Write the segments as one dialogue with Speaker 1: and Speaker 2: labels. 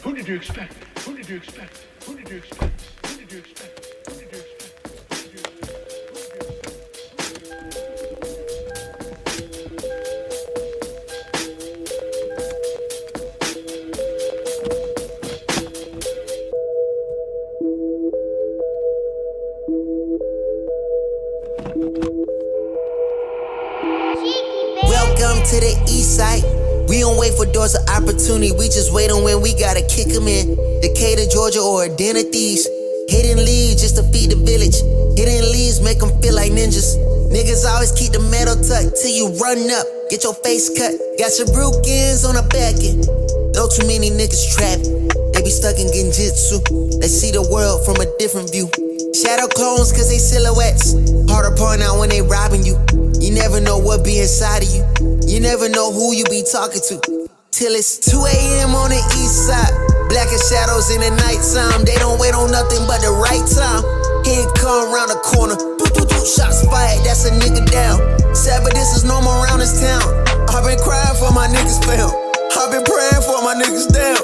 Speaker 1: Who did you expect? Who did you expect? Who did you expect? Who did you expect? Who did you expect?
Speaker 2: Welcome to the east side. We don't wait for doors of opportunity, we just wait on when we gotta kick them in. Decatur, Georgia, or a den of thieves. Hidden leads just to feed the village. Hidden leads make them feel like ninjas. Niggas always keep the metal tucked till you run up, get your face cut. Got your brukins on the back end. Know too many niggas trapped. They be stuck in genjutsu. They see the world from a different view. Shadow clones cause they silhouettes. Hard to point out when they robbing you. You never know what be inside of you. You never know who you be talking to. Till it's 2 a.m. on the east side. Black as shadows in the nighttime. They don't wait on nothing but the right time. He ain't come around the corner. Shots fired, that's a nigga down. Sad, but this is normal around this town. I've been crying for my niggas found. I've been praying for my niggas down.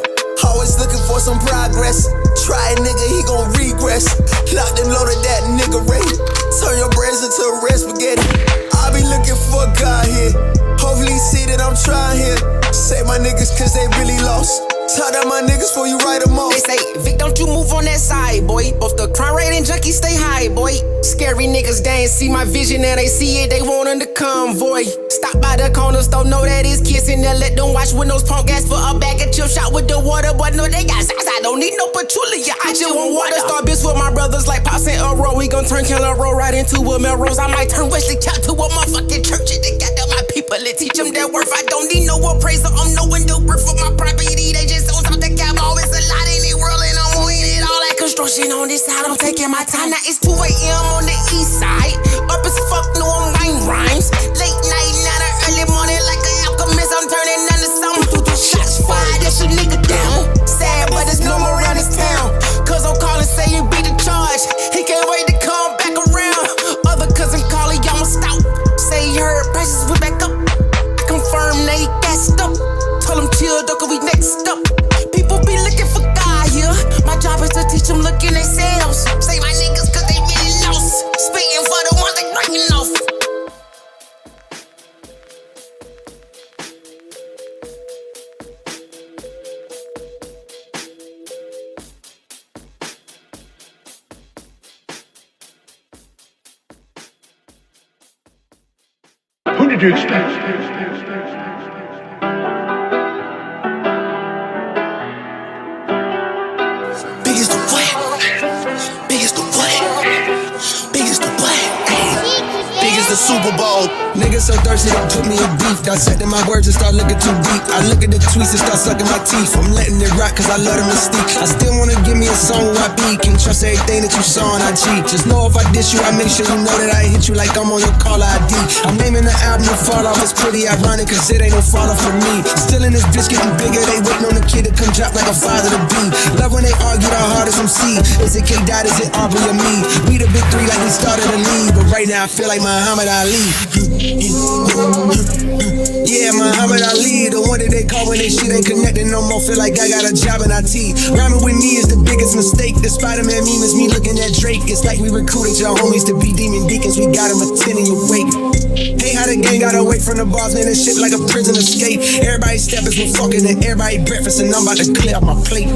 Speaker 2: Always looking for some progress. Try a nigga, he gon' regress. Locked and loaded that nigga rate. Turn your brains into red spaghetti. I be looking for God here. Hopefully see that I'm trying here. Save my niggas cause they really lost. Talk to my niggas before you write them off.
Speaker 3: They say, Vic, don't you move on that side, boy. Both the crime rate and junkies stay high, boy. Scary niggas, they ain't see my vision. Now they see it, they want them to convoy. Stop by the corner store, know that it's kissing. Then let them watch windows punk gas for a bag of chip shot with the water. But no, they got size, I don't need no patchouli. I just want water. Star bitch with my brothers like Pops and Earl. We gon' turn Keller Road right into a Melrose. I might turn Wesley Chop to a motherfucking church. They got my people and teach them their worth. I don't need no appraiser, I'm no endower for my property. They just on top the cap, always a lot in the world, and I'm on it all that construction on this side. I'm taking my time. Now it's 2 a.m. on the east side. Up as fuck, no I'm writing rhymes. Late night, not an early morning, like an alchemist. I'm turning into something. Shots fired, that's your nigga down. Sad, but it's normal around this town. Cause I'm calling, say you beat the charge. He can't wait to come back around. Other cousin calling, y'all must stop. Say you heard prices went back up. Confirm they gassed up. Tell them chill, though, cause we next up. People be looking for God here. My job is to teach them look in themselves. Say my niggas cause they really lost. Spitting for the ones that breaking off.
Speaker 1: Who did you expect?
Speaker 2: Biggest the what? Biggest the what? Biggest the what? Biggest the Super Bowl.
Speaker 4: Niggas so thirsty, don't put me in beef. Dissecting my words and start looking too deep. I look at the tweets and start sucking my teeth. I'm letting it rock cause I love the mystique. I still wanna give me a song where I be. Can't trust everything that you saw on IG. Just know if I diss you, I make sure you know that I hit you like I'm on your caller ID. I'm naming the album to fall off. It's pretty ironic cause it ain't no fall off for me. Still in this bitch getting bigger. They waiting on the kid to come drop like a father to be. Love when they argue the hardest MC. Is it K Dot, is it Aubrey or me? We the big three like we started the league. But right now I feel like Muhammad Ali. Yeah, Muhammad Ali, the one that they call when they shit ain't connected no more. Feel like I got a job in IT. Rhyming with me is the biggest mistake. The Spider-Man meme is me looking at Drake. It's like we recruited your homies to be demon deacons. We got them attending your wake. Hey, how the gang got away from the bars, man, this shit like a prison escape. Everybody stepping with fucking and everybody breakfast, and I'm about to clear up my plate.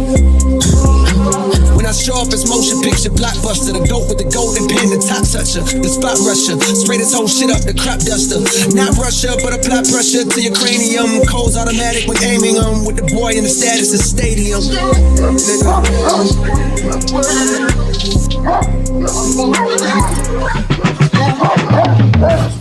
Speaker 4: When I show up, it's motion picture, blockbuster. The goat with the golden pen, the top toucher, the spot rusher. Spray this whole shit up, the crop duster. Not Russia, but apply pressure to your cranium. Cold's automatic when aiming with the boy in the status of stadium.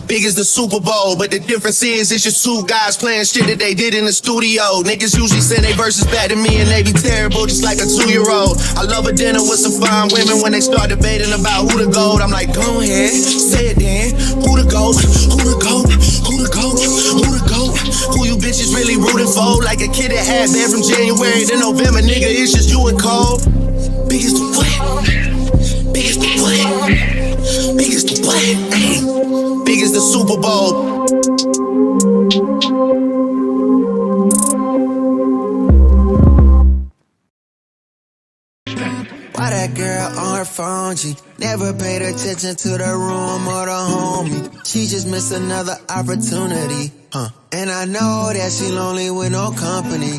Speaker 5: Big as the Super Bowl, but the difference is it's just two guys playing shit that they did in the studio. Niggas usually send their verses back to me and they be terrible, just like a 2-year-old. I love a dinner with some fine women. When they start debating about who the GOAT, I'm like, go ahead, say it then. Who the GOAT? Who the GOAT? Who the GOAT? Who the GOAT? Who you bitches really rooting for? Like a kid that had been from January to November, nigga, it's just you and Cole. Biggest the what? Biggest the what? Biggest the what? Big as the Super Bowl.
Speaker 2: that girl on her phone, G. Never paid attention to the room or the homie. She just missed another opportunity, And I know that she lonely with no company,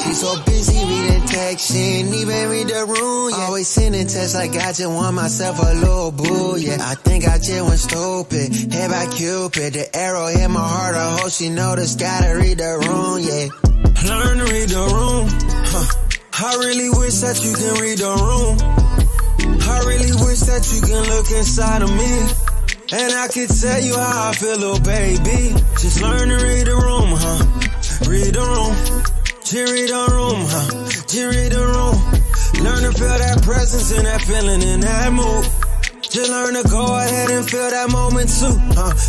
Speaker 2: She so busy reading text, she ain't even read the room, yeah. Always sending texts like I just want myself a little boo, yeah. I think I just went stupid, hit by Cupid. The arrow hit my heart, I hope she noticed, gotta read the room, yeah.
Speaker 4: Learn to read the room, I really wish that you can read the room. I really wish that you can look inside of me, and I can tell you how I feel, little baby. Just learn to read the room, Read the room. Just read the room, Just read the room. Learn to feel that presence and that feeling in that mood. Just learn to go ahead and feel that moment too,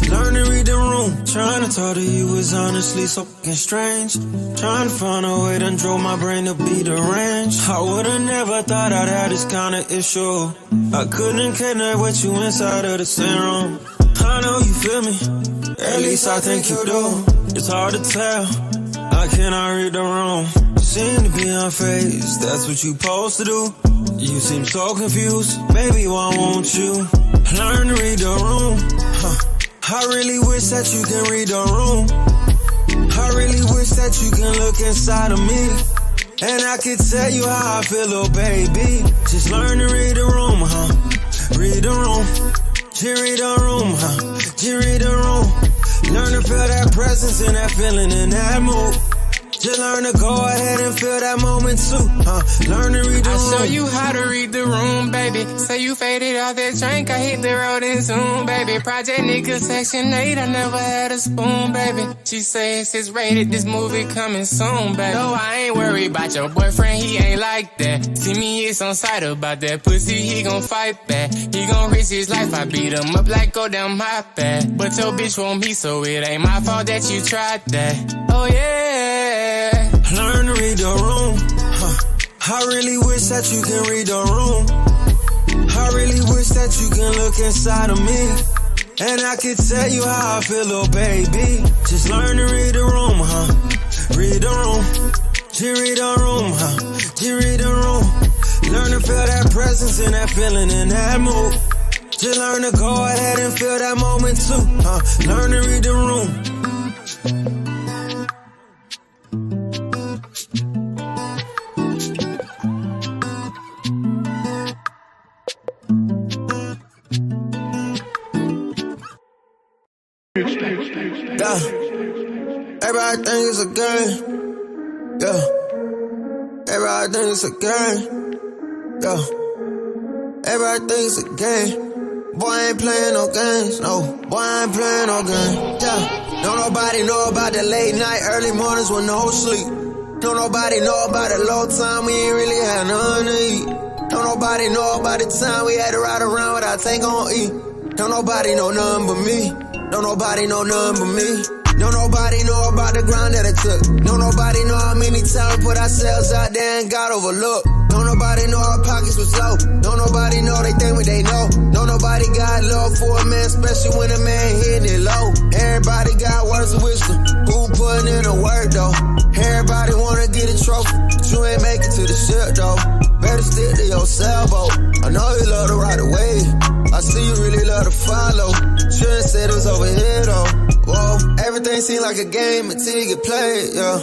Speaker 4: Learn to read the room. Trying to talk to you was honestly so fucking strange. Trying to find a way that drove my brain to be deranged. I would've never thought I'd have this kind of issue. I couldn't connect with you inside of the same room. I know you feel me, at least I think you do. It's hard to tell, I cannot read the room. Seem to be unfazed, that's what you supposed to do. You seem so confused, baby, why won't you learn to read the room? I really wish that you can read the room. I really wish that you can look inside of me, and I can tell you how I feel, little baby. Just learn to read the room, Read the room. Just read the room, Just read the room. Learn to feel that presence and that feeling in that mood. Just learn to go ahead and feel that moment too, Learn to read the room.
Speaker 3: I'll show you how to read the room, baby. Say you faded off that drink, I hit the road and zoom, baby. Project nigga section 8, I never had a spoon, baby. She says it's rated, this movie coming soon, baby. No, I ain't worried about your boyfriend, he ain't like that. See me, it's on sight about that pussy, he gon' fight back. He gon' risk his life, I beat him up like go down my path. But your bitch want me, so it ain't my fault that you tried that. Oh yeah.
Speaker 4: Learn to read the room, I really wish that you can read the room. I really wish that you can look inside of me, and I can tell you how I feel, little baby. Just learn to read the room, Read the room. Just read the room, Just read the room. Learn to feel that presence and that feeling in that mood. Just learn to go ahead and feel that moment too, Learn to read the room. Yeah, everybody think it's a game. Yeah, everybody think it's a game. Yeah, everybody think it's a game. Boy, I ain't playing no games. No, boy, I ain't playing no games. Yeah, don't nobody know about the late night, early mornings with no sleep. Don't nobody know about the low time we ain't really had nothing to eat. Don't nobody know about the time we had to ride around without tank on E. Don't nobody know nothing but me. Don't nobody know nothing but me. Don't nobody know about the grind that it took. Don't nobody know how many times we put ourselves out there and got overlooked. Don't nobody know our pockets was low. Don't nobody know they think what they know. Don't nobody got love for a man, especially when a man hitting it low. Everybody got words of wisdom. Who putting in the work though? Everybody wanna get a trophy, but you ain't make it to the ship though. Better stick to your sailboat. I know you love to ride the wave. I see you really love to follow. Should've said it was over here though. Whoa, everything seem like a game until you get played, yeah.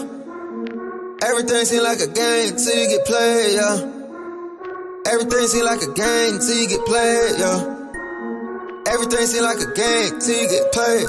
Speaker 4: Everything seem like a game until you get played, yeah. Everything seem like a game until you get played, yeah. Everything seem like a game till you get played.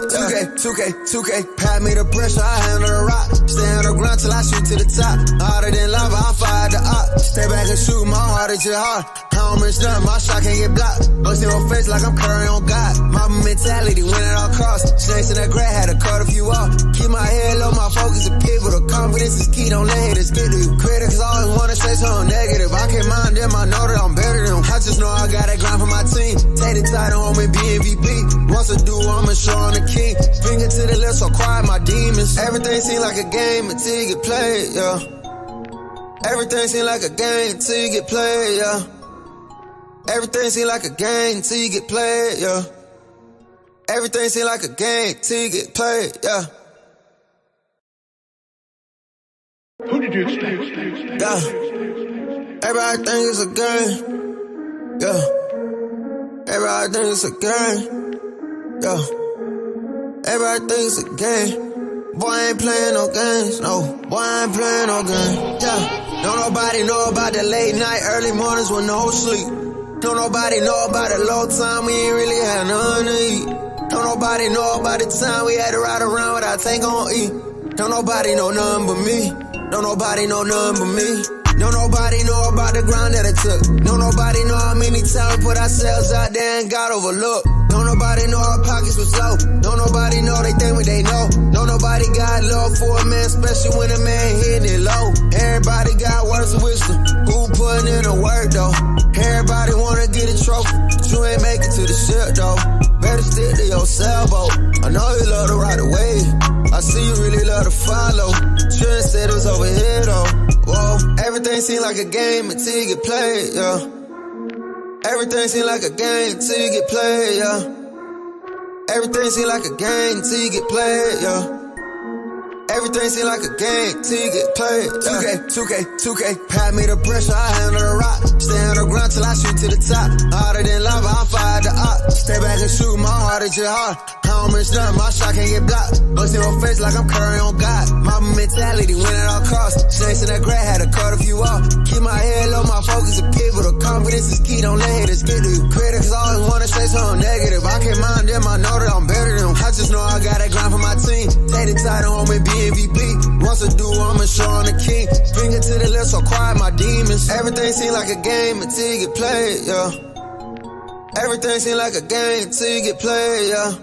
Speaker 4: 2K, pat me the pressure, I handle the rock. Stay on the ground till I shoot to the top. Harder than lava, I fire the op. Stay back and shoot, my heart is just hard. I don't miss nothing, my shot can't get blocked. Bust in your face like I'm Curry on God. My mentality win at all costs. Snakes in the grass, had to cut a few off. Keep my head low, my focus is pivotal. Confidence is key, don't let haters get to you. Critics always wanna say something negative. I can't mind them, I know that I'm better than them. I just know I got that grind for my team. Take the title on me, be MVP. Once I do, I'ma show on the king. Finger to the left, so quiet my demons. Everything seem like a game until you get played, yeah. Everything seem like a game until you get played, yeah. Everything seem like a game until you get played, yeah. Everything seem like a game till you get played, yeah.
Speaker 1: Who did you expect?
Speaker 4: Yeah. Everybody think it's a game.
Speaker 2: Yeah. Everybody thinks it's a game. Yeah. Everybody thinks it's a game. Boy, I ain't playing no games. No, boy, I ain't playing no games. Yeah. Don't nobody know about the late night, early mornings with no sleep. Don't nobody know about the low time we ain't really had nothing to eat. Don't nobody know about the time we had to ride around without tank on E. Don't nobody know nothing but me. Don't nobody know nothing but me. Don't nobody know about the grind that it took. Don't nobody know how many times we put ourselves out there and got overlooked. Don't nobody know our pockets was low. Don't nobody know they think what they know. Don't nobody got love for a man, especially when a man hitting it low. Everybody got words of wisdom. Who putting in the work though? Everybody wanna get a trophy, but you ain't make it to the ship though. Better stick to your sailboat. I know you love to ride a wave. I see you really love to follow. Shouldn't said it was over here though. Whoa, everything seem like a game until you get played, yeah. Everything seem like a game until you get played, yeah. Everything seem like a game until you get played, yeah. Everything seem like a game till you get played. 2K. Pat me the pressure, I handle the rock. Stay on the ground till I shoot to the top. Harder than lava, I fired the op. Stay back and shoot, my heart is your heart. I don't miss nothing, my shot can't get blocked. Bust in my face like I'm Curry on God. My mentality win at all costs. Snakes in that grass, had to cut a few off. Keep my head low, my focus is people. The confidence is key, don't let haters get to you. Critics always wanna say something negative. I can't mind them, I know that I'm better than them. I just know I gotta grind for my team. Take the title home and be MVP. Once I do, I'ma show on the king. Finger to the left, so quiet my demons. Everything seem like a game until you get played, yeah. Everything seem like a game until you get played, yeah.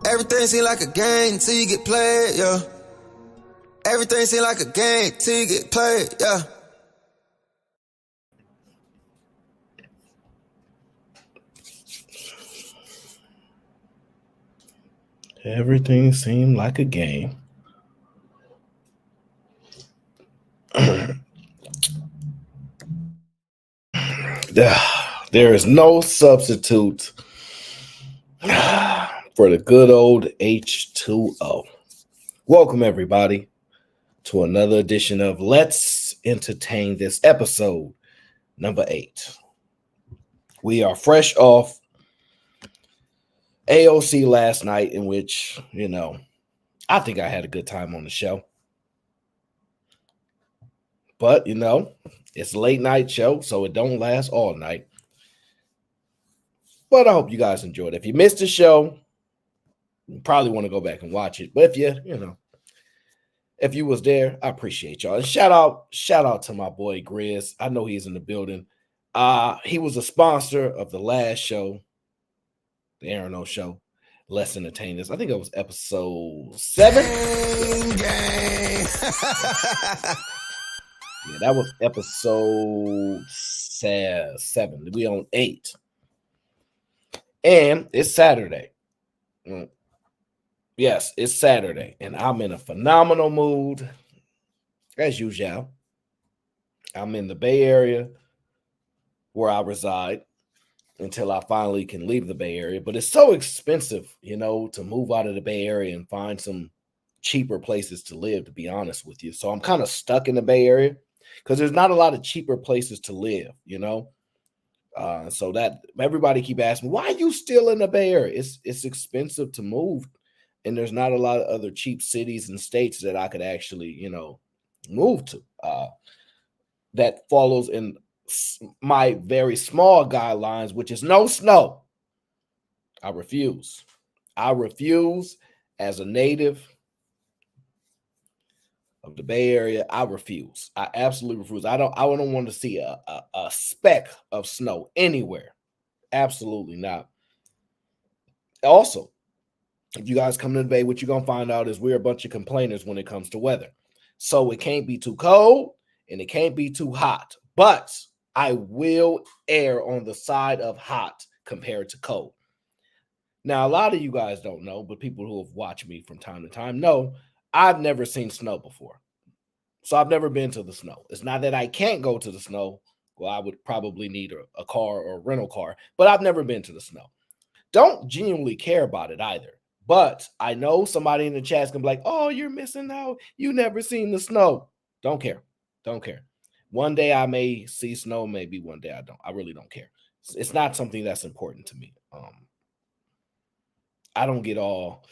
Speaker 2: Everything seem like a game until you get played, yeah. Everything seem like a game till you get played, yeah.
Speaker 6: Everything seemed like a game. There is no substitute for the good old H2O. Welcome, everybody, to another edition of Let's Entertain This, episode number 8. We are fresh off AOC last night, in which, I think I had a good time on the show. But, it's a late night show, so it don't last all night. But I hope you guys enjoyed it. If you missed the show, you probably want to go back and watch it. But if you was there, I appreciate y'all. And shout out to my boy Grizz. I know he's in the building. He was a sponsor of the last show, the Aaron O Show. Let's Entertain This. I think it was episode 7.
Speaker 2: Gang.
Speaker 6: Yeah, that was episode 7. We on 8. And it's Saturday. Yes, it's Saturday. And I'm in a phenomenal mood, as usual. I'm in the Bay Area where I reside until I finally can leave the Bay Area. But it's so expensive, to move out of the Bay Area and find some cheaper places to live, to be honest with you. So I'm kind of stuck in the Bay Area because there's not a lot of cheaper places to live, so that everybody keep asking, why are you still in the Bay Area? It's expensive to move, and there's not a lot of other cheap cities and states that I could actually, move to. That follows in my very small guidelines, which is no snow. I refuse as a native of the Bay Area. I refuse. I absolutely refuse. I don't want to see a speck of snow anywhere. Absolutely not. Also, if you guys come to the Bay, what you're going to find out is we're a bunch of complainers when it comes to weather. So it can't be too cold and it can't be too hot. But I will err on the side of hot compared to cold. Now, a lot of you guys don't know, but people who have watched me from time to time know I've never seen snow before. So I've never been to the snow. It's not that I can't go to the snow. Well, I would probably need a car or a rental car, but I've never been to the snow. Don't genuinely care about it either. But I know somebody in the chat can be like, oh, you're missing out. You never seen the snow. Don't care. One day I may see snow. Maybe one day I don't. I really don't care. It's not something that's important to me. I don't get all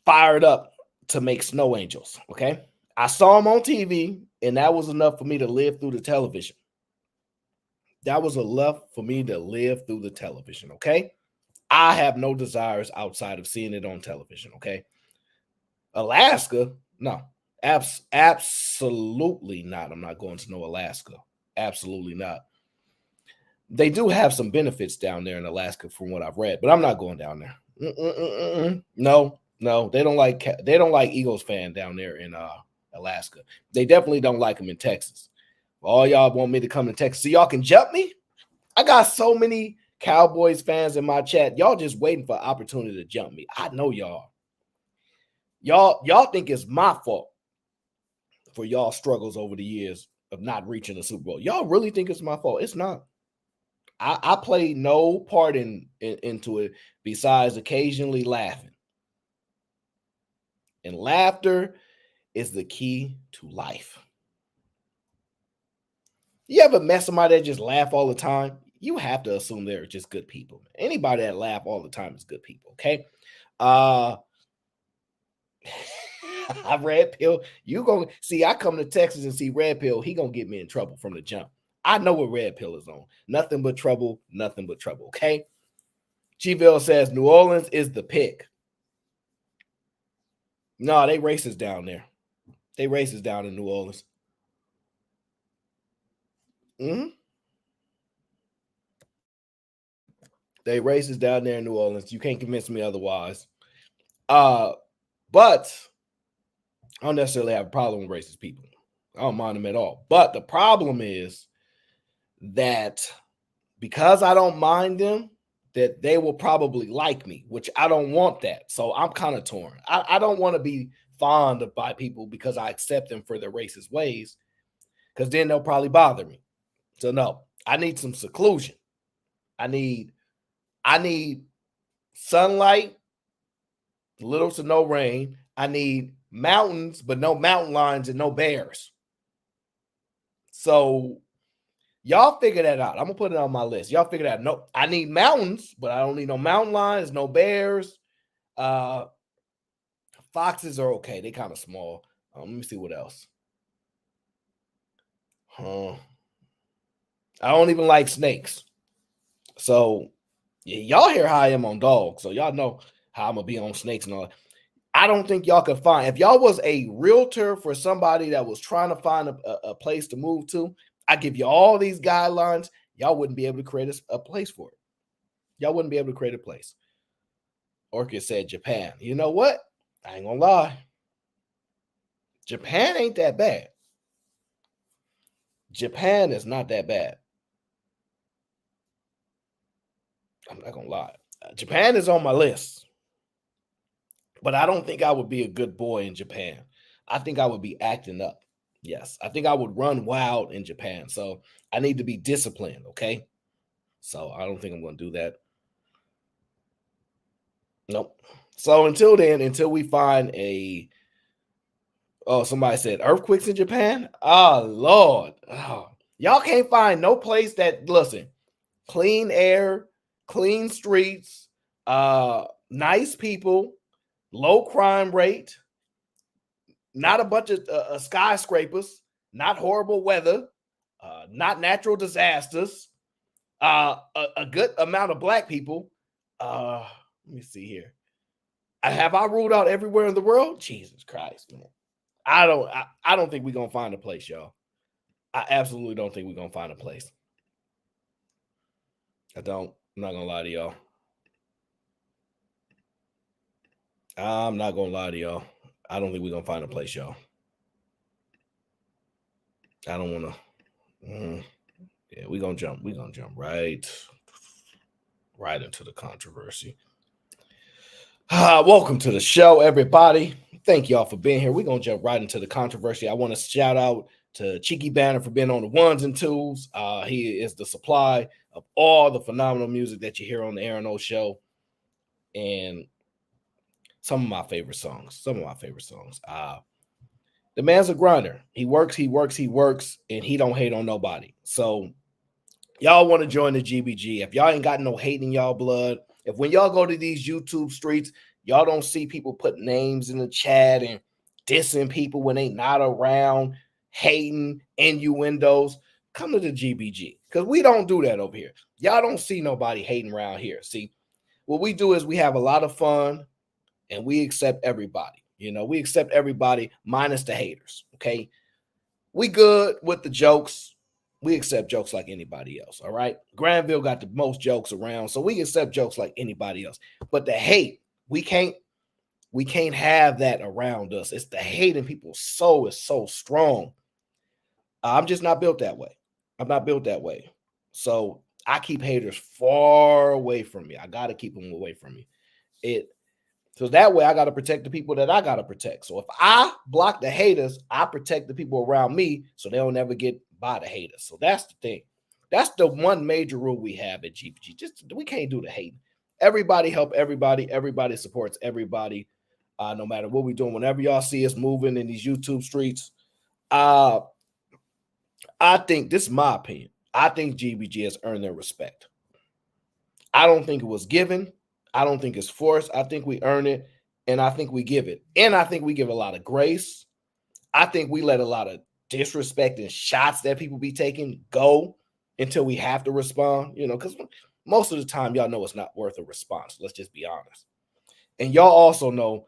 Speaker 6: fired up to make snow angels. Okay. I saw them on TV, and that was enough for me to live through the television. That was enough for me to live through the television. Okay. I have no desires outside of seeing it on television. Okay. Alaska, no, absolutely not. I'm not going to no Alaska. Absolutely not. They do have some benefits down there in Alaska from what I've read, but I'm not going down there. No, they don't like Eagles fan down there in Alaska. They definitely don't like them in Texas. All y'all want me to come to Texas so y'all can jump me? I got so many Cowboys fans in my chat. Y'all just waiting for an opportunity to jump me. I know y'all. Y'all think it's my fault for y'all struggles over the years of not reaching the Super Bowl. Y'all really think it's my fault? It's not. I played no part into it besides occasionally laughing. And laughter is the key to life. You ever met somebody that just laugh all the time? You have to assume they're just good people. Anybody that laugh all the time is good people, okay? Red Pill, you gonna see, I come to Texas and see Red Pill, he gonna get me in trouble from the jump. I know what Red Pill is on. Nothing but trouble, okay? G-Ville says New Orleans is the pick. No, they racist down there. They racist down in New Orleans. They racist down there in New Orleans. You can't convince me otherwise. But I don't necessarily have a problem with racist people. I don't mind them at all. But the problem is that because I don't mind them, that they will probably like me, which I don't want that. So I'm kind of torn. I don't want to be fond of by people because I accept them for their racist ways, because then they'll probably bother me. So no, I need some seclusion. I need sunlight, little to no rain. I need mountains, but no mountain lions and no bears. So y'all figure that out. I'm gonna put it on my list. Y'all figure that out. No, I need mountains, but I don't need no mountain lions, no bears. Foxes are okay. They kind of small. Let me see what else. I don't even like snakes. So yeah, y'all hear how I am on dogs, so y'all know how I'm gonna be on snakes and all that. I don't think y'all could find, if y'all was a realtor for somebody that was trying to find a place to move to, I give you all these guidelines, y'all wouldn't be able to create a place for it. Y'all wouldn't be able to create a place. Orchid said Japan. You know what? I ain't gonna lie. Japan ain't that bad. Japan is not that bad. I'm not gonna lie. Japan is on my list. But I don't think I would be a good boy in Japan. I think I would be acting up. Yes, I think I would run wild in Japan. So I need to be disciplined, okay? So I don't think I'm going to do that. Nope. So until then, until we find somebody said earthquakes in Japan? Oh, Lord. Oh, y'all can't find no place that, listen, clean air, clean streets, nice people, low crime rate, not a bunch of skyscrapers, not horrible weather, not natural disasters, a good amount of black people. Let me see here. Have I ruled out everywhere in the world? Jesus Christ, man. I don't think we're gonna find a place, y'all. I absolutely don't think we're gonna find a place. I don't. I'm not gonna lie to y'all. I'm not gonna lie to y'all. I don't think we're gonna find a place, y'all. I don't want to. Yeah, we're gonna jump. We're gonna jump right into the controversy. Welcome to the show, everybody. Thank y'all for being here. We're gonna jump right into the controversy. I want to shout out to Cheeky Banner for being on the ones and twos. He is the supply of all the phenomenal music that you hear on the Aaron O Show, and some of my favorite songs. The man's a grinder. He works, and he don't hate on nobody. So Y'all want to join the GBG. If y'all ain't got no hate in y'all blood, if when y'all go to these YouTube streets, y'all don't see people put names in the chat and dissing people when they not around, hating, innuendos, come to the GBG, because we don't do that over here. Y'all don't see nobody hating around here. See, what we do is we have a lot of fun and we accept everybody. You know, we accept everybody minus the haters, okay? We good with the jokes. We accept jokes like anybody else, all right? Granville got the most jokes around, so we accept jokes like anybody else. But the hate, we can't have that around us. It's the hate in people's soul is so strong. I'm just not built that way. I'm not built that way. So I keep haters far away from me. I got to keep them away from me. So that way I got to protect the people that I got to protect. So if I block the haters, I protect the people around me so they'll never get by the haters. So that's the thing. That's the one major rule we have at GPG. Just we can't do the hate. Everybody help everybody. Everybody supports everybody. No matter what we're doing, whenever y'all see us moving in these YouTube streets, I think, this is my opinion, I think GBG has earned their respect. I don't think it was given. I don't think it's forced. I think we earn it, and I think we give it. And I think we give a lot of grace. I think we let a lot of disrespect and shots that people be taking go until we have to respond, you know, because most of the time y'all know it's not worth a response. Let's just be honest. And y'all also know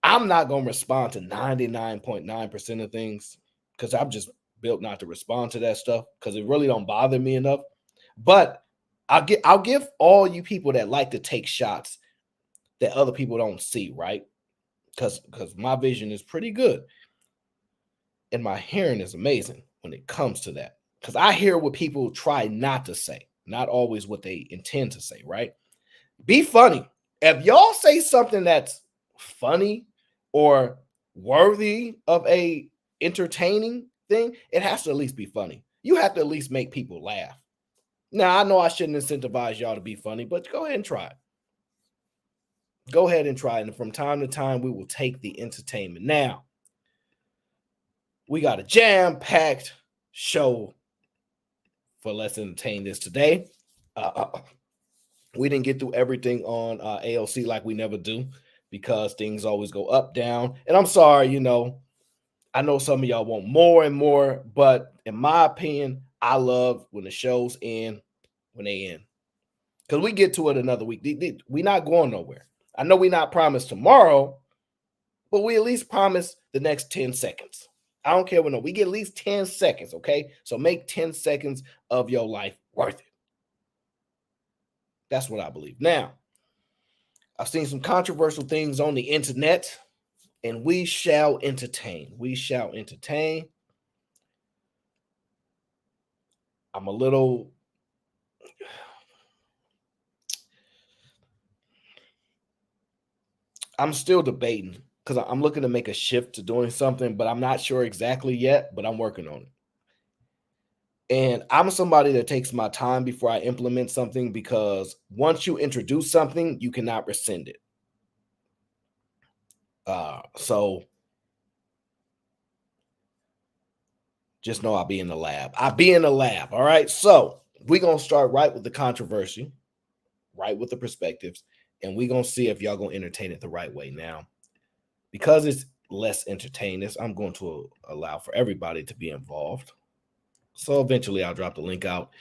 Speaker 6: I'm not going to respond to 99.9% of things because I'm just built not to respond to that stuff because it really don't bother me enough. But I'll give all you people that like to take shots that other people don't see, right? Because my vision is pretty good. And my hearing is amazing when it comes to that. Because I hear what people try not to say, not always what they intend to say, right? Be funny. If y'all say something that's funny or worthy of a entertaining thing, it has to at least be funny. You have to at least make people laugh. Now, I know I shouldn't incentivize y'all to be funny, but go ahead and try it. Go ahead and try it. And from time to time, we will take the entertainment. Now, we got a jam-packed show for Let's Entertain This today. We didn't get through everything on AOC like we never do because things always go up, down. And I'm sorry, you know, I know some of y'all want more and more, but in my opinion, I love when the shows end when they end. Because we get to it another week. We're not going nowhere. I know we're not promised tomorrow, but we at least promise the next 10 seconds. I don't care when we get at least 10 seconds, okay? So make 10 seconds of your life worth it. That's what I believe. Now, I've seen some controversial things on the internet, and we shall entertain. We shall entertain. I'm still debating because I'm looking to make a shift to doing something, but I'm not sure exactly yet, but I'm working on it. And I'm somebody that takes my time before I implement something because once you introduce something, you cannot rescind it. So just know I'll be in the lab. All right. So we're going to start right with the controversy, right with the perspectives, and we're going to see if y'all going to entertain it the right way. Now, because it's less entertaining, I'm going to allow for everybody to be involved. So eventually I'll drop the link out.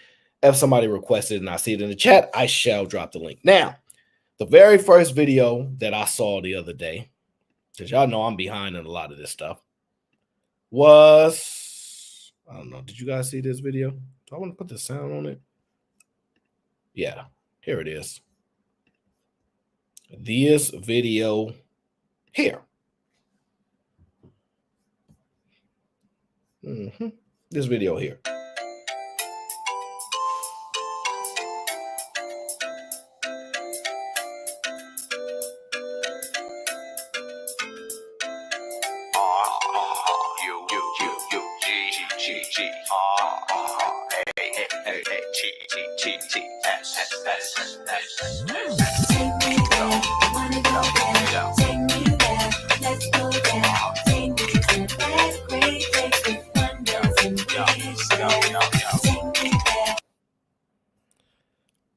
Speaker 6: If somebody requested and I see it in the chat, I shall drop the link. Now, the very first video that I saw the other day, because y'all know I'm behind in a lot of this stuff, was, I don't know, did you guys see this video? Do I want to put the sound on it? Yeah, here it is. This video here. This video here.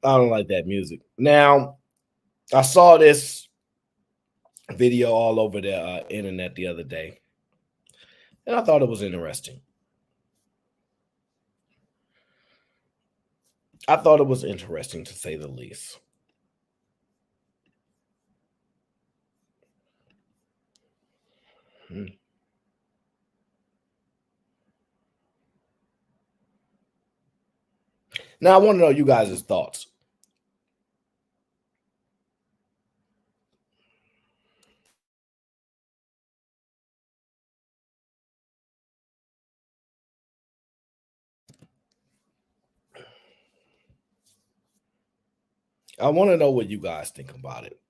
Speaker 6: I don't like that music. Now, I saw this video all over the internet the other day, and I thought it was interesting. I thought it was interesting, to say the least. Now, I want to know you guys' thoughts. I want to know what you guys think about it.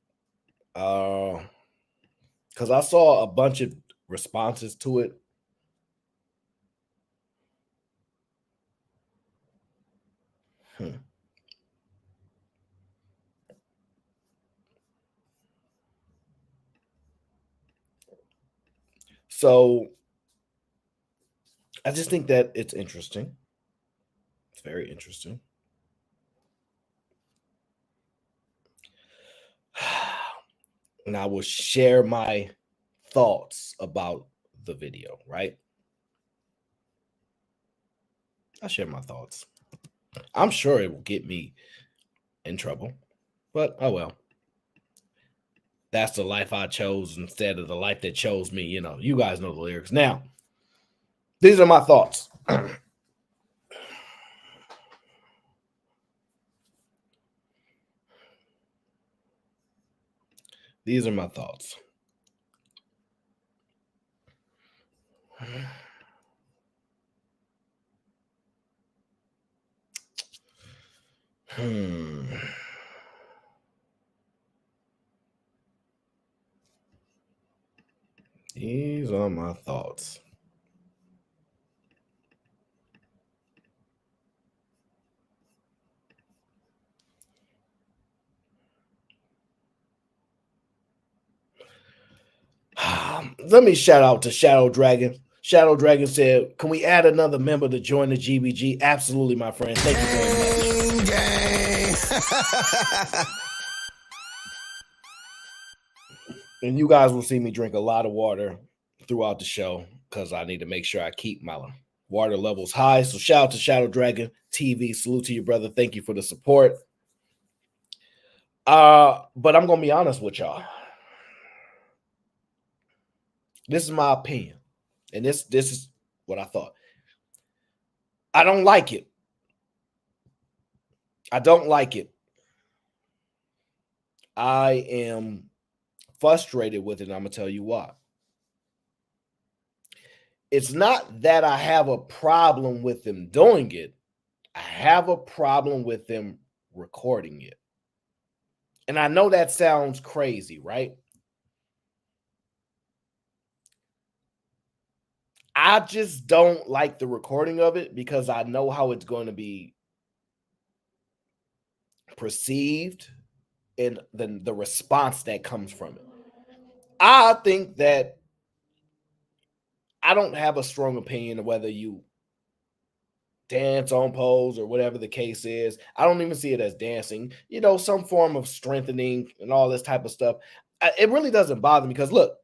Speaker 6: Because I saw a bunch of responses to it. So I just think that it's interesting. It's very interesting. And I will share my thoughts about the video, right? I'll share my thoughts. I'm sure it will get me in trouble, but oh well. That's the life I chose instead of the life that chose me. You know, you guys know the lyrics. Now, these are my thoughts. These are my thoughts. These are my thoughts. Let me shout out to Shadow Dragon. Shadow Dragon said, "Can we add another member to join the GBG?" Absolutely, my friend. Thank you very much. And you guys will see me drink a lot of water throughout the show because I need to make sure I keep my water levels high. So shout out to Shadow Dragon TV. Salute to your brother. Thank you for the support. But I'm gonna be honest with y'all. This is my opinion, and this is what I thought. I don't like it. I don't like it. I am frustrated with it, and I'm gonna tell you why. It's not that I have a problem with them doing it. I have a problem with them recording it. And I know that sounds crazy, right? I just don't like the recording of it because I know how it's going to be perceived and the response that comes from it. I think that I don't have a strong opinion of whether you dance on pose or whatever the case is. I don't even see it as dancing, you know, some form of strengthening and all this type of stuff. It really doesn't bother me because look,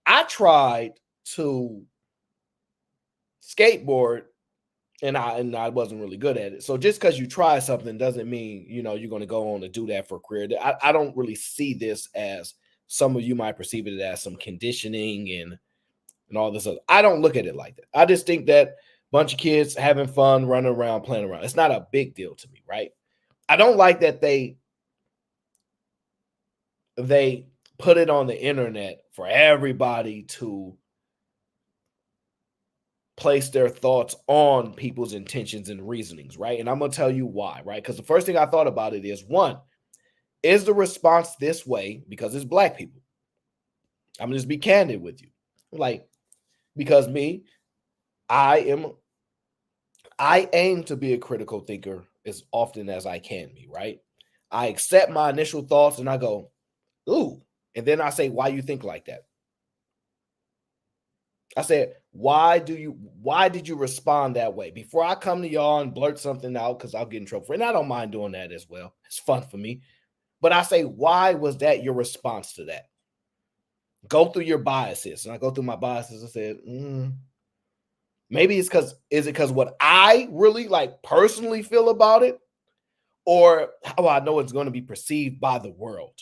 Speaker 6: I tried to skateboard and I wasn't really good at it. So just because you try something doesn't mean, you know, you're going to go on to do that for a career. I don't really see this as some of you might perceive it as some conditioning and all this other. I don't look at it like that. I just think that bunch of kids having fun, running around, playing around. It's not a big deal to me, right? I don't like that they put it on the internet for everybody to place their thoughts on people's intentions and reasonings, right? And I'm going to tell you why, right? Because the first thing I thought about it is, one, is the response this way because it's black people? I'm going to just be candid with you. Like, because me, I aim to be a critical thinker as often as I can be, right? I accept my initial thoughts and I go, ooh, and then I say, why you think like that? I said, why did you respond that way? Before I come to y'all and blurt something out, because I'll get in trouble for it. And I don't mind doing that as well. It's fun for me. But I say, why was that your response to that? Go through your biases. And I go through my biases and said, maybe it's because what I really like personally feel about it, or how I know it's going to be perceived by the world.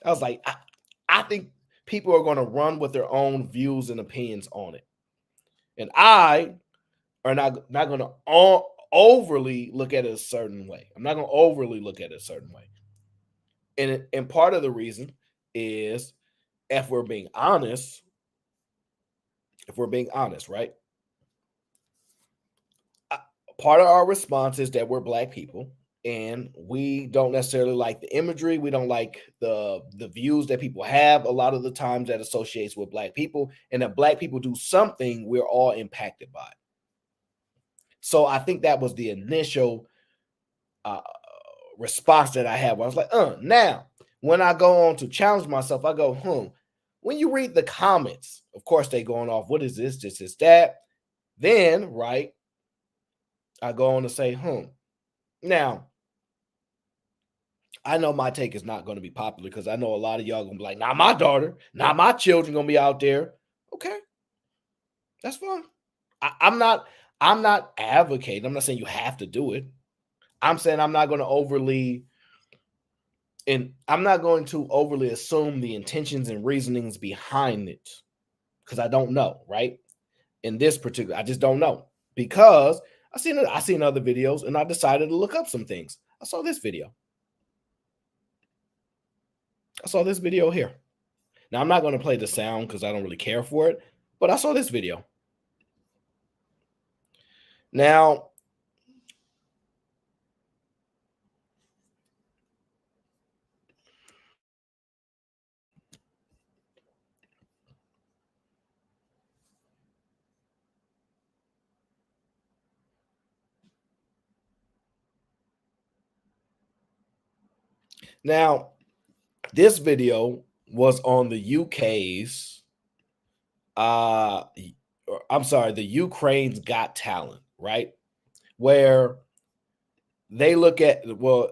Speaker 6: I was like, I think people are going to run with their own views and opinions on it. And I are not going to overly look at it a certain way. I'm not going to overly look at it a certain way. And part of the reason is, if we're being honest, right? Part of our response is that we're Black people, and we don't necessarily like the imagery. We don't like the views that people have a lot of the times that associates with Black people. And if Black people do something, we're all impacted by it. So I think that was the initial response that I had. I was like, now, when I go on to challenge myself, I go, when you read the comments, of course, they going off, what is this? This is that. Then, right, I go on to say, now, I know my take is not going to be popular because I know a lot of y'all going to be like, not my daughter, not my children going to be out there. Okay, that's fine. I'm not advocating. I'm not saying you have to do it. I'm saying I'm not going to overly assume the intentions and reasonings behind it, because I don't know, right? In this particular, I just don't know, because I seen other videos and I decided to look up some things. I saw this video. Here. Now, I'm not going to play the sound because I don't really care for it, but I saw this video. Now, this video was on the UK's, the Ukraine's Got Talent, right? Where they look at,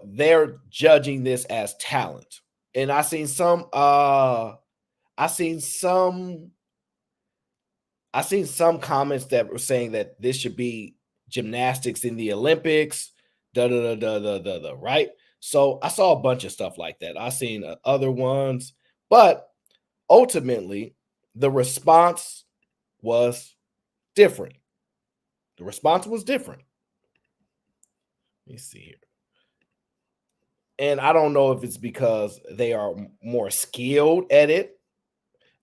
Speaker 6: they're judging this as talent. And I seen some comments that were saying that this should be gymnastics in the Olympics, right? So I saw a bunch of stuff like that. I seen other ones, but ultimately the response was different. Let me see here. And I don't know if it's because they are more skilled at it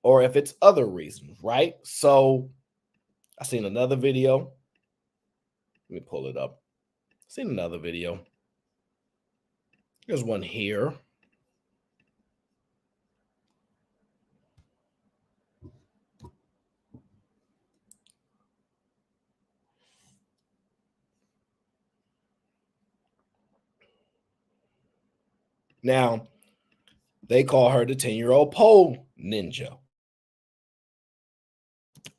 Speaker 6: or if it's other reasons, right? So I seen another video. Let me pull it up. Seen another video. There's one here. Now, they call her the 10-year-old pole ninja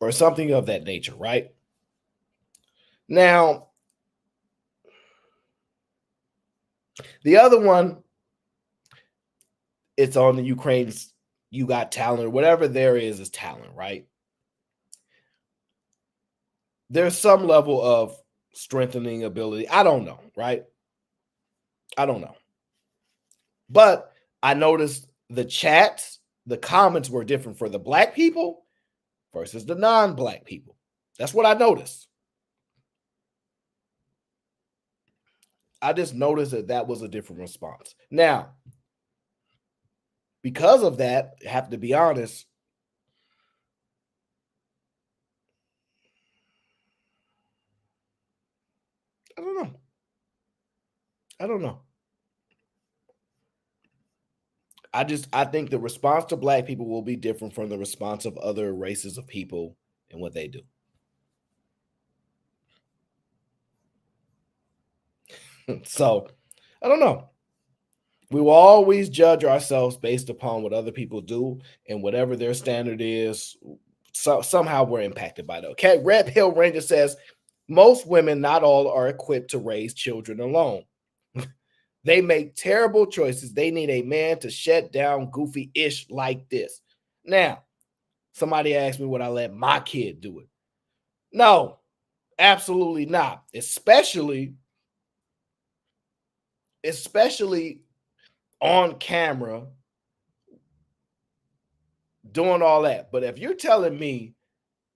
Speaker 6: or something of that nature, right? Now, the other one, it's on the Ukraine's You Got Talent, or whatever there is talent, right? There's some level of strengthening ability. I don't know, right? I don't know. But I noticed the chats, the comments were different for the Black people versus the non-Black people. That's what I noticed. I just noticed that was a different response. Now, because of that, I have to be honest, I don't know. I think the response to Black people will be different from the response of other races of people and what they do. So, I don't know. We will always judge ourselves based upon what other people do, and whatever their standard is, So somehow we're impacted by that. Okay, Red Pill Ranger says most women, not all, are equipped to raise children alone. They make terrible choices. They need a man to shut down goofy ish like this. Now, somebody asked me would I let my kid do it? No, absolutely not. Especially on camera doing all that. But if you're telling me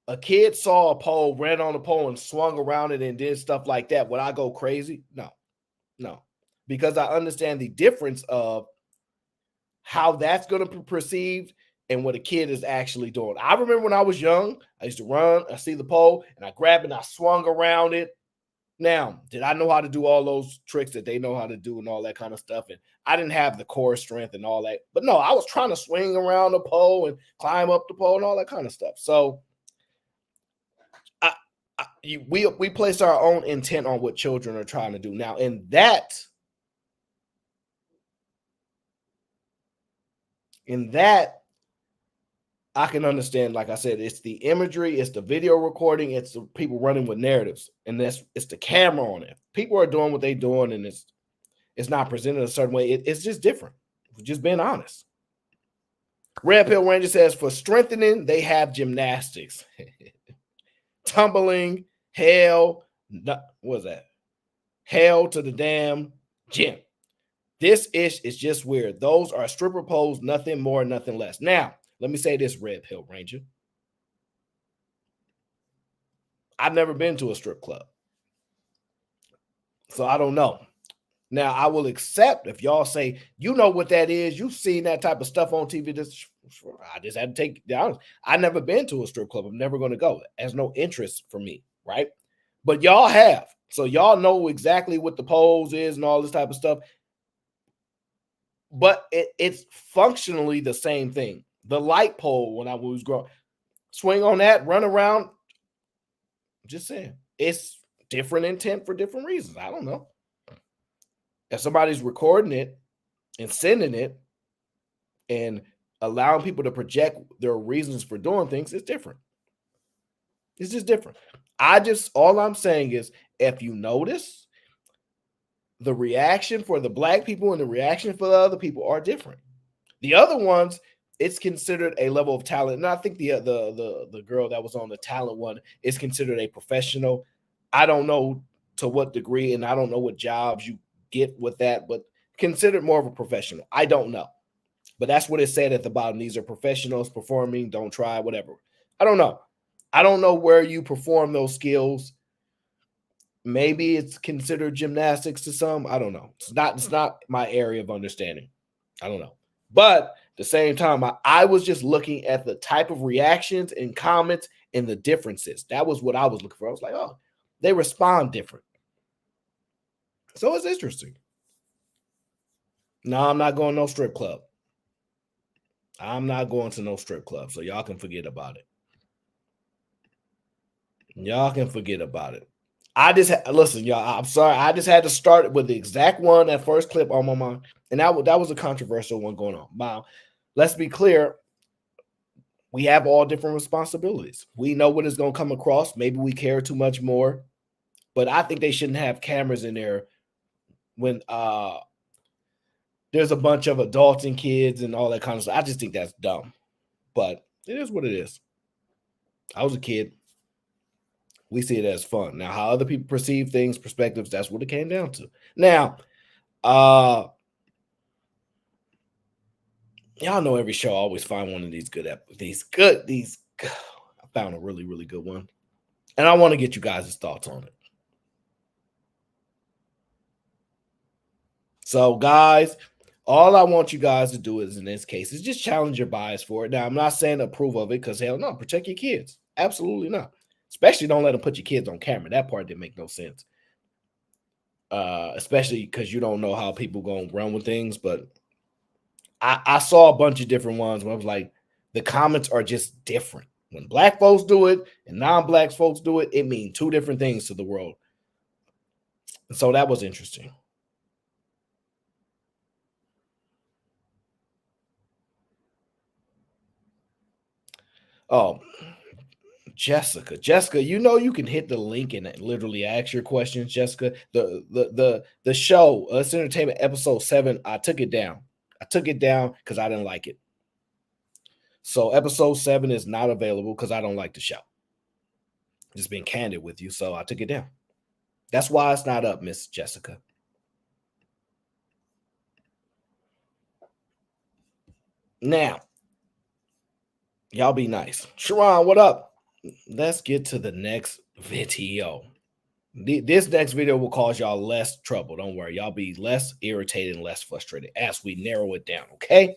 Speaker 6: a kid saw a pole, ran on the pole, and swung around it and did stuff like that, would I go crazy? No, because I understand the difference of how that's going to be perceived and what a kid is actually doing. I remember when I was young, I used to run, I see the pole, and I grab it and I swung around it. Now, did I know how to do all those tricks that they know how to do and all that kind of stuff? And I didn't have the core strength and all that. But no, I was trying to swing around the pole and climb up the pole and all that kind of stuff. So we place our own intent on what children are trying to do. Now, in that, I can understand, like I said, it's the imagery, it's the video recording, it's the people running with narratives, and it's the camera on it. People are doing what they're doing, and it's not presented a certain way. It's just different. Just being honest. Red Pill Ranger says for strengthening, they have gymnastics, tumbling, hell. What was that? Hell to the damn gym. This ish is just weird. Those are stripper poles, nothing more, nothing less. Now, let me say this, Red Pill Ranger. I've never been to a strip club, so I don't know. Now, I will accept if y'all say, you know what that is, you've seen that type of stuff on TV. I just had to take the honest. I've never been to a strip club. I'm never going to go. There's no interest for me, right? But y'all have. So y'all know exactly what the pose is and all this type of stuff. But it's functionally the same thing. The light pole, when I was growing, swing on that, run around. Just saying, it's different intent for different reasons. I don't know. If somebody's recording it and sending it and allowing people to project their reasons for doing things, it's different. It's just different. All I'm saying is, if you notice, the reaction for the black people and the reaction for the other people are different. The other ones, it's considered a level of talent. And I think the girl that was on the talent one is considered a professional. I don't know to what degree, and I don't know what jobs you get with that, but considered more of a professional. I don't know. But that's what it said at the bottom. These are professionals performing, don't try, whatever. I don't know. I don't know where you perform those skills. Maybe it's considered gymnastics to some. I don't know. It's not my area of understanding. I don't know. But at the same time, I was just looking at the type of reactions and comments and the differences. That was what I was looking for. I was like, oh, they respond different. So it's interesting. No, I'm not going to no strip club. I'm not going to no strip club. So y'all can forget about it. Y'all can forget about it. Listen, y'all. I'm sorry. I just had to start with the exact one, that first clip on my mind, and that was a controversial one going on. Now, let's be clear. We have all different responsibilities. We know what is going to come across. Maybe we care too much more, but I think they shouldn't have cameras in there when there's a bunch of adults and kids and all that kind of stuff. I just think that's dumb, but it is what it is. I was a kid. We see it as fun. Now, how other people perceive things, perspectives, that's what it came down to. Now, y'all know every show I always find one of these I found a really, really good one. And I want to get you guys' thoughts on it. So, guys, all I want you guys to do is, in this case, is just challenge your bias for it. Now, I'm not saying approve of it, because hell no, protect your kids. Absolutely not. Especially don't let them put your kids on camera. That part didn't make no sense. Especially because you don't know how people going to run with things. But I saw a bunch of different ones where I was like, the comments are just different. When black folks do it and non-black folks do it, it means two different things to the world. And so that was interesting. Oh, Jessica, you know you can hit the link and literally ask your questions, Jessica. The show, Us Entertainment episode 7, I took it down. Because I didn't like it. So episode 7 is not available because I don't like the show. Just being candid with you, so I took it down. That's why it's not up, Miss Jessica. Now, y'all be nice. Sharon, what up? Let's get to the next video. This next video will cause y'all less trouble. Don't worry. Y'all be less irritated and less frustrated as we narrow it down, okay?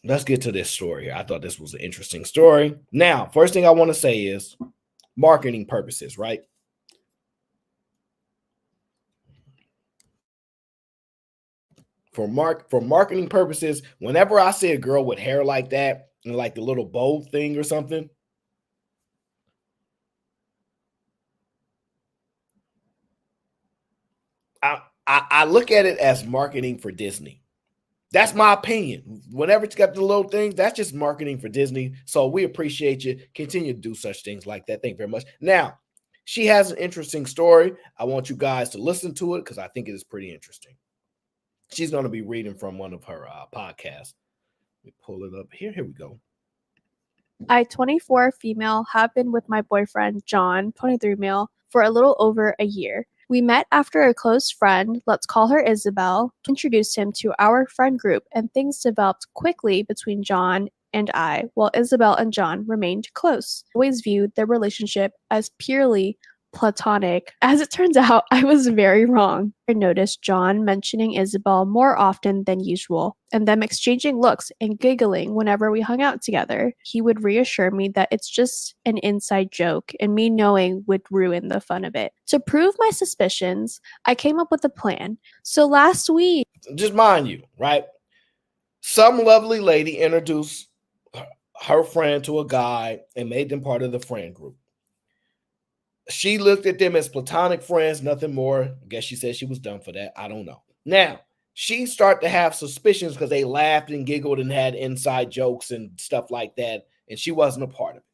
Speaker 6: Let's get to this story here. I thought this was an interesting story. Now, first thing I want to say is marketing purposes, right? For marketing purposes, whenever I see a girl with hair like that and like the little bow thing or something, I look at it as marketing for Disney. That's my opinion. Whenever it's got the little things, that's just marketing for Disney. So we appreciate you. Continue to do such things like that. Thank you very much. Now, she has an interesting story. I want you guys to listen to it because I think it is pretty interesting. She's going to be reading from one of her podcasts. Let me pull it up here. Here we go.
Speaker 7: I, 24 female, have been with my boyfriend, John, 23 male, for a little over a year. We met after a close friend, let's call her Isabel, introduced him to our friend group, and things developed quickly between John and I, while Isabel and John remained close. I always viewed their relationship as purely platonic. As it turns out, I was very wrong. I noticed John mentioning Isabel more often than usual, and them exchanging looks and giggling whenever we hung out together. He would reassure me that it's just an inside joke, and me knowing would ruin the fun of it. To prove my suspicions, I came up with a plan. So last week,
Speaker 6: just mind you, right? Some lovely lady introduced her friend to a guy and made them part of the friend group. She looked at them as platonic friends, nothing more. I guess she said she was done for that. I don't know. Now, she started to have suspicions because they laughed and giggled and had inside jokes and stuff like that, and she wasn't a part of it.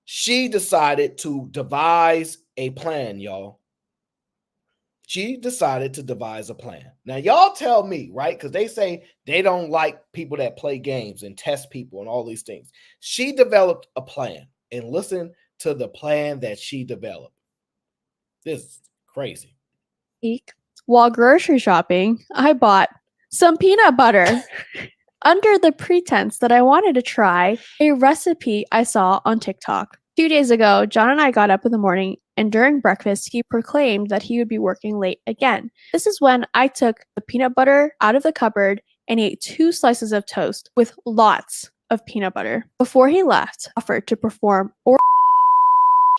Speaker 6: She decided to devise a plan, y'all. She decided to devise a plan. Now, y'all tell me, right? Because they say they don't like people that play games and test people and all these things. She developed a plan, and listen to the plan that she developed. This is crazy.
Speaker 7: While grocery shopping, I bought some peanut butter under the pretense that I wanted to try a recipe I saw on TikTok. 2 days ago, John and I got up in the morning, and during breakfast, he proclaimed that he would be working late again. This is when I took the peanut butter out of the cupboard and ate 2 slices of toast with lots of peanut butter. Before he left, offered to perform or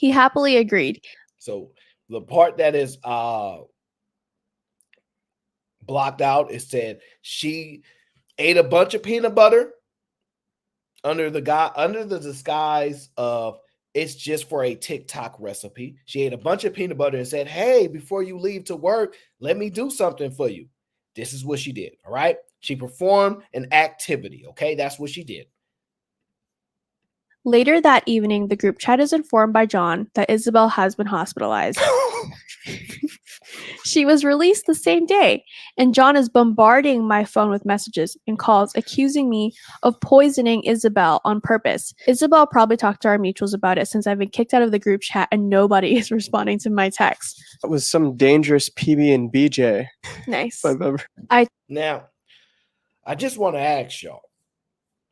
Speaker 7: he happily agreed.
Speaker 6: So the part that is blocked out, it said she ate a bunch of peanut butter under the disguise of it's just for a TikTok recipe. She ate a bunch of peanut butter and said, hey, before you leave to work, let me do something for you. This is what she did. All right. She performed an activity. Okay. That's what she did.
Speaker 7: Later that evening, the group chat is informed by John that Isabel has been hospitalized. She was released the same day, and John is bombarding my phone with messages and calls accusing me of poisoning Isabel on purpose. Isabel probably talked to our mutuals about it since I've been kicked out of the group chat and nobody is responding to my texts.
Speaker 8: That was some dangerous PB and BJ.
Speaker 7: Nice.
Speaker 6: Now, I just want to ask y'all,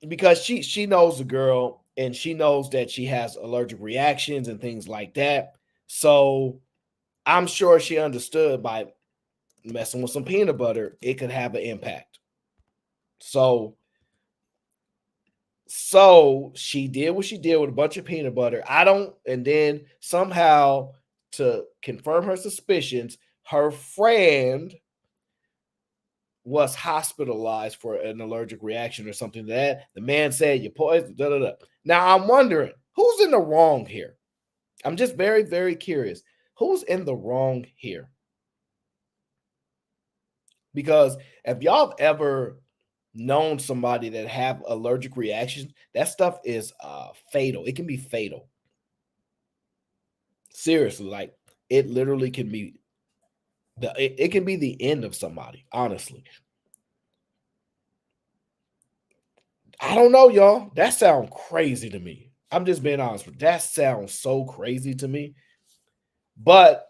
Speaker 6: because she knows the girl and she knows that she has allergic reactions and things like that. So I'm sure she understood by messing with some peanut butter, it could have an impact. So she did what she did with a bunch of peanut butter. And then somehow to confirm her suspicions, her friend was hospitalized for an allergic reaction or something like that. The man said, you poisoned, da, da, da. Now I'm wondering, who's in the wrong here? I'm just very, very curious. Who's in the wrong here? Because if y'all have ever known somebody that have allergic reactions. That stuff is fatal. It can be fatal. Seriously, like it literally can be it can be the end of somebody, honestly. I don't know, y'all. That sounds crazy to me. I'm just being honest with you. That sounds so crazy to me. But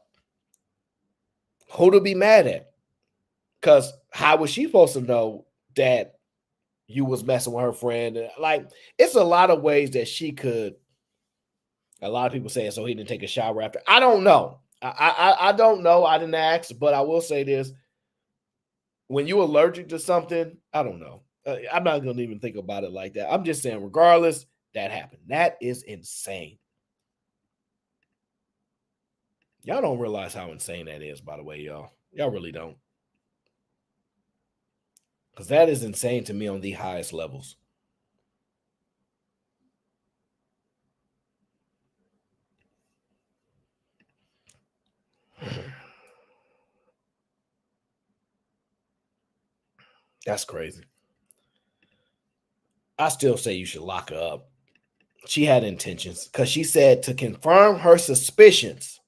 Speaker 6: who to be mad at? Because how was she supposed to know that you was messing with her friend? Like, it's a lot of ways that she could. A lot of people say, so he didn't take a shower after. I don't know. I don't know. I didn't ask, but I will say this. When you're allergic to something, I don't know. I'm not going to even think about it like that. I'm just saying, regardless, that happened. That is insane. Y'all don't realize how insane that is, by the way, y'all. Y'all really don't. Because that is insane to me on the highest levels. That's crazy. I still say you should lock her up. She had intentions because she said to confirm her suspicions.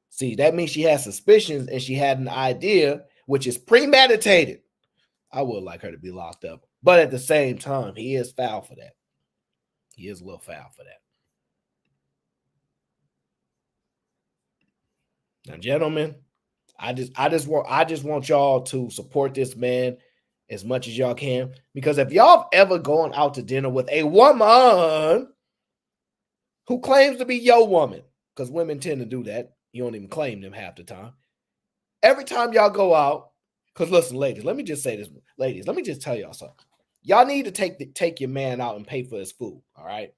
Speaker 6: See, that means she had suspicions and she had an idea, which is premeditated. I would like her to be locked up. But at the same time, he is foul for that. He is a little foul for that. Now, gentlemen, I just want y'all to support this man as much as y'all can. Because if y'all have ever gone out to dinner with a woman who claims to be your woman, because women tend to do that. You don't even claim them half the time. Every time y'all go out, because listen, ladies, let me just say this. Ladies, let me just tell y'all something. Y'all need to take your man out and pay for his food, all right?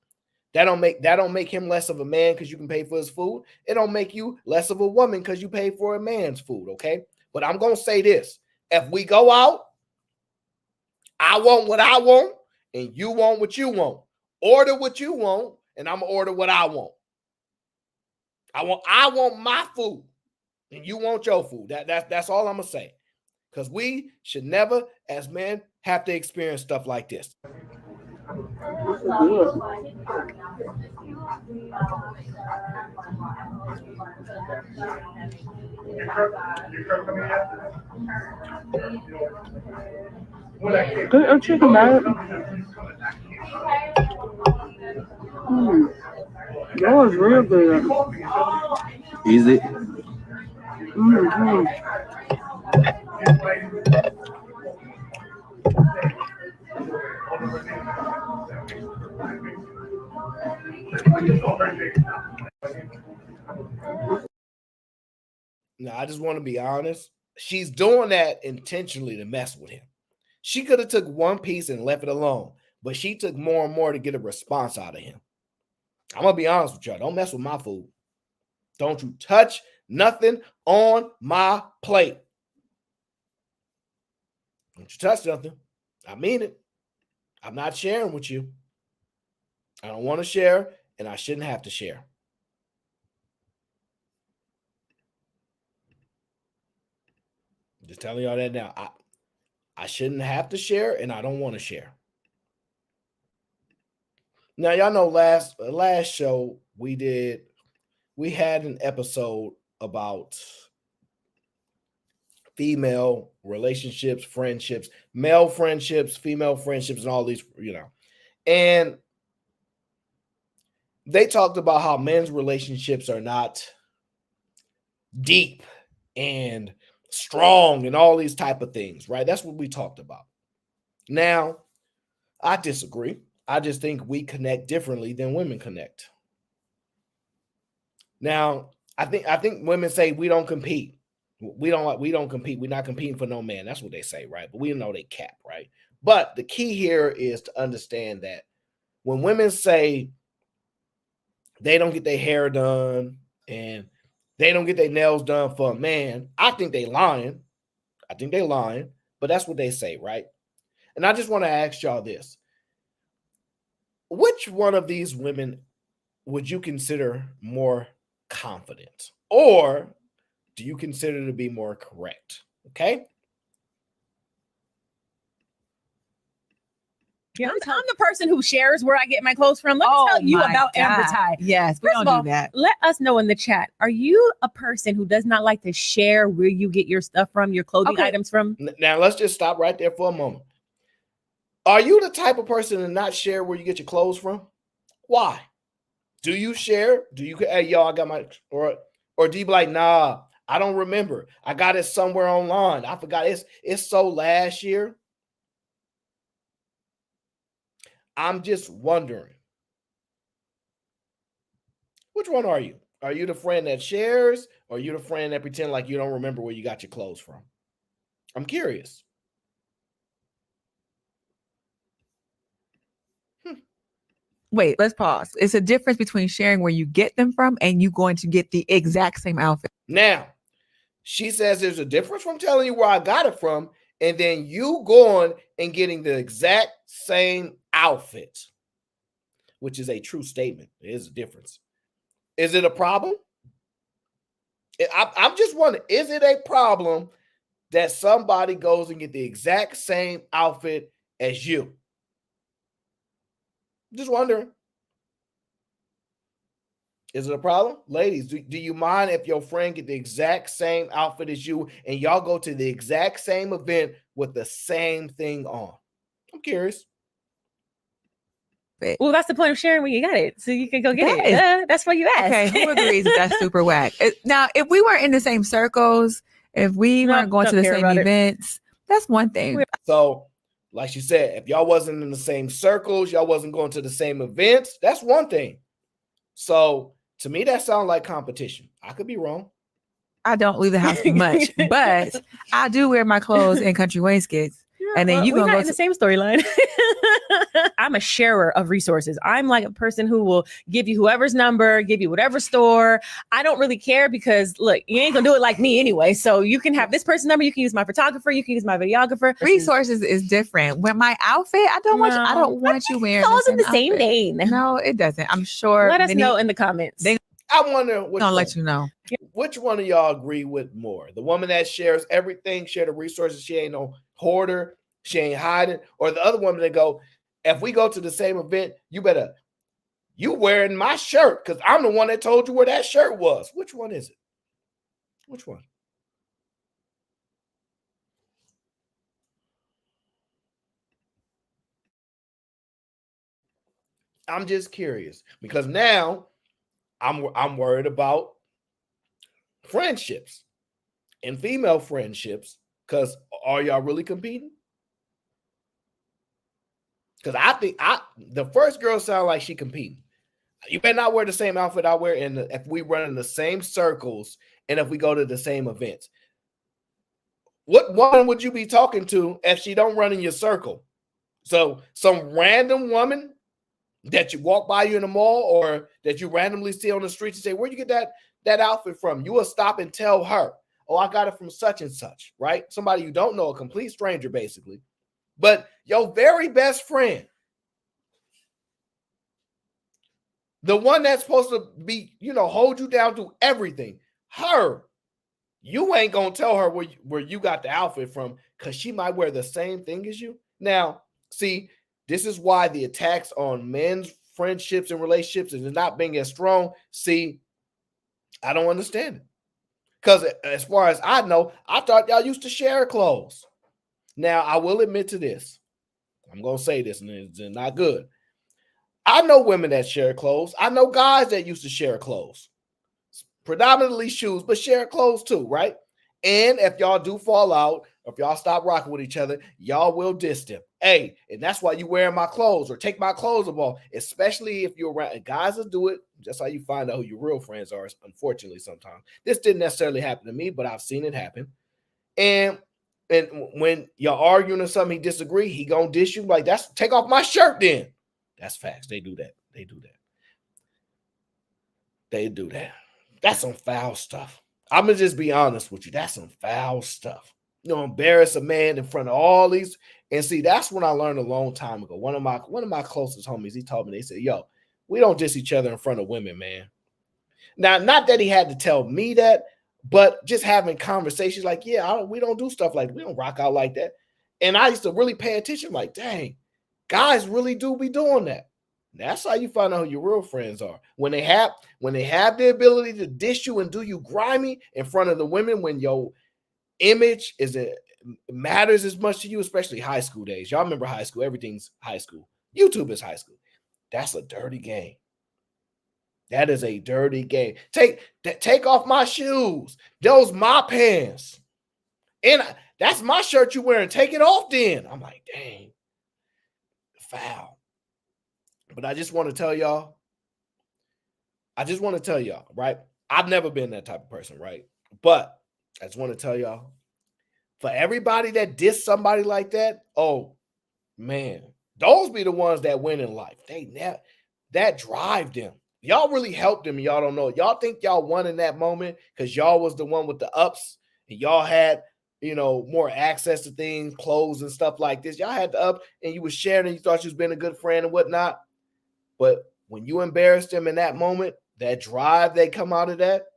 Speaker 6: That don't make him less of a man because you can pay for his food. It don't make you less of a woman because you pay for a man's food, okay? But I'm going to say this. If we go out, I want what I want, and you want what you want. Order what you want, and I'm going to order what I want. I want my food, and you want your food. That's all I'm going to say. Because we should never, as men, have to experience stuff like this.
Speaker 9: Good chicken, man. That was real good.
Speaker 10: Is it?
Speaker 9: Mm-hmm.
Speaker 6: Now, I just want to be honest. She's doing that intentionally to mess with him. She could have took one piece and left it alone, but she took more and more to get a response out of him. I'm going to be honest with y'all. Don't mess with my food. Don't you touch nothing on my plate. Don't you touch nothing. I mean it. I'm not sharing with you. I don't want to share, and I shouldn't have to share. Just telling y'all that now. I shouldn't have to share, and I don't want to share. Now, y'all know last show we had an episode about female relationships, friendships, male friendships, female friendships, and all these, And they talked about how men's relationships are not deep and strong and all these type of things, right? That's what we talked about. Now, I disagree. I just think we connect differently than women connect. Now, I think women say we don't compete. We don't compete. We're not competing for no man. That's what they say, right? But we know they cap, right? But the key here is to understand that when women say they don't get their hair done and they don't get their nails done for a man, I think they lying. But that's what they say, right? And I just want to ask y'all this. Which one of these women would you consider more confident? Or do you consider to be more correct? Okay?
Speaker 11: Yeah, I'm the person who shares where I get my clothes from. Let me tell you about Amber Ty.
Speaker 12: Yes, we don't do that.
Speaker 11: Let us know in the chat. Are you a person who does not like to share where you get your stuff from, your clothing items from?
Speaker 6: Now, let's just stop right there for a moment. Are you the type of person to not share where you get your clothes from? Why? Do you share? Do you, hey, y'all, I got my, or do you be like, nah, I don't remember. I got it somewhere online. I forgot. It's so last year. I'm just wondering, which one are you? Are you the friend that shares, or are you the friend that pretend like you don't remember where you got your clothes from? I'm curious.
Speaker 12: Wait, let's pause. It's a difference between sharing where you get them from and you going to get the exact same outfit.
Speaker 6: Now, she says there's a difference from telling you where I got it from and then you going and getting the exact same outfit, which is a true statement. There is a difference. Is it a problem? I'm just wondering, is it a problem that somebody goes and get the exact same outfit as you? Just wondering. Is it a problem? Ladies, do you mind if your friend get the exact same outfit as you and y'all go to the exact same event with the same thing on? I'm curious.
Speaker 11: Well, that's the point of sharing when you got it. So you can go get it. That's what you asked.
Speaker 12: Okay, who agrees that that's super whack? Now, if we weren't in the same circles, if we weren't going to the same events, that's one thing.
Speaker 6: So, like she said, if y'all wasn't in the same circles, y'all wasn't going to the same events, that's one thing. So, to me, that sounds like competition. I could be wrong.
Speaker 12: I don't leave the house much, but I do wear my clothes in country wainscots. And then
Speaker 11: we're not in the same storyline. I'm a sharer of resources. I'm like a person who will give you whoever's number, give you whatever store. I don't really care because look, you ain't gonna do it like me anyway. So you can have this person's number. You can use my photographer. You can use my videographer.
Speaker 12: Resources is different. When my outfit, I don't want you wearing.
Speaker 11: Falls in the same vein.
Speaker 12: No, it doesn't. I'm sure.
Speaker 11: Let us know in the comments.
Speaker 6: I wonder which
Speaker 12: I'll let you know.
Speaker 6: Which one of y'all agree with more? The woman that shares everything, share the resources, she ain't no hoarder, she ain't hiding, or the other woman that go, if we go to the same event, you wearing my shirt because I'm the one that told you where that shirt was. Which one is it? Which one? I'm just curious because now I'm worried about friendships and female friendships because are y'all really competing? Because I think the first girl sound like she competing. You better not wear the same outfit I wear if we run in the same circles and if we go to the same events. What woman would you be talking to if she don't run in your circle? So some random woman that you walk by you in the mall or that you randomly see on the street and say, where'd you get that outfit from? You will stop and tell her, oh, I got it from such and such, right? Somebody you don't know, a complete stranger, basically. But your very best friend, the one that's supposed to be, hold you down to everything, her, you ain't going to tell her where you got the outfit from because she might wear the same thing as you. Now, see, this is why the attacks on men's friendships and relationships is not being as strong. See, I don't understand it. Because as far as I know, I thought y'all used to share clothes. Now, I will admit to this. I'm going to say this, and it's not good. I know women that share clothes. I know guys that used to share clothes. Predominantly shoes, but share clothes too, right? And if y'all do fall out, or if y'all stop rocking with each other, y'all will diss them. Hey, and that's why you wearing my clothes or take my clothes off, especially if you're around. And guys will do it. That's how you find out who your real friends are, unfortunately, sometimes. This didn't necessarily happen to me, but I've seen it happen. And when y'all arguing or something, he disagree, he gonna dish you like, take off my shirt then. That's facts. They do that. That's some foul stuff. I'm gonna just be honest with you. That's some foul stuff. Embarrass a man in front of all these. And see, that's when I learned a long time ago. One of my closest homies, he told me, they said, yo, we don't diss each other in front of women, man. Now, not that he had to tell me that, but just having conversations like, yeah, we don't do stuff like, we don't rock out like that. And I used to really pay attention like, dang, Guys really do be doing that. That's how you find out who your real friends are. When they have the ability to dish you and do you grimy in front of the women, when your image matters as much to you, especially high school days. Y'all remember high school? Everything's high school. YouTube is high school. That's a dirty game. That is a dirty game. Take off my shoes. Those my pants. And that's my shirt you wearing. Take it off then. I'm like, dang. Foul. But I just want to tell y'all, right? I've never been that type of person, right? But I just want to tell y'all, for everybody that diss somebody like that, oh man, those be the ones that win in life. That drive them. Y'all really helped them. Y'all don't know. Y'all think y'all won in that moment because y'all was the one with the ups and y'all had, more access to things, clothes and stuff like this. Y'all had the up and you was sharing and you thought you was being a good friend and whatnot. But when you embarrass them in that moment, that drive they come out of that, I'm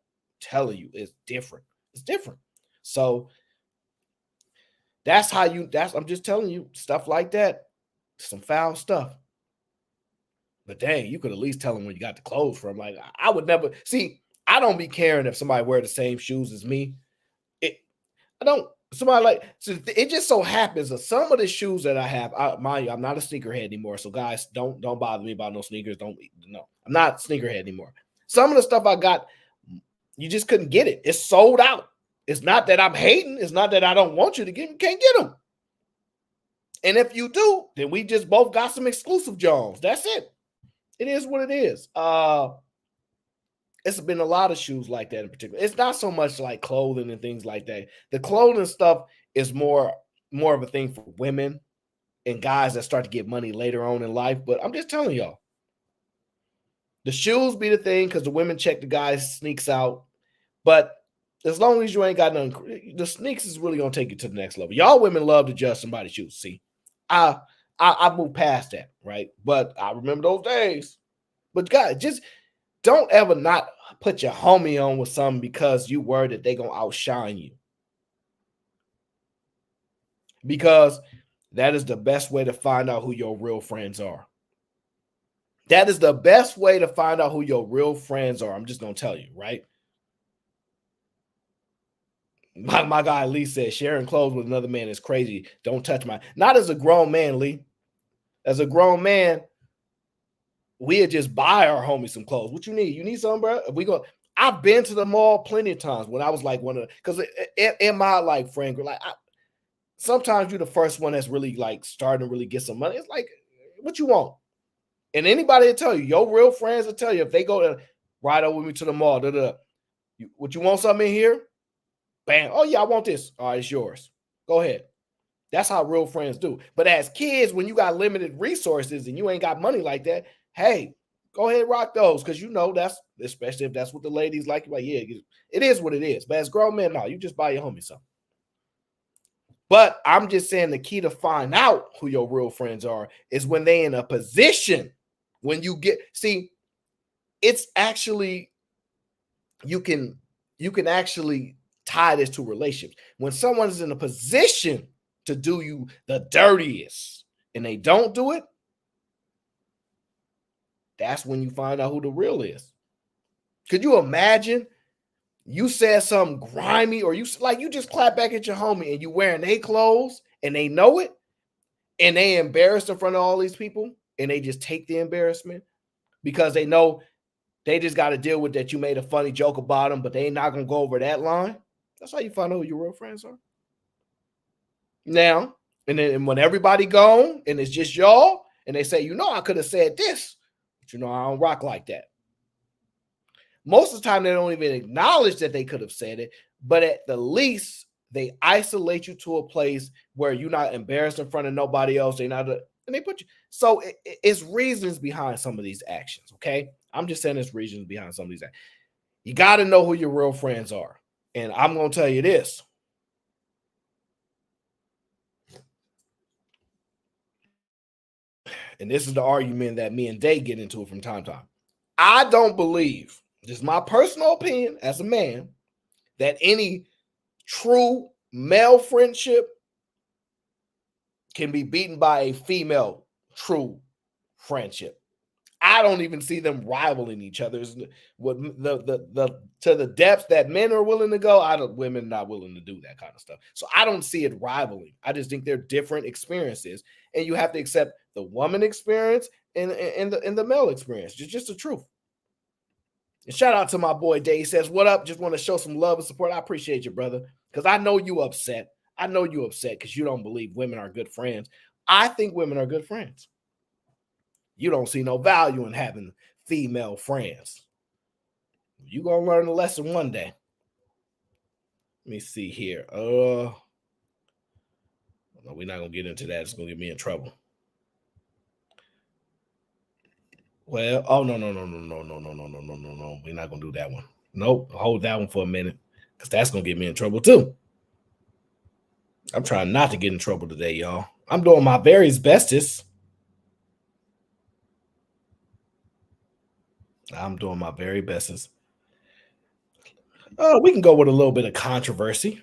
Speaker 6: telling you, it's different. It's different. So I'm just telling you, stuff like that, some foul stuff. But dang, you could at least tell them where you got the clothes from. Like, I would never see. I don't be caring if somebody wear the same shoes as me. It just so happens that some of the shoes that I have, mind you, I'm not a sneakerhead anymore. So guys, don't bother me about no sneakers. I'm not a sneakerhead anymore. Some of the stuff I got, you just couldn't get it. It's sold out. It's not that I'm hating. It's not that I don't want you to get them. Can't get them. And if you do, then we just both got some exclusive Jones. That's it. It is what it is. It's been a lot of shoes like that in particular. It's not so much like clothing and things like that. The clothing stuff is more of a thing for women and guys that start to get money later on in life. But I'm just telling y'all, the shoes be the thing because the women check the guys' sneaks out. But as long as you ain't got nothing, the sneaks is really gonna take you to the next level. Y'all women love to judge somebody's shoes. See, I moved past that, right? But I remember those days. But guys, just don't ever not put your homie on with something because you worried that they gonna outshine you. Because that is the best way to find out who your real friends are. That is the best way to find out who your real friends are. I'm just gonna tell you, right? My guy Lee said sharing clothes with another man is crazy. Don't touch my. Not as a grown man, Lee. As a grown man, we'd just buy our homie some clothes. What you need? You need something, bro? I've been to the mall plenty of times when I was like because in my like friend group, like sometimes you're the first one that's really like starting to really get some money. It's like, what you want? And anybody will tell you, your real friends will tell you if they go to ride over with me to the mall, what you want something in here? Bam. Oh yeah, I want this. All right, it's yours. Go ahead. That's how real friends do. But as kids, when you got limited resources and you ain't got money like that, hey, go ahead, rock those. Because that's, especially if that's what the ladies like. Like, yeah, it is what it is. But as grown men, no, you just buy your homie something. But I'm just saying the key to find out who your real friends are is when they in a position, when you it's actually, you can actually tie this to relationships. When someone is in a position to do you the dirtiest and they don't do it, that's when you find out who the real is. Could you imagine you said something grimy or you just clap back at your homie and you wearing their clothes and they know it and they embarrassed in front of all these people and they just take the embarrassment because they know they just got to deal with that you made a funny joke about them, but they ain't not going to go over that line. That's how you find out who your real friends are. Now, and then when everybody gone and it's just y'all and they say, I could have said this, but I don't rock like that. Most of the time, they don't even acknowledge that they could have said it, but at the least, they isolate you to a place where you're not embarrassed in front of nobody else. And they put you. So it's reasons behind some of these actions, okay? I'm just saying there's reasons behind some of these actions. You got to know who your real friends are. And I'm going to tell you this. And this is the argument that me and Day get into from time to time. I don't believe, this is my personal opinion as a man, that any true male friendship can be beaten by a female true friendship. I don't even see them rivaling each other. What the to the depths that men are willing to go, women are not willing to do that kind of stuff. So I don't see it rivaling. I just think they're different experiences, and you have to accept the woman experience and the male experience. It's just the truth. And shout out to my boy Day. He says, "What up? Just want to show some love and support. I appreciate you, brother, because I know you upset. I know you upset because you don't believe women are good friends. I think women are good friends. You don't see no value in having female friends. You're going to learn the lesson one day." Let me see here. No, we're not going to get into that. It's going to get me in trouble. Well, oh, no. We're not going to do that one. Nope. Hold that one for a minute, because that's going to get me in trouble too. I'm trying not to get in trouble today, y'all. I'm doing my very bestest. I'm doing my very bestest. We can go with a little bit of controversy.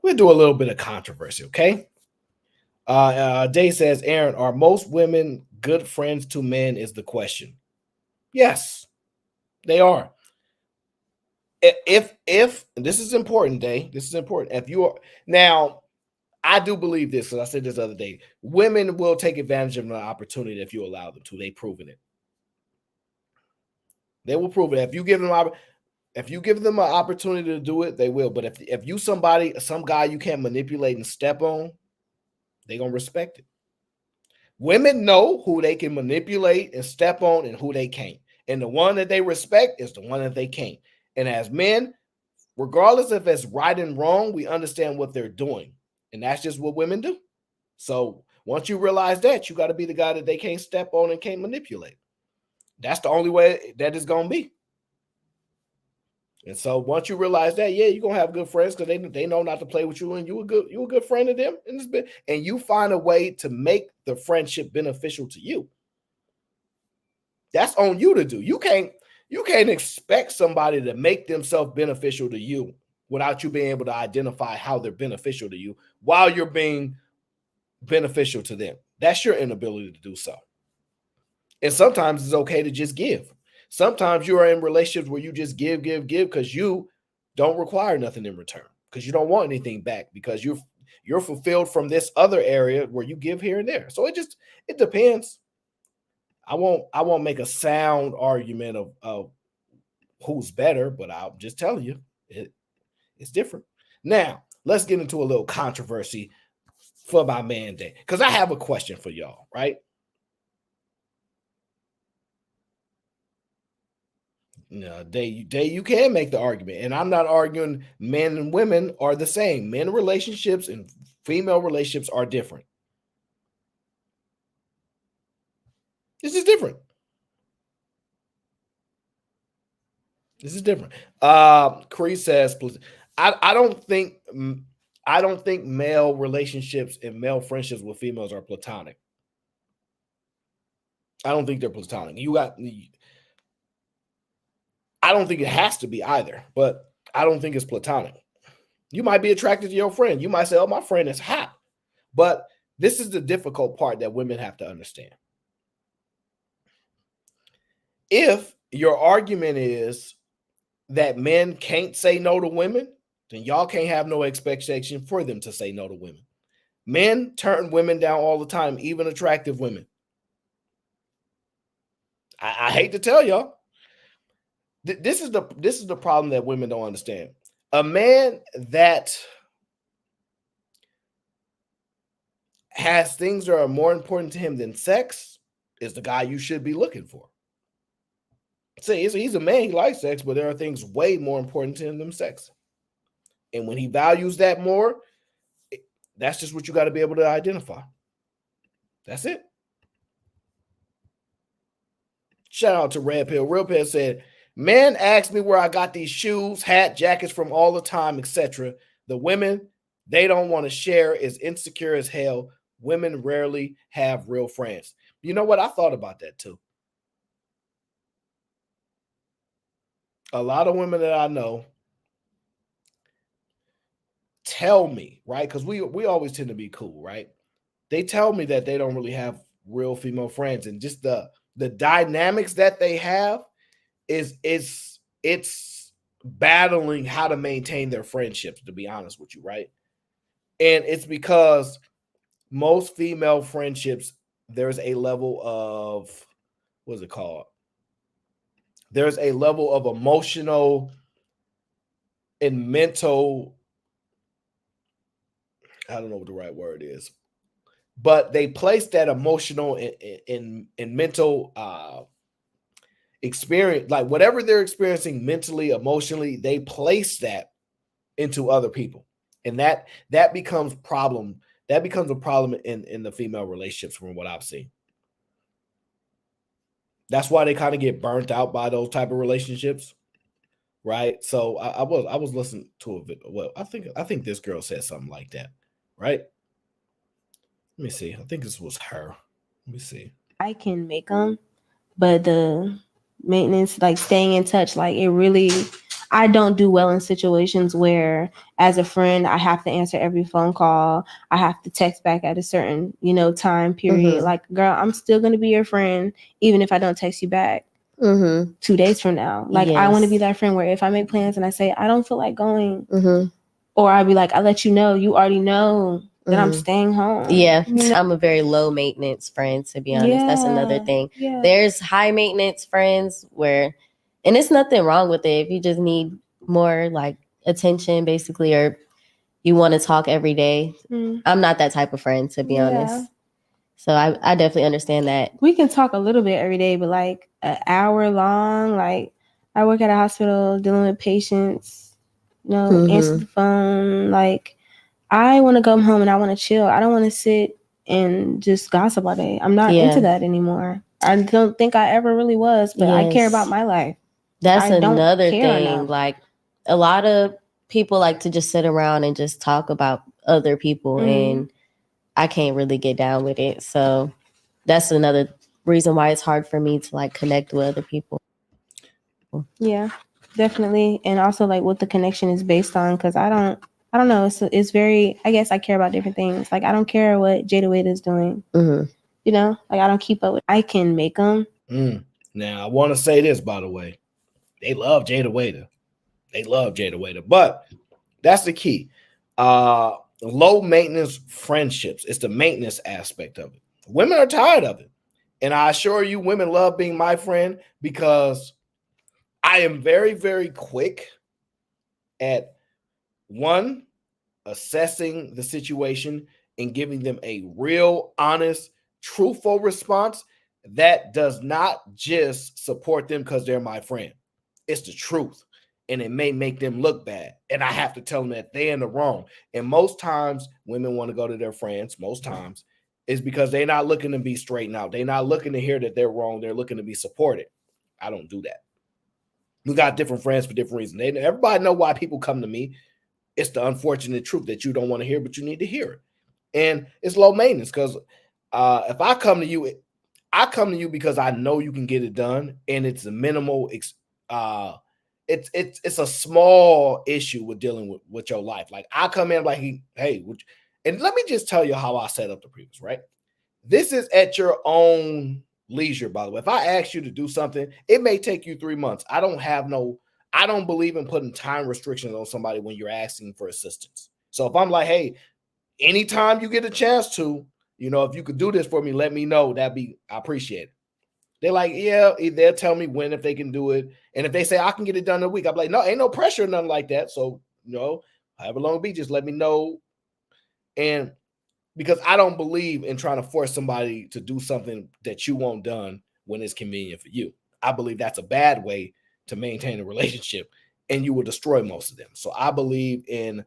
Speaker 6: We'll do a little bit of controversy, okay? Day says, Aaron, are most women good friends to men is the question. Yes, they are. If this is important, Day, this is important. If you are now, I do believe this, because I said this the other day, women will take advantage of an opportunity if you allow them to. They've proven it. They will prove it. If you give them an opportunity to do it, they will. But if you some guy you can't manipulate and step on, they're gonna respect it. Women know who they can manipulate and step on and who they can't. And the one that they respect is the one that they can't. And as men, regardless if it's right and wrong, we understand what they're doing. And that's just what women do. So once you realize that, you got to be the guy that they can't step on and can't manipulate. That's the only way that it's going to be. And so once you realize that, yeah, you're going to have good friends because they know not to play with you, and you're a good friend of them. And you find a way to make the friendship beneficial to you. That's on you to do. You can't expect somebody to make themselves beneficial to you without you being able to identify how they're beneficial to you while you're being beneficial to them. That's your inability to do so. And sometimes it's okay to just give. Sometimes you are in relationships where you just give because you don't require nothing in return, because you don't want anything back, because you're fulfilled from this other area where you give here and there. So it depends. I won't make a sound argument of who's better, but I'll just tell you it's different. Now, let's get into a little controversy for my man Day, because I have a question for y'all, right? No, Day, you can make the argument, and I'm not arguing men and women are the same. Men relationships and female relationships are different. This is different. This is different. Cree says, I don't think male relationships and male friendships with females are platonic. I don't think they're platonic. I don't think it has to be either, but I don't think it's platonic. You might be attracted to your friend. You might say, oh, my friend is hot. But this is the difficult part that women have to understand. If your argument is that men can't say no to women, then y'all can't have no expectation for them to say no to women. Men turn women down all the time, even attractive women. I hate to tell y'all. This is the problem that women don't understand. A man that has things that are more important to him than sex is the guy you should be looking for. See, he's a man, he likes sex, but there are things way more important to him than sex. And when he values that more, that's just what you got to be able to identify. That's it. Shout out to Red Pill. Real Pill said, men ask me where I got these shoes, hat, jackets from all the time, etc. The women, they don't want to share, is insecure as hell. Women rarely have real friends. You know what? I thought about that too. A lot of women that I know tell me, right? Because we always tend to be cool, right? They tell me that they don't really have real female friends, and just the dynamics that they have is it's battling how to maintain their friendships, to be honest with you, right? And it's because most female friendships, there's a level of, what's it called? There's a level of emotional and mental, I don't know what the right word is, but they place that emotional and mental experience, like whatever they're experiencing mentally, emotionally, they place that into other people. And that becomes problem. That becomes a problem in the female relationships from what I've seen. That's why they kind of get burnt out by those type of relationships, right? So I was listening to a bit. Well, I think this girl said something like that, right? Let me see. I think this was her. Let me see.
Speaker 13: I can make them, but the maintenance, like staying in touch, like it really, I don't do well in situations where, as a friend, I have to answer every phone call. I have to text back at a certain, time period.
Speaker 14: Mm-hmm.
Speaker 13: Like, girl, I'm still going to be your friend, even if I don't text you back 2 days from now. Like, I want to be that friend where if I make plans and I say, I don't feel like going, or I'll be like, I let you know, you already know that I'm staying home.
Speaker 14: Yeah, I'm a very low maintenance friend, to be honest. That's another thing.
Speaker 13: Yeah.
Speaker 14: There's high maintenance friends where, and it's nothing wrong with it. If you just need more like attention, basically, or you want to talk every day. I'm not that type of friend, to be honest. So I definitely understand that.
Speaker 13: We can talk a little bit every day, but like an hour long, like I work at a hospital dealing with patients, answer the phone, like I want to come home and I want to chill. I don't want to sit and just gossip all day. I'm not into that anymore. I don't think I ever really was, but I care about my life.
Speaker 14: That's another thing. Like a lot of people like to just sit around and just talk about other people, and I can't really get down with it. So that's another reason why it's hard for me to like connect with other people.
Speaker 13: Yeah, definitely. And also like what the connection is based on, because I don't know. It's very, I guess I care about different things. Like, I don't care what Jada Wade is doing. Like, I don't keep up with, I can make them.
Speaker 6: Now, I want to say this, by the way. They love Jada Wade. They love Jada Wade. But that's the key. Low maintenance friendships. It's the maintenance aspect of it. Women are tired of it. And I assure you, women love being my friend because I am very, very quick at one, assessing the situation and giving them a real, honest, truthful response that does not just support them because they're my friend. It's the truth. And it may make them look bad. And I have to tell them that they're in the wrong. And most times women want to go to their friends, most times, is because they're not looking to be straightened out. They're not looking to hear that they're wrong. They're looking to be supported. I don't do that. We got different friends for different reasons. Everybody know why people come to me. It's the unfortunate truth that you don't want to hear, but you need to hear it. And it's low maintenance because if I come to you because I know you can get it done, and it's a minimal. It's a small issue with dealing with your life. Like I come in like, hey, and let me just tell you how I set up the previous, right? This is at your own leisure, by the way. If I ask you to do something, it may take you 3 months. I don't believe in putting time restrictions on somebody when you're asking for assistance. So if I'm like, hey, anytime you get a chance to, if you could do this for me, let me know. I appreciate it. They're like, yeah, they'll tell me when, if they can do it. And if they say I can get it done in a week, I'm like, no, ain't no pressure, nothing like that. So, however long it be, just let me know. And because I don't believe in trying to force somebody to do something that you want done when it's convenient for you. I believe that's a bad way to maintain a relationship, and you will destroy most of them. So I believe in,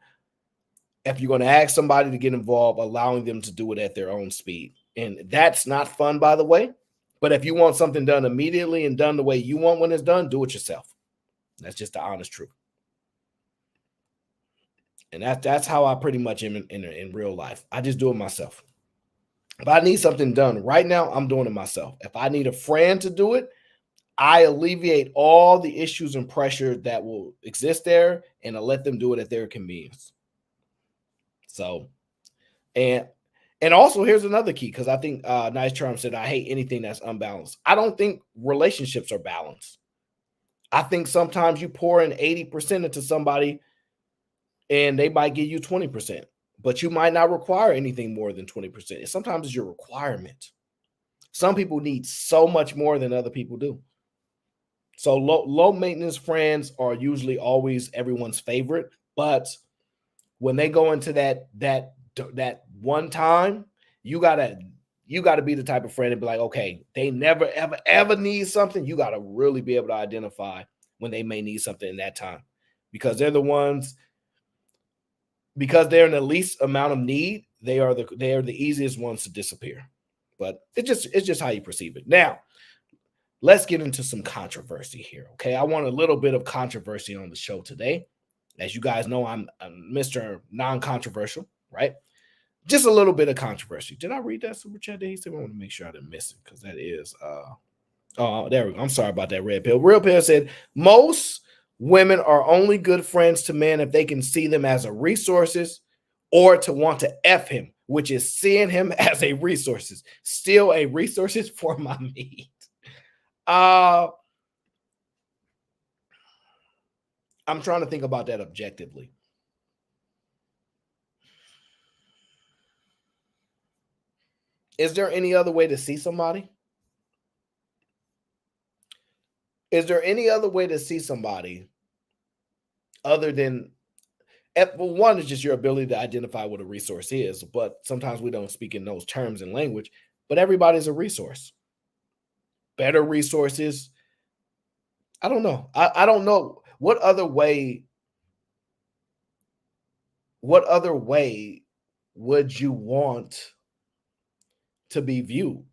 Speaker 6: if you're going to ask somebody to get involved, allowing them to do it at their own speed. And that's not fun, by the way. But if you want something done immediately and done the way you want when it's done, do it yourself. That's just the honest truth. And that's how I pretty much am in real life. I just do it myself. If I need something done right now, I'm doing it myself. If I need a friend to do it, I alleviate all the issues and pressure that will exist there, and I let them do it at their convenience. So, and And also, here's another key, because I think Nice Charm said, I hate anything that's unbalanced. I don't think relationships are balanced. I think sometimes you pour in 80% into somebody and they might give you 20%, but you might not require anything more than 20%. Sometimes it's your requirement. Some people need so much more than other people do. So low maintenance friends are usually always everyone's favorite, but when they go into that one time, you gotta be the type of friend and be like, okay, they never ever need something. You gotta really be able to identify when they may need something in that time, because they're the ones, because they're in the least amount of need, they are the easiest ones to disappear. But it's just how you perceive it. Now, let's get into some controversy here. Okay, I want a little bit of controversy on the show today. As you guys know, I'm Mr. Non-controversial, right? Just a little bit of controversy. Did I read that super chat that he said? I want to make sure I didn't miss it, because that is oh, there we go. I'm sorry about that, Red Pill. Real Pill said most women are only good friends to men if they can see them as a resources or to want to F him, which is seeing him as a resources. Still a resources for my meat. I'm trying to think about that objectively. Is there any other way to see somebody? Is there any other way to see somebody other than, well, one is just your ability to identify what a resource is, but sometimes we don't speak in those terms and language, but everybody's a resource. Better resources. I don't know. I don't know. What other way would you want to be viewed?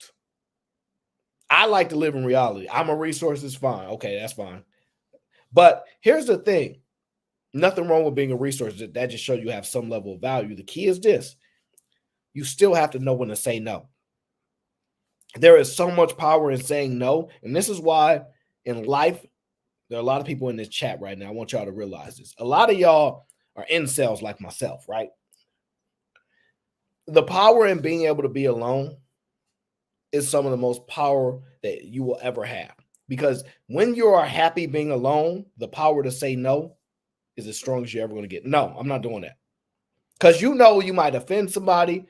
Speaker 6: I like to live in reality. I'm a resource, is fine. Okay, that's fine. But here's the thing. Nothing wrong with being a resource. That just shows you have some level of value. The key is this. You still have to know when to say no. There is so much power in saying no. And this is why in life, there are a lot of people in this chat right now. I want y'all to realize this. A lot of y'all are incels like myself, right? The power in being able to be alone is some of the most power that you will ever have. Because when you are happy being alone, the power to say no is as strong as you're ever going to get. No, I'm not doing that. Because you know you might offend somebody,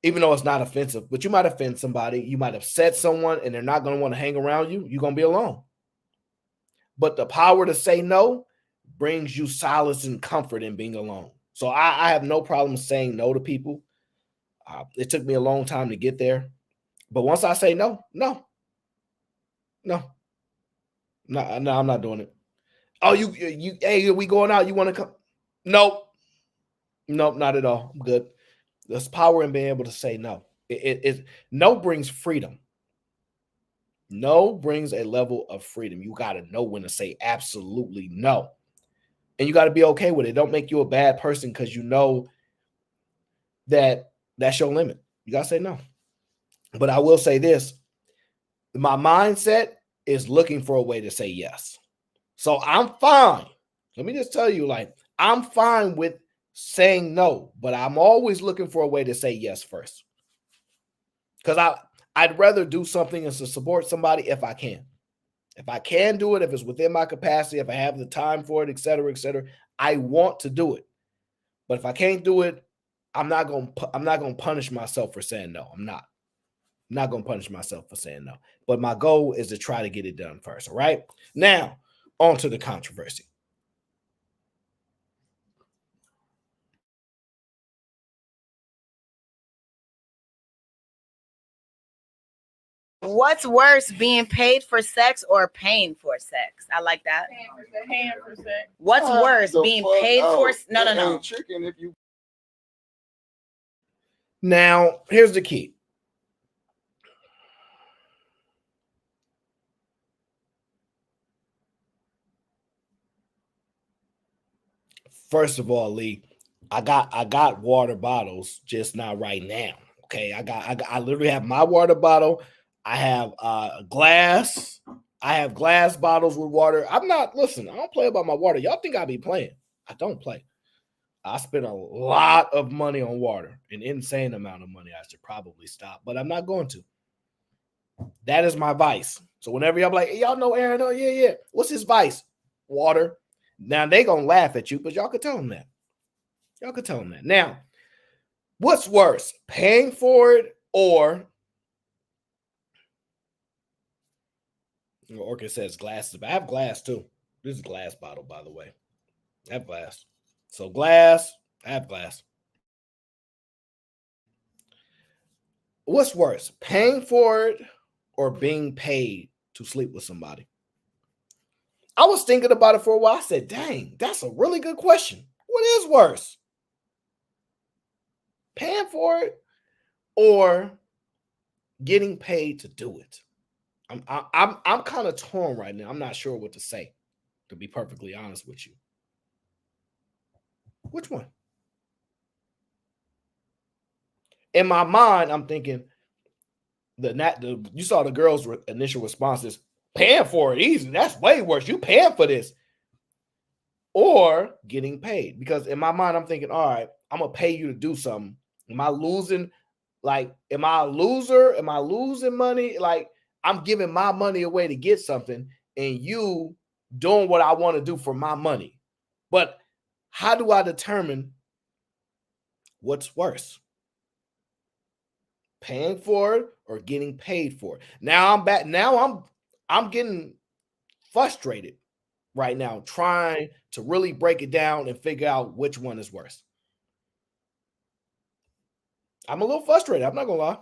Speaker 6: even though it's not offensive, but you might offend somebody. You might upset someone and they're not going to want to hang around you. You're going to be alone. But the power to say no brings you solace and comfort in being alone. So I have no problem saying no to people. It took me a long time to get there. But once I say no, I'm not doing it. Oh, hey, we going out? You want to come? Nope, not at all. I'm good. There's power in being able to say no. No brings freedom. No brings a level of freedom. You got to know when to say absolutely no. And you got to be okay with it. Don't make you a bad person because you know that that's your limit. You got to say no. But I will say this. My mindset is looking for a way to say yes. So I'm fine. Let me just tell you, I'm fine with saying no, but I'm always looking for a way to say yes first. Because I'd rather do something and to support somebody if I can. If I can do it, if it's within my capacity, if I have the time for it, et cetera, I want to do it. But if I can't do it, I'm not going to punish myself for saying no. I'm not going to punish myself for saying no. But my goal is to try to get it done first. All right. Now, on to the controversy.
Speaker 15: What's worse, being paid for sex or paying for sex? I like that.
Speaker 9: Paying for sex.
Speaker 15: What's worse, being paid for? No.
Speaker 10: Chicken if you.
Speaker 6: Now, here's the key. First of all, Lee, I got water bottles just now right now. Okay, I literally have my water bottle. I have glass. I have glass bottles with water. I don't play about my water. Y'all think I be playing? I don't play. I spend a lot of money on water, an insane amount of money. I should probably stop, but I'm not going to. That is my vice. So whenever y'all like, hey, y'all know Aaron, oh yeah. What's his vice? Water. Now they gonna laugh at you, but y'all could tell them that. Y'all could tell them that. Now, what's worse, paying for it or Orchid says glasses, but I have glass too. This is a glass bottle, by the way. I have glass. So glass, I have glass. What's worse, paying for it or being paid to sleep with somebody? I was thinking about it for a while. I said, dang, that's a really good question. What is worse? Paying for it or getting paid to do it? I'm kind of torn right now. I'm not sure what to say, to be perfectly honest with you. Which one? In my mind, I'm thinking you saw the girl's initial responses, paying for it easy. That's way worse. You paying for this. Or getting paid. Because in my mind, I'm thinking, all right, I'm going to pay you to do something. Am I losing? Like, am I a loser? Am I losing money? Like, I'm giving my money away to get something and you doing what I want to do for my money. But how do I determine what's worse? Paying for it or getting paid for it? Now I'm back. Now I'm getting frustrated right now, trying to really break it down and figure out which one is worse. I'm a little frustrated. I'm not gonna lie.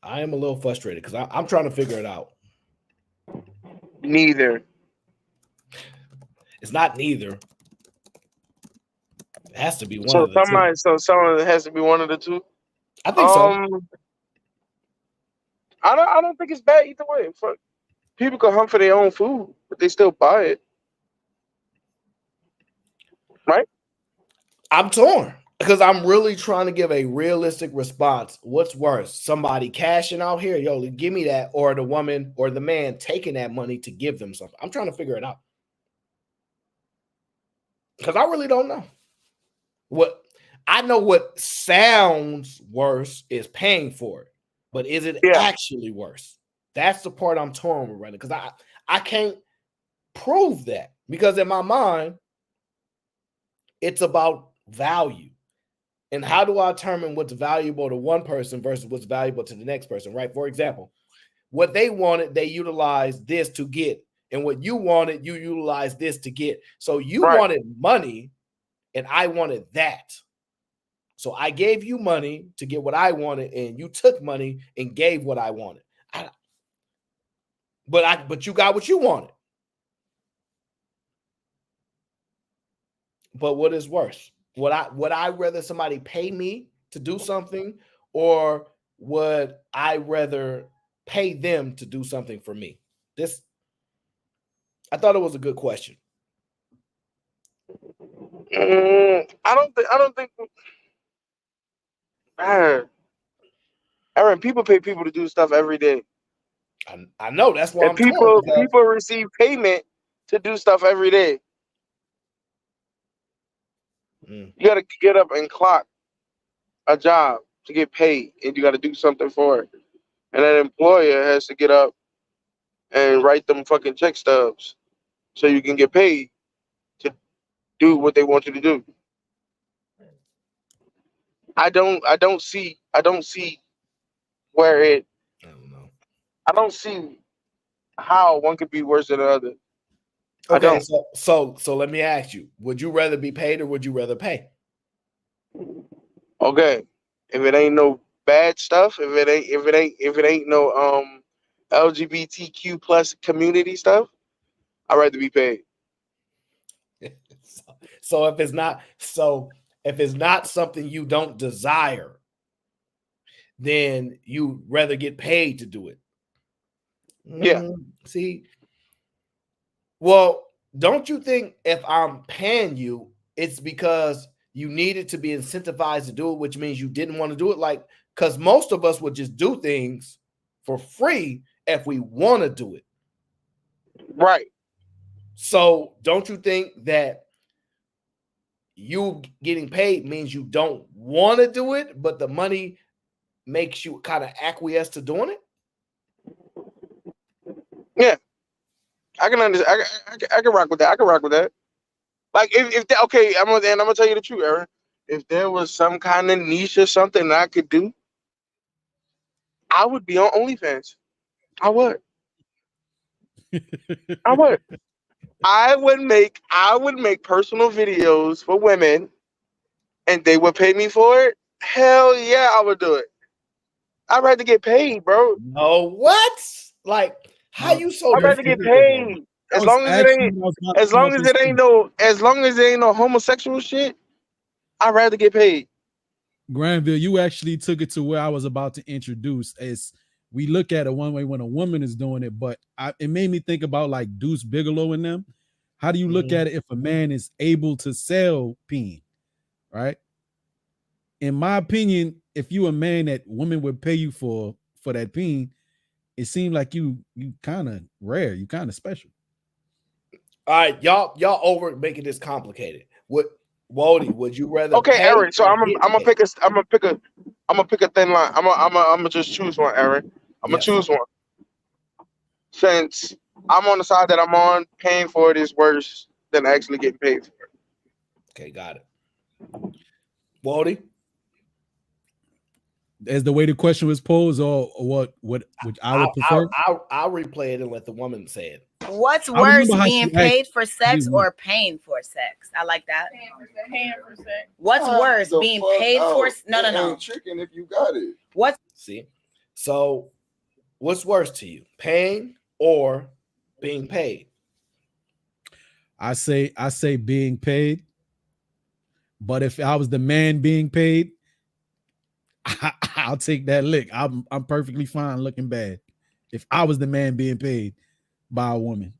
Speaker 6: I am a little frustrated because I'm trying to figure it out.
Speaker 16: Neither.
Speaker 6: It's not neither. It has to be one
Speaker 16: So
Speaker 6: of the two.
Speaker 16: So someone has to be one of the two.
Speaker 6: I think so.
Speaker 16: I don't think it's bad either way. Fuck. People can hunt for their own food, but they still buy it. Right?
Speaker 6: I'm torn because I'm really trying to give a realistic response. What's worse? Somebody cashing out here, yo, give me that, or the woman or the man taking that money to give them something. I'm trying to figure it out. Because I really don't know. What I know what sounds worse is paying for it. But is it actually worse? That's the part I'm torn with right now. Because I can't prove that. Because in my mind, it's about value. And how do I determine what's valuable to one person versus what's valuable to the next person, right? For example, what they wanted, they utilized this to get. And what you wanted, you utilized this to get. So you wanted money and I wanted that. So I gave you money to get what I wanted and you took money and gave what I wanted. But you got what you wanted. But what is worse? Would I rather somebody pay me to do something, or would I rather pay them to do something for me? I thought it was a good question.
Speaker 16: I don't think. Aaron, people pay people to do stuff every day.
Speaker 6: I know, that's why
Speaker 16: and people receive payment to do stuff every day. You got to get up and clock a job to get paid, and you got to do something for it. And that employer has to get up and write them fucking check stubs so you can get paid to do what they want you to do. I don't see where it.
Speaker 6: I don't know.
Speaker 16: I don't see how one could be worse than the other.
Speaker 6: Okay, so let me ask you: would you rather be paid or would you rather pay?
Speaker 16: Okay, if it ain't no bad stuff, if it ain't no LGBTQ plus community stuff, I'd rather be paid.
Speaker 6: So if it's not something you don't desire, then you rather get paid to do it.
Speaker 16: Yeah.
Speaker 6: See, well, don't you think if I'm paying you, it's because you needed to be incentivized to do it, which means you didn't want to do it? Like, because most of us would just do things for free if we want to do it.
Speaker 16: Right.
Speaker 6: So don't you think that you getting paid means you don't want to do it, but the money makes you kind of acquiesce to doing it?
Speaker 16: Yeah, I can understand. I can rock with that. I can rock with that. Like if that, okay, I'm gonna tell you the truth, Aaron. If there was some kind of niche or something that I could do, I would be on OnlyFans. I would. I would. I would make personal videos for women, and they would pay me for it. Hell yeah, I would do it. I'd rather get paid, bro.
Speaker 6: No, what? Like, how you so?
Speaker 16: I'd rather get paid. As long as it ain't, as long as there ain't no homosexual shit, I'd rather get paid.
Speaker 17: Granville, you actually took it to where I was about to introduce. Is we look at it one way when a woman is doing it, but it made me think about like Deuce Bigelow and them. How do you look at it if a man is able to sell peen, right? In my opinion, if you a man that women would pay you for that peen, it seemed like you kind of rare, you kind of special.
Speaker 6: All right, y'all over making this complicated. Wody, would you rather?
Speaker 16: Okay, Aaron. So I'm gonna pick a thin line. I'm gonna just choose one, Aaron. I'm gonna choose one. Since I'm on the side that I'm on, paying for it is worse than actually getting paid for it.
Speaker 6: Okay, got it. Wody?
Speaker 17: As the way the question was posed, or what I would prefer?
Speaker 6: I'll replay it and let the woman say it.
Speaker 15: What's worse, being paid for sex or paying for sex? I like that.
Speaker 18: Paying for sex.
Speaker 15: What's worse, being paid for? No.
Speaker 10: Chicken if you got it.
Speaker 15: What?
Speaker 6: See, so what's worse to you, paying or being paid?
Speaker 17: I say being paid, but if I was the man being paid, I'll take that lick. I'm perfectly fine looking bad if I was the man being paid by a woman.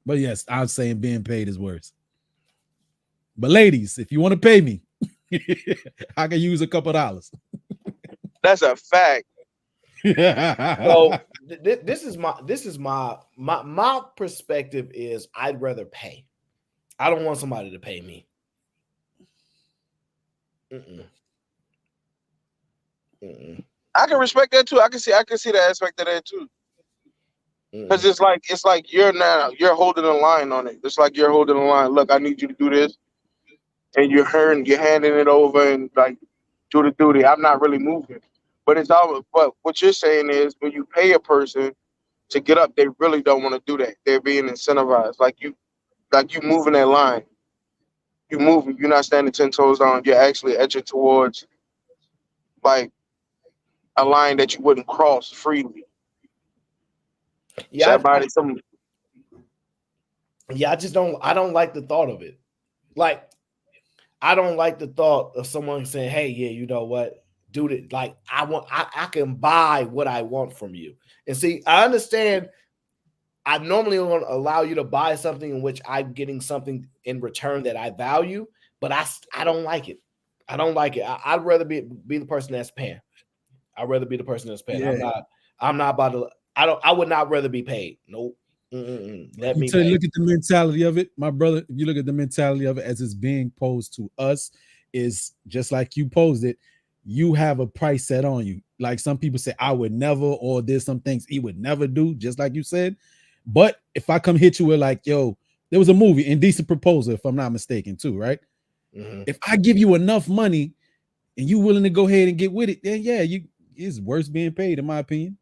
Speaker 17: But yes, I'm saying being paid is worse. But ladies, if you want to pay me, I can use a couple dollars.
Speaker 16: That's a fact.
Speaker 6: So this is my perspective is I'd rather pay. I don't want somebody to pay me.
Speaker 16: I can respect that too. I can see the aspect of that too. Because it's like you're holding a line on it. It's like you're holding a line. Look, I need you to do this, and you're handing it over and like do the duty. I'm not really moving, but what you're saying is when you pay a person to get up, they really don't want to do that. They're being incentivized. Like you moving that line. You moving. You're not standing 10 toes down. You're actually edging towards like a line that you wouldn't cross freely.
Speaker 6: Yeah, I don't like the thought of it. Like, I don't like the thought of someone saying, "Hey, yeah, you know what, dude? It like I can buy what I want from you." And see, I understand. I normally won't allow you to buy something in which I'm getting something in return that I value, but I don't like it. I don't like it. I'd rather be the person that's paying. I'd rather be the person that's paying.
Speaker 17: Yeah.
Speaker 6: I'm not about to. I would not rather be paid. Nope. Let me
Speaker 17: look at the mentality of it, my brother. If you look at the mentality of it as it's being posed to us, is just like you posed it. You have a price set on you. Like some people say, I would never, or there's some things he would never do, just like you said. But if I come hit you with like, yo, there was a movie, Indecent Proposal, if I'm not mistaken, too, right? Mm-hmm. If I give you enough money and you willing to go ahead and get with it, then yeah, it's worth being paid, in my opinion.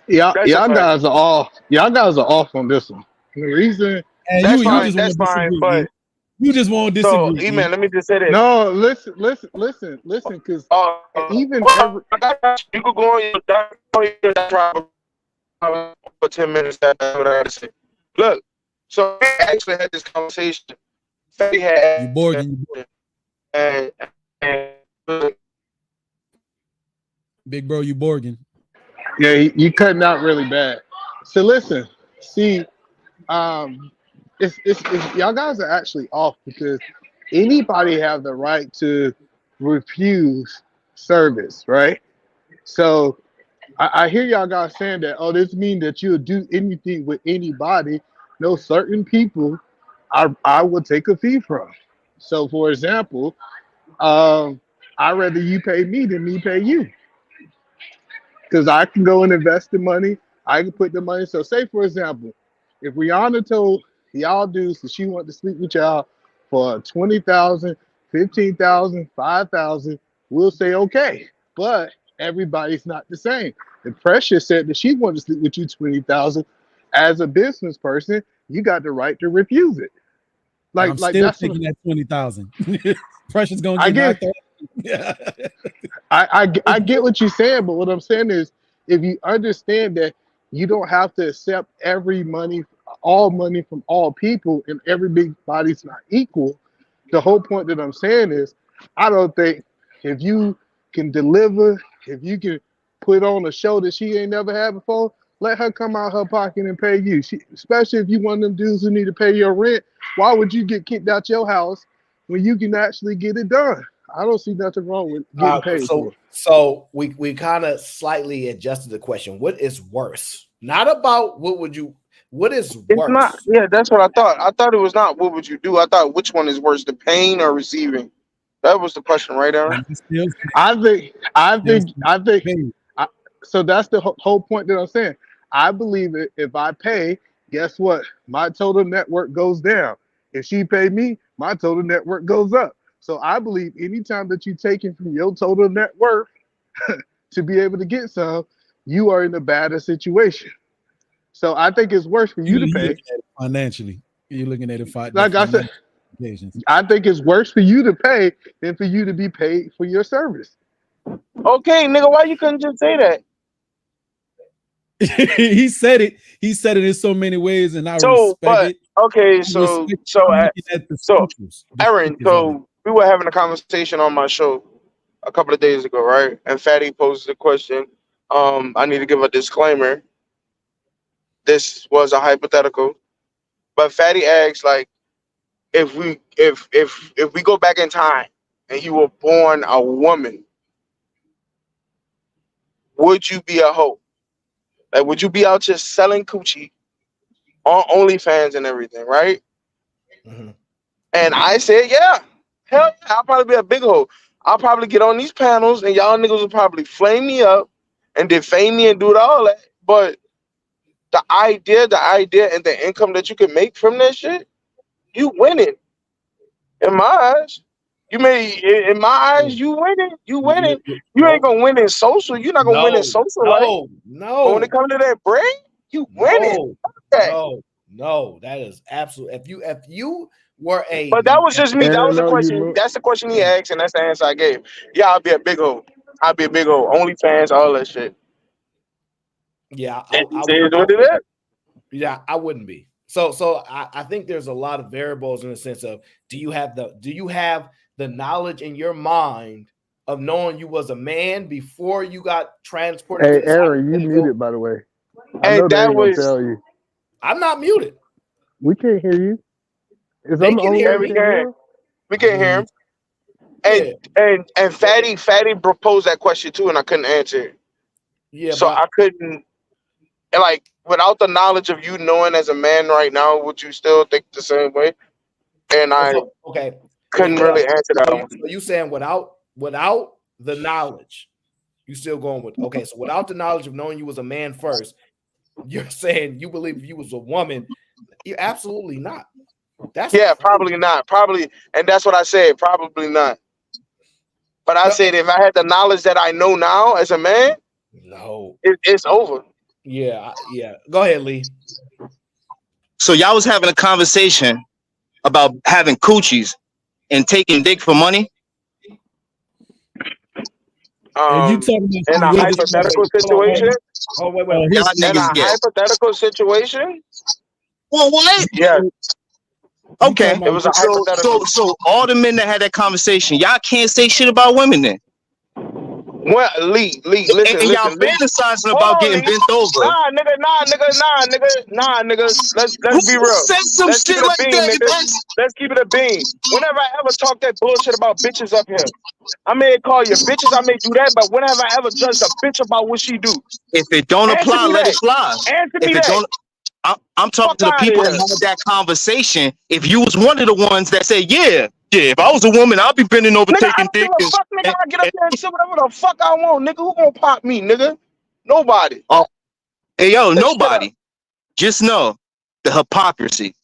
Speaker 19: Y'all guys are off on this one. The reason
Speaker 16: that's fine, but
Speaker 17: you just won't disagree.
Speaker 16: So, E-Man, let me just say this.
Speaker 19: No, listen, because even
Speaker 16: you could go on your drive for 10 minutes. That's what I gotta say. Look, so I actually had this conversation. Fatty had
Speaker 17: you Borgin.
Speaker 16: And
Speaker 17: big bro, you Borgin.
Speaker 19: Yeah, you cutting out really bad. So listen, see, it's y'all guys are actually off because anybody have the right to refuse service, right? So I hear y'all guys saying that, oh, this means that you'll do anything with anybody. know certain people I would take a fee from. So, for example, I'd rather you pay me than me pay you because I can go and invest the money. I can put the money. So, say for example, if Rihanna told y'all dudes that she wanted to sleep with y'all for 20,000, 15,000, 5,000, we'll say okay. But everybody's not the same. The Precious said that she wanted to sleep with you 20,000. As a business person, you got the right to refuse it.
Speaker 17: I'm still taking that 20,000. Precious gonna
Speaker 19: I
Speaker 17: get
Speaker 19: get
Speaker 17: knocked out.
Speaker 19: I get what you're saying, but what I'm saying is if you understand that you don't have to accept all money from all people, and everybody's not equal. The whole point that I'm saying is I don't think if you can deliver, if you can put on a show that she ain't never had before, let her come out her pocket and pay you. Especially if you one of them dudes who need to pay your rent, why would you get kicked out your house when you can actually get it done? I don't see nothing wrong with getting paid for it.
Speaker 6: So we kind of slightly adjusted the question. What is worse? Not about what is
Speaker 16: It's
Speaker 6: worse?
Speaker 16: not. Yeah, that's what I thought. I thought it was not what would you do. I thought which one is worse, the pain or receiving? That was the question, right, Aaron?
Speaker 19: I think. So that's the whole point that I'm saying. I believe that if I pay, guess what? My total net worth goes down. If she pay me, my total net worth goes up. So I believe anytime that you take it from your total net worth to be able to get some, you are in a badder situation. So I think it's worse for you to pay
Speaker 17: financially. You're looking at it
Speaker 19: like I said. I think it's worse for you to pay than for you to be paid for your service.
Speaker 16: Okay, nigga, why you couldn't just say that?
Speaker 17: He said it. He said it in so many ways, and I respect it.
Speaker 16: Okay, so Aaron, so we were having a conversation on my show a couple of days ago, right? And Fatty posed a question. I need to give a disclaimer. This was a hypothetical, but Fatty asked, like, if we go back in time and you were born a woman, would you be a hoe? Like, would you be out just selling coochie on OnlyFans and everything, right?
Speaker 6: Mm-hmm.
Speaker 16: And I said, yeah, hell yeah, I'll probably be a big hoe. I'll probably get on these panels and y'all niggas will probably flame me up and defame me and do it all that. But the idea and the income that you can make from that shit, you winning. In my eyes. You winning. You winning. You ain't gonna win in social. You're not gonna win in social life.
Speaker 6: No.
Speaker 16: But when it comes to that bread, you winning.
Speaker 6: No, that is absolute. If you were a,
Speaker 16: but that was just me. That was the question. That's the question he asked, and that's the answer I gave. Yeah, I'll be a big hoe. I'll be a big hoe. OnlyFans, all that shit.
Speaker 6: Yeah,
Speaker 16: Yeah,
Speaker 6: I wouldn't be. So I think there's a lot of variables in the sense of do you have the knowledge in your mind of knowing you was a man before you got transported?
Speaker 19: Hey, Aaron, you muted, by the way. I know they ain't gonna tell you.
Speaker 6: I'm not muted.
Speaker 19: We can't hear you.
Speaker 6: They can hear me.
Speaker 16: We can't hear him. And Fatty proposed that question too, and I couldn't answer it.
Speaker 6: Yeah,
Speaker 16: so I couldn't. Like, without the knowledge of you knowing as a man right now, would you still think the same way? And I couldn't really answer that one.
Speaker 6: So you saying without the knowledge, you still going with so without the knowledge of knowing you was a man first, you're saying you believe if you was a woman, you're absolutely not.
Speaker 16: Probably not. Probably, and that's what I said. Probably not. But I said if I had the knowledge that I know now as a man, it's over.
Speaker 6: Yeah. Go ahead, Lee.
Speaker 10: So y'all was having a conversation about having coochies and taking dick for money.
Speaker 17: You talking
Speaker 16: in a hypothetical situation?
Speaker 6: Oh wait.
Speaker 16: In a hypothetical situation?
Speaker 10: Well, what?
Speaker 16: Yeah.
Speaker 10: Okay.
Speaker 16: It was a hypothetical.
Speaker 10: So all the men that had that conversation, y'all can't say shit about women then.
Speaker 16: Well, Lee, listen.
Speaker 10: And y'all fantasizing about getting bent over.
Speaker 16: Nah, nigga. Let's be real. Let's keep it a bean, nigga. Let's keep it a bean. Whenever I ever talk that bullshit about bitches up here, I may call you bitches, I may do that, but whenever I ever judge a bitch about what she do,
Speaker 10: if it don't apply, let it fly.
Speaker 16: Answer me that.
Speaker 10: I'm talking to the people that had that conversation. If you was one of the ones that said, yeah, if I was a woman, I'd be bending over
Speaker 16: Nigga, I
Speaker 10: taking
Speaker 16: don't give
Speaker 10: dick.
Speaker 16: a fuck, nigga. I get up there and say whatever the fuck I want, nigga. Who gonna pop me, nigga? Nobody.
Speaker 10: Oh, hey, yo,
Speaker 16: That shit
Speaker 10: nobody.
Speaker 16: up.
Speaker 10: Just know the hypocrisy.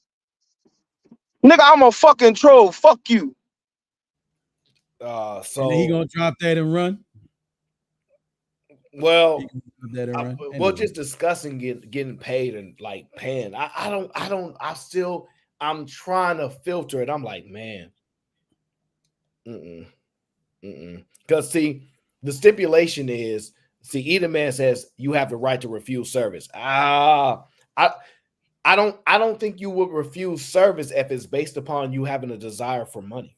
Speaker 16: Nigga, I'm a fucking troll. Fuck you.
Speaker 17: And then he gonna drop that and run.
Speaker 6: Well,
Speaker 17: Anyway.
Speaker 6: we're just discussing getting paid and like paying. I'm trying to filter it. I'm like, man, because see, the stipulation is, either man says you have the right to refuse service. I don't think you would refuse service if it's based upon you having a desire for money.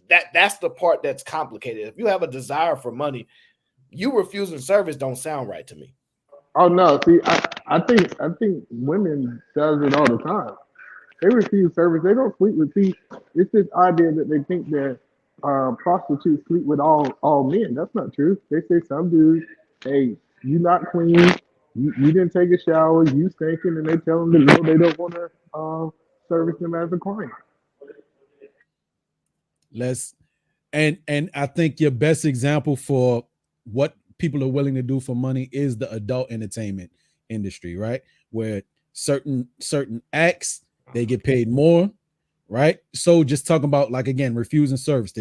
Speaker 6: That's the part that's complicated. If you have a desire for money, you refusing service don't sound right to me.
Speaker 19: Oh no, see, I think women does it all the time. They refuse service. They don't sleep with. See, it's this idea that they think that prostitutes sleep with all men. That's not true. They say some dudes, hey, you not clean. You didn't take a shower. You stinking, and they tell them that no, they don't want to service them as a client.
Speaker 17: And I think your best example for what people are willing to do for money is the adult entertainment industry, right? Where certain acts, they get paid more, right? So just talking about, like, again, refusing service.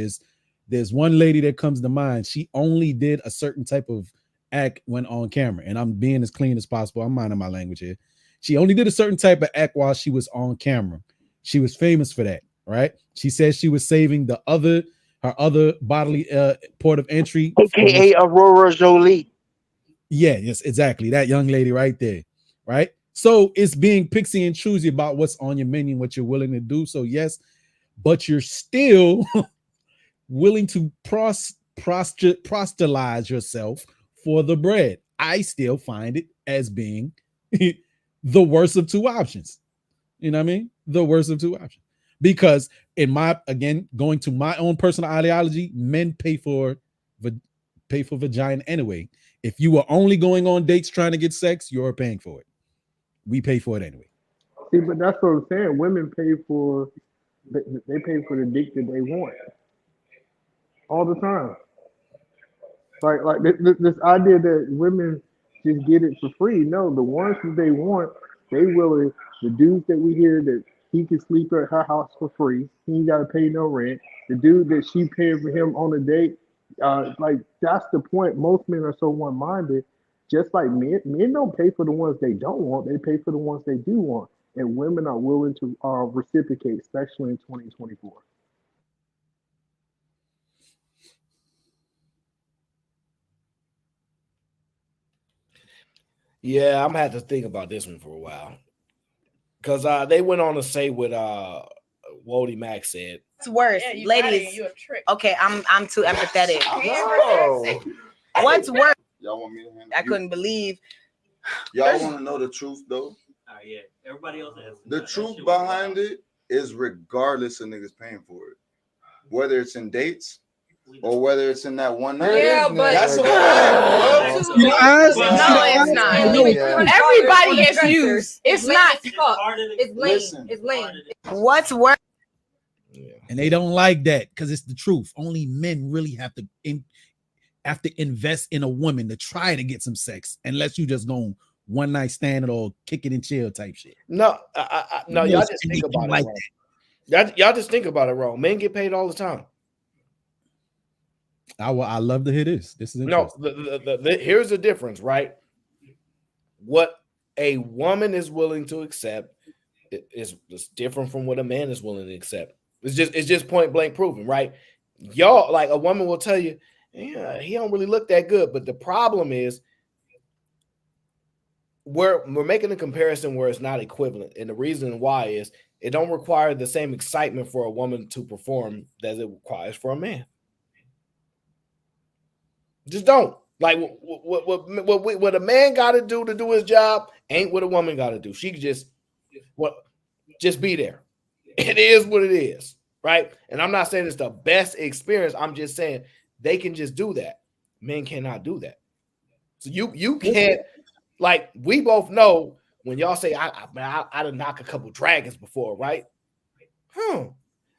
Speaker 17: There's one lady that comes to mind. She only did a certain type of act when on camera, and I'm being as clean as possible. I'm minding my language here. She only did a certain type of act while she was on camera. She was famous for that, right? She said she was saving her other bodily port of entry,
Speaker 16: AKA Aurora Jolie.
Speaker 17: Yeah, yes, exactly. That young lady right there, right? So it's being picky and choosy about what's on your menu, what you're willing to do. So yes, but you're still willing to proselytize yourself for the bread. I still find it as being the worst of two options. You know what I mean? The worst of two options. Because going to my own personal ideology, men pay for vagina anyway. If you were only going on dates trying to get sex, you're paying for it. We pay for it anyway.
Speaker 19: See, but that's what I'm saying. Women pay for they pay for the dick that they want all the time. Like this idea that women just get it for free. No, the ones that they want, they willing. The dudes that we hear that he can sleep at her house for free. He ain't got to pay no rent. The dude that she paying for him on a date, like that's the point. Most men are so one-minded. Just like men don't pay for the ones they don't want. They pay for the ones they do want. And women are willing to reciprocate, especially in 2024.
Speaker 6: Yeah, I'm gonna have to think about this one for a while. Because they went on to say what Wody Mack said.
Speaker 15: It's worse, ladies. Okay, I'm too empathetic. What's worse?
Speaker 18: Y'all want me to handle
Speaker 15: I couldn't believe.
Speaker 18: Y'all want to know the truth though?
Speaker 20: Yeah, everybody else has.
Speaker 18: The truth behind it is regardless of niggas paying for it, whether it's in dates or whether it's in that one night.
Speaker 15: Yeah, but
Speaker 18: that's a
Speaker 15: no, it's not. Everybody is used. It's not. It's lame. It's lame. What's worse?
Speaker 17: And they don't like that because it's the truth. Only men really have to invest in a woman to try to get some sex, unless you just go one night stand or kick it and chill type shit.
Speaker 6: No, no, y'all just think about it wrong. Y'all just think about it wrong. Men get paid all the time.
Speaker 17: I love to hear this. This is
Speaker 6: no. Here's the difference, right? What a woman is willing to accept is different from what a man is willing to accept. It's just point blank proven, right? Y'all, like, a woman will tell you, yeah, he don't really look that good. But the problem is we're making a comparison where it's not equivalent. And the reason why is it don't require the same excitement for a woman to perform as it requires for a man. Just don't. Like, what a man got to do his job ain't what a woman got to do. She just be there. It is what it is, right? And I'm not saying it's the best experience. I'm just saying they can just do that. Men cannot do that. So you can't, like, we both know when y'all say I done knock a couple dragons before, right?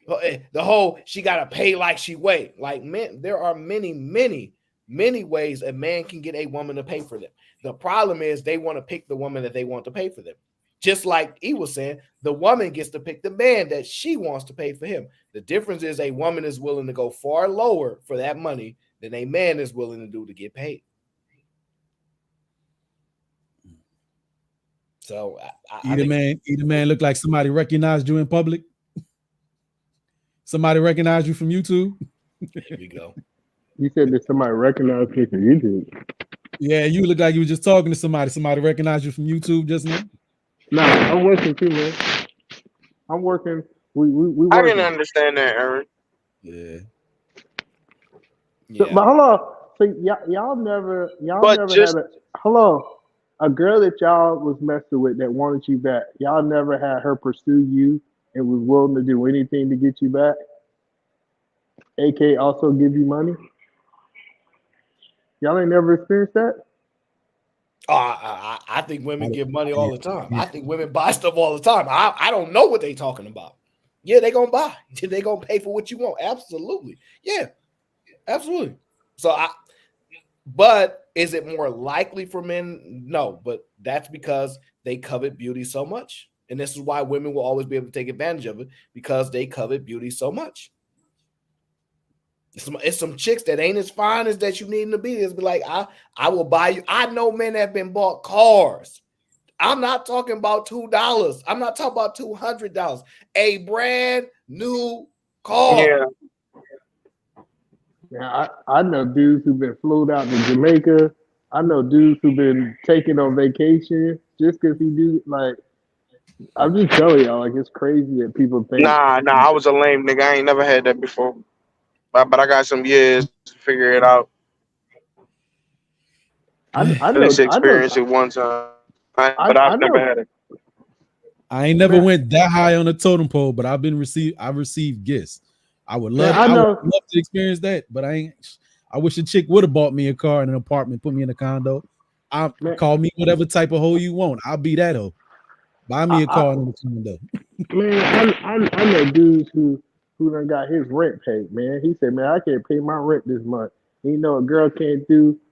Speaker 6: The whole she gotta pay like she weigh. Like, men, there are many ways a man can get a woman to pay for them. The problem is they want to pick the woman that they want to pay for them. Just like he was saying, the woman gets to pick the man that she wants to pay for him. The difference is a woman is willing to go far lower for that money than a man is willing to do to get paid. So
Speaker 17: either man look like somebody recognized you in public. Somebody recognized you from YouTube.
Speaker 6: There we go.
Speaker 19: You said that somebody recognized me from YouTube.
Speaker 17: Yeah, you look like you were just talking to somebody. Somebody recognized you from YouTube just now.
Speaker 19: Nah, I'm working too, man. I'm working. We working.
Speaker 16: I can understand that, Aaron.
Speaker 17: Yeah.
Speaker 19: So, but hold on. So y'all never had a girl that y'all was messing with that wanted you back. Y'all never had her pursue you and was willing to do anything to get you back. AK also give you money. Y'all ain't never experienced that?
Speaker 6: I think women give money all the time. I think women buy stuff all the time. I don't know what they talking about. Yeah, they gonna buy. They gonna pay for what you want. Absolutely. Yeah, absolutely. So but is it more likely for men? No, but that's because they covet beauty so much. And this is why women will always be able to take advantage of it, because they covet beauty so much. It's some chicks that ain't as fine as that you need them to be. It's be like, I will buy you. I know men that have been bought cars. I'm not talking about $2. I'm not talking about $200. A brand new car.
Speaker 19: Yeah, I know dudes who've been flown out to Jamaica. I know dudes who've been taken on vacation just because he do, like, I'm just telling y'all, like, it's crazy that people think.
Speaker 16: Nah, I was a lame nigga. I ain't never had that before. But I got some years to figure it out.
Speaker 19: I
Speaker 16: At least experience it one time. But I've never had it.
Speaker 17: I ain't never went that high on the totem pole, but I've received gifts. I would love to experience that, but I wish a chick would have bought me a car and an apartment, put me in a condo. Call me whatever type of hoe you want. I'll be that hoe. Buy me a car and a condo.
Speaker 19: Man, I know dudes who done got his rent paid, man. He said, man, I can't pay my rent this month. You know, a girl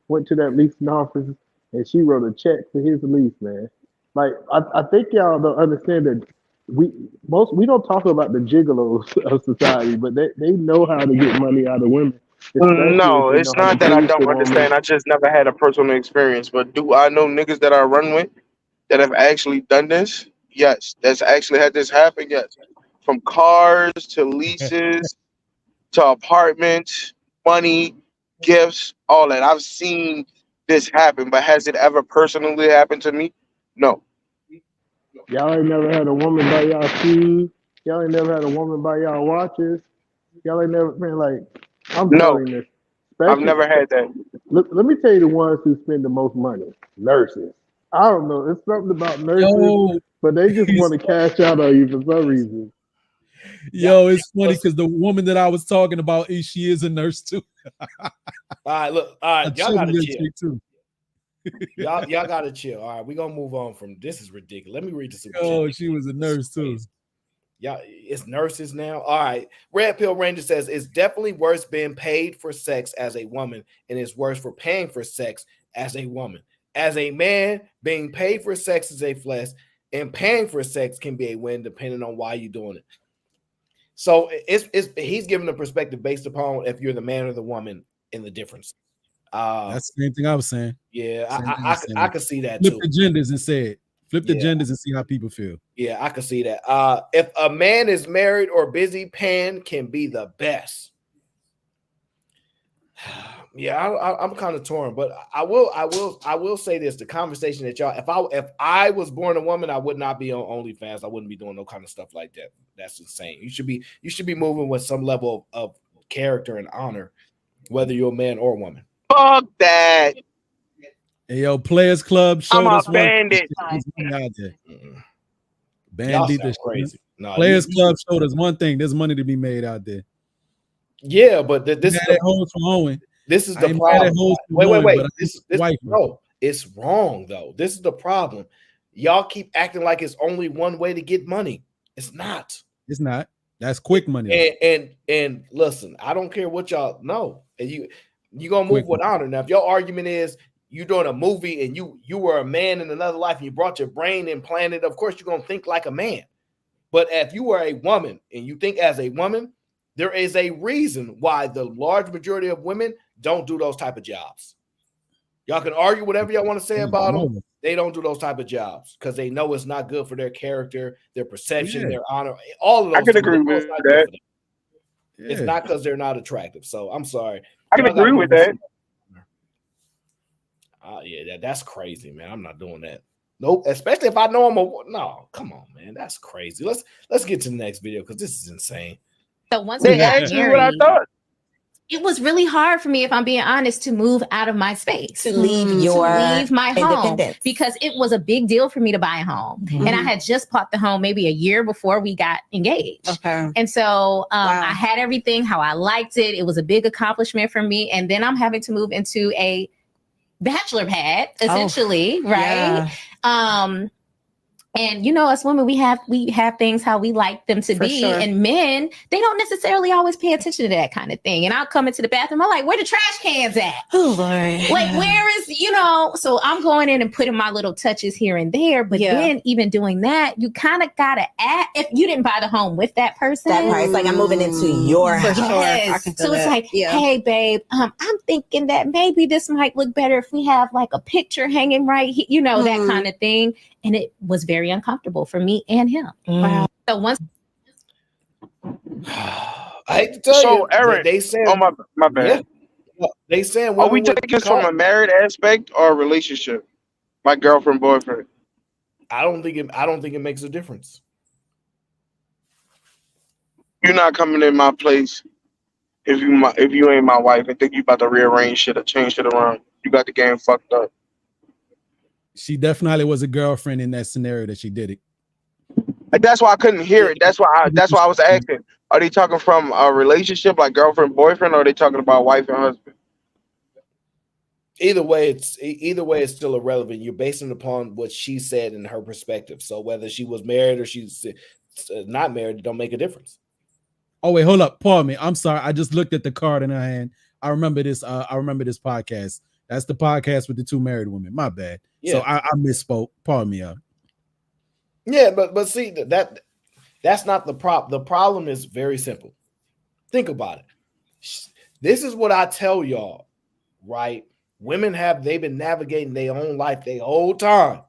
Speaker 19: went to that leasing office and she wrote a check for his lease, man. Like, I think y'all don't understand that we don't talk about the gigolos of society, but they know how to get money out of women.
Speaker 16: No, it's not that I don't understand. I just never had a personal experience. But do I know niggas that I run with that have actually done this? Yes. That's actually had this happen? Yes. From cars to leases to apartments, money, gifts, all that. I've seen this happen, but has it ever personally happened to me? No.
Speaker 19: Y'all ain't never had a woman buy y'all shoes. Y'all ain't never had a woman buy y'all watches. Y'all ain't never, man, like, I'm telling you this.
Speaker 16: I've never had that.
Speaker 19: Let me tell you the ones who spend the most money. Nurses. I don't know. It's something about nurses, but they just want to cash out on you for some reason.
Speaker 17: Yo, it's funny because the woman that I was talking about, she is a nurse too.
Speaker 6: All right, look. All right, y'all gotta chill. y'all gotta chill. All right, we're gonna move on from this. Is ridiculous. Let me read the super chat.
Speaker 17: Oh, she was a nurse too.
Speaker 6: Yeah, it's nurses now. All right. Red Pill Ranger says it's definitely worse being paid for sex as a woman, and it's worse for paying for sex as a woman. As a man, being paid for sex is a flex, and paying for sex can be a win depending on why you're doing it. So he's giving a perspective based upon if you're the man or the woman in the difference.
Speaker 17: That's the same thing I was saying.
Speaker 6: Yeah, I could see that
Speaker 17: Flip
Speaker 6: too.
Speaker 17: the genders and say it. Flip the genders and see how people feel.
Speaker 6: Yeah, I can see that. If a man is married or busy, paying can be the best. Yeah, I'm kind of torn, but I will say this: the conversation that y'all, if I was born a woman, I would not be on OnlyFans. I wouldn't be doing no kind of stuff like that. That's insane. You should be moving with some level of character and honor, whether you're a man or a woman.
Speaker 16: Fuck that.
Speaker 17: Hey, yo, Players Club showed us one
Speaker 16: bandit.
Speaker 17: Out there. Bandit, this
Speaker 6: crazy. No,
Speaker 17: Players Club showed us one thing: there's money to be made out there.
Speaker 6: Yeah, but this is the problem. Wait. No, it's wrong though. This is the problem. Y'all keep acting like it's only one way to get money. It's not.
Speaker 17: It's not. That's quick money.
Speaker 6: And listen, I don't care what y'all know. And you gonna move with honor. Now, if your argument is you doing a movie and you were a man in another life and you brought your brain implanted, of course you're gonna think like a man. But if you are a woman and you think as a woman, there is a reason why the large majority of women don't do those type of jobs. Y'all can argue whatever y'all want to say about them. They don't do those type of jobs because they know it's not good for their character, their perception, their honor. All of those.
Speaker 16: I can agree with that.
Speaker 6: It's not because they're not attractive. So I'm sorry.
Speaker 16: I can agree with that.
Speaker 6: Yeah, that's crazy, man. I'm not doing that. Nope. Especially if I know I'm no. Come on, man. That's crazy. Let's get to the next video because this is insane.
Speaker 15: So once we got married, it was really hard for me, if I'm being honest, to move out of my space, to leave my home, because it was a big deal for me to buy a home, and I had just bought the home maybe a year before we got engaged. And so I had everything how I liked it. It was a big accomplishment for me, and then I'm having to move into a bachelor pad, essentially, right? And you know, us women, we have things how we like them to be, and men, they don't necessarily always pay attention to that kind of thing. And I'll come into the bathroom, I'm like, where the trash cans at? Oh Lord, like where is, you know? So I'm going in and putting my little touches here and there. But then even doing that, you kind of gotta add. If you didn't buy the home with that person,
Speaker 2: that part, it's like I'm moving into your house.
Speaker 15: So it's like, hey babe, I'm thinking that maybe this might look better if we have like a picture hanging right here, you know, that kind of thing. And it was very uncomfortable for me and him. Wow. So once
Speaker 6: I hate to tell you,
Speaker 16: Aaron,
Speaker 6: they said,
Speaker 16: oh my bad.
Speaker 6: Yeah, they said,
Speaker 16: are we taking this from a married aspect or a relationship? My girlfriend, boyfriend.
Speaker 6: I don't think it makes a difference.
Speaker 16: You're not coming in my place if you ain't my wife and think you about to rearrange shit or change shit around. You got the game fucked up.
Speaker 17: She definitely was a girlfriend in that scenario that she did it.
Speaker 16: That's why I couldn't hear it. That's why I was asking. Are they talking from a relationship like girlfriend, boyfriend, or are they talking about wife and husband?
Speaker 6: Either way, it's still irrelevant. You're basing it upon what she said in her perspective. So whether she was married or she's not married, it don't make a difference.
Speaker 17: Oh wait, hold up, pardon me. I'm sorry. I just looked at the card in her hand. I remember this. I remember this podcast. That's the podcast with the two married women. My bad. Yeah. So I misspoke. Pardon me.
Speaker 6: Yeah, but see that's not the problem. The problem is very simple. Think about it. This is what I tell y'all, right? Women they've been navigating their own life their whole time.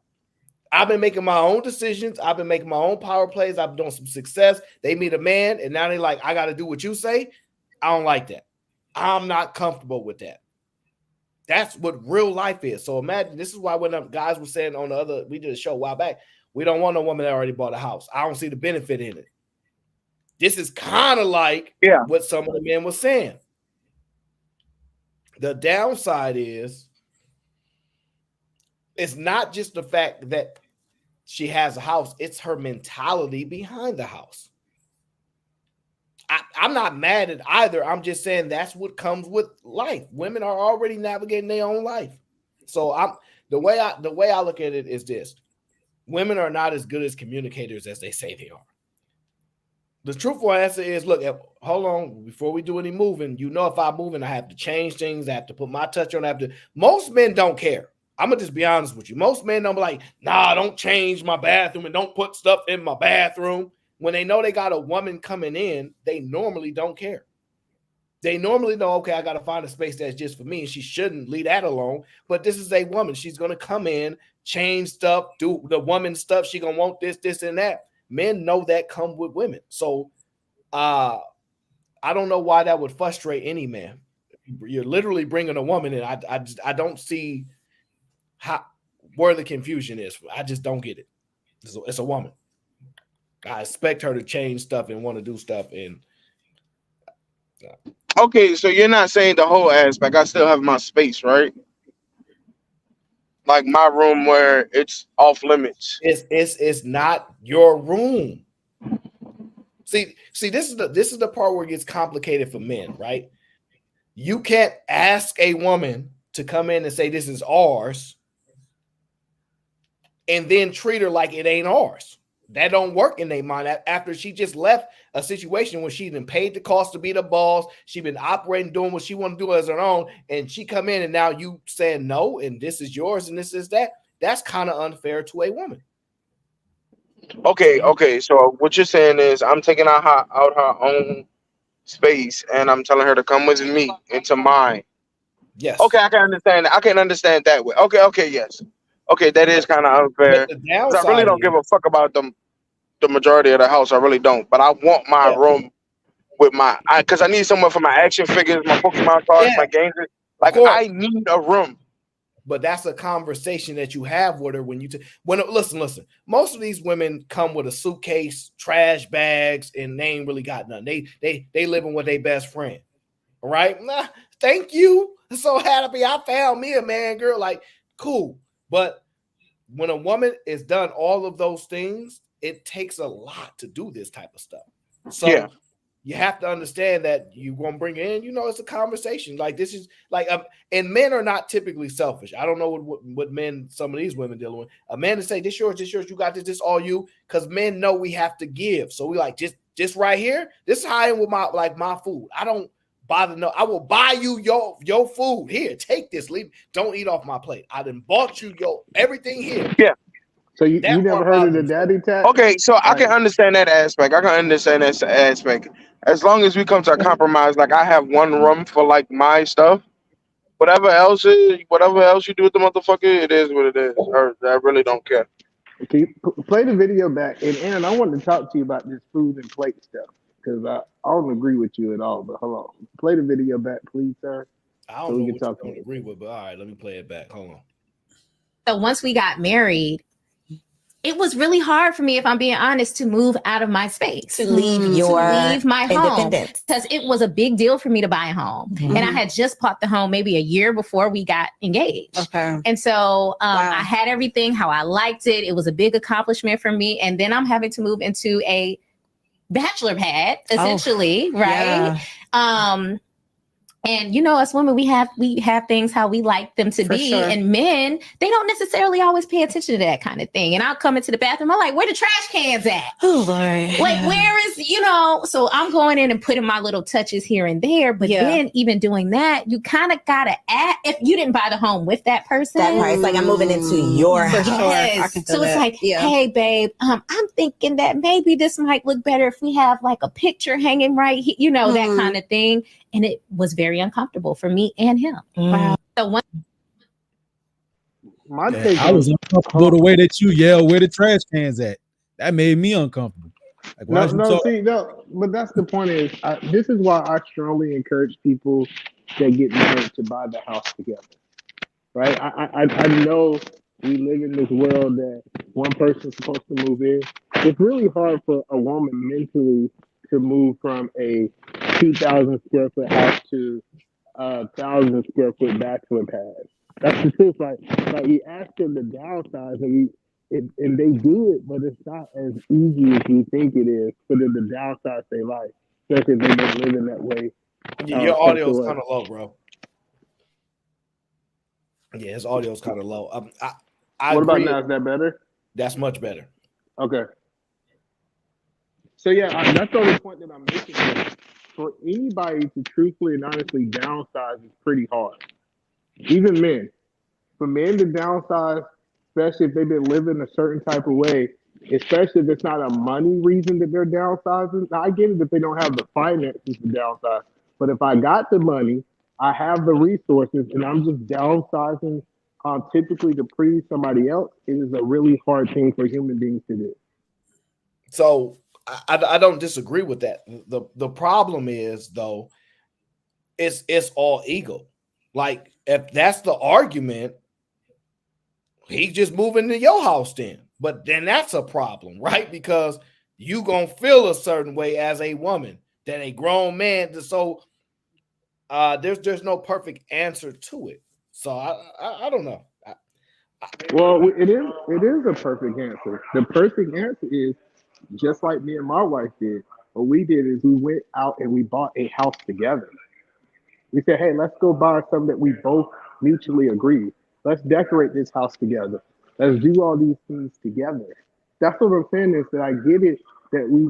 Speaker 6: I've been making my own decisions. I've been making my own power plays. I've been doing some success. They meet a man, and now they're like, I got to do what you say. I don't like that. I'm not comfortable with that. That's what real life is. So imagine, this is why when guys were saying we did a show a while back, we don't want a woman that already bought a house. I don't see the benefit in it. This is kind of like what some of the men were saying. The downside is it's not just the fact that she has a house, it's her mentality behind the house. I'm not mad at either. I'm just saying that's what comes with life. Women are already navigating their own life. So the way I look at it is this: women are not as good as communicators as they say they are. The truthful answer is, look, hold on, before we do any moving, if I'm moving, I have to change things, I have to put my touch on, most men don't care. I'm gonna just be honest with you. Most men don't be like, nah, don't change my bathroom and don't put stuff in my bathroom. When they know they got a woman coming in, they normally don't care. They normally know, okay, I got to find a space that's just for me, and she shouldn't leave that alone. But this is a woman. She's going to come in, change stuff, do the woman stuff. She's going to want this, and that. Men know that come with women. So I don't know why that would frustrate any man. You're literally bringing a woman in. I don't see where the confusion is. I just don't get it. It's a woman. I expect her to change stuff and want to do stuff. And
Speaker 16: okay, so you're not saying the whole aspect. I still have my space, right? Like my room where it's off limits.
Speaker 6: It's not your room. See, this is the part where it gets complicated for men, right? You can't ask a woman to come in and say this is ours, and then treat her like it ain't ours. That don't work in their mind. After she just left a situation where she been paid the cost to be the boss, she been operating, doing what she want to do as her own, and she come in and now you saying no, and this is yours and this is that. That's kind of unfair to a woman.
Speaker 16: Okay. So what you're saying is I'm taking out her own space and I'm telling her to come with me into mine.
Speaker 6: Yes.
Speaker 16: Okay, I can understand that. I can understand that way. Okay, yes. Okay, that is kind of unfair.
Speaker 6: But the
Speaker 16: 'Cause I really don't give a fuck about the majority of the house. I really don't. But I want my room with because I need somewhere for my action figures, my Pokemon cards, my games. Like I need a room.
Speaker 6: But that's a conversation that you have with her when listen. Most of these women come with a suitcase, trash bags, and they ain't really got nothing. They living with their best friend. All right. Nah, thank you. I'm so happy I found me a man, girl. Like, cool. But when a woman is done all of those things, it takes a lot to do this type of stuff. So you have to understand that you're going to bring it in, it's a conversation. Like this is like, and men are not typically selfish. I don't know what men, some of these women dealing with. A man to say, this yours, you got this all you, because men know we have to give. So we like, just right here, this is how I am with my food. I don't bother, no, I will buy you your food. Here, take this, leave. Don't eat off my plate. I done bought you everything here.
Speaker 16: Yeah.
Speaker 19: So you never heard of the daddy tax?
Speaker 16: Okay, so I can understand that aspect. As long as we come to a compromise, like I have one room for like my stuff. Whatever else you do with the motherfucker, it is what it is. I really don't care.
Speaker 19: Okay, play the video back. And Aaron, I wanted to talk to you about this food and plate stuff because I don't agree with you at all. But hold on, play the video back, please, sir.
Speaker 6: I don't know what you don't agree with, but all right, let me play it back. Hold on.
Speaker 15: So once we got married, it was really hard for me, if I'm being honest, to move out of my space, to leave my home, because it was a big deal for me to buy a home. And I had just bought the home maybe a year before we got engaged. Okay. And so I had everything how I liked it. It was a big accomplishment for me. And then I'm having to move into a bachelor pad, essentially, right? Yeah. And us women, we have things how we like them to be. Sure. And men, they don't necessarily always pay attention to that kind of thing. And I'll come into the bathroom, I'm like, where the trash cans at? Oh, Lord. Like, where is, so I'm going in and putting my little touches here and there. But then even doing that, you kind of got to add, if you didn't buy the home with that person.
Speaker 2: That part, it's like I'm moving into your house.
Speaker 15: Yes. So it's like, hey, babe, I'm thinking that maybe this might look better if we have like a picture hanging right here, that kind of thing. And it was very uncomfortable for me and him. Wow. So
Speaker 17: I was uncomfortable the way that you yell where the trash cans at. That made me uncomfortable. Like,
Speaker 19: but that's the point is, this is why I strongly encourage people that get married to buy the house together. Right? I know we live in this world that one person's supposed to move in. It's really hard for a woman mentally to move from a 2,000 square foot house to a 1,000 square foot bachelor pad. That's the truth. Like you ask them to downsize, and they do it, but it's not as easy as you think it is for them to downsize their life, especially if they've been living that way.
Speaker 6: Your audio is kind of low, bro. Yeah, his audio is kind of low. I
Speaker 19: what
Speaker 6: agree.
Speaker 19: About now? Is that better?
Speaker 6: That's much better.
Speaker 19: Okay. So that's the only point that I'm making. For anybody to truthfully and honestly downsize is pretty hard. Even men. For men to downsize, especially if they've been living a certain type of way, especially if it's not a money reason that they're downsizing. Now, I get it if they don't have the finances to downsize. But if I got the money, I have the resources, and I'm just downsizing typically to please somebody else, it is a really hard thing for human beings to do.
Speaker 6: So I don't disagree with that. The problem is, though, it's all ego. Like, if that's the argument, he's just moving to your house then. But then that's a problem, right? Because you gonna feel a certain way as a woman that a grown man. So there's no perfect answer to it. So I don't know.
Speaker 19: Well, it is a perfect answer. The perfect answer is just like me and my wife did. What we did is we went out and we bought a house together. We said, hey, let's go buy something that we both mutually agree. Let's decorate this house together. Let's do all these things together. That's what I'm saying is that I get it that we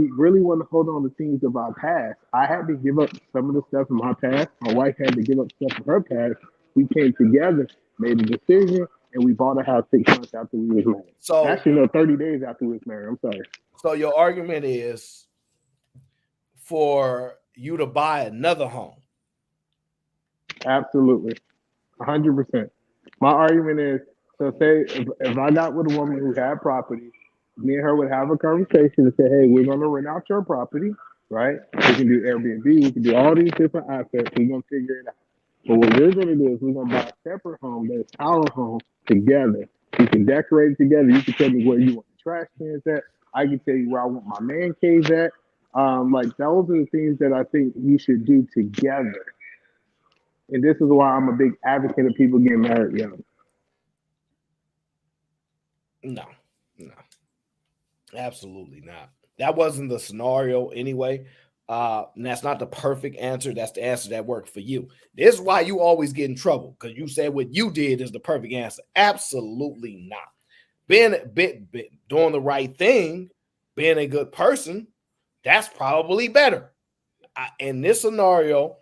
Speaker 19: really want to hold on to things of our past. I had to give up some of the stuff in my past. My wife had to give up stuff in her past. We came together, made a decision, and we bought a house 6 months after we was married.
Speaker 6: So
Speaker 19: actually, no, 30 days after we was married. I'm sorry.
Speaker 6: So your argument is for you to buy another home.
Speaker 19: Absolutely. 100%. My argument is, so say if I got with a woman who had property, me and her would have a conversation and say, hey, we're going to rent out your property, right? We can do Airbnb, we can do all these different assets. We're going to figure it out. But what we're going to do is we're going to buy a separate home that's our home together. We can decorate it together. You can tell me where you want the trash cans at. I can tell you where I want my man cave at. Like those are the things that I think you should do together. And this is why I'm a big advocate of people getting married young.
Speaker 6: No, absolutely not. That wasn't the scenario anyway. And that's not the perfect answer. That's the answer that worked for you. This is why you always get in trouble, because you said what you did is the perfect answer. Absolutely not. Being doing the right thing, being a good person, that's probably better. In this scenario,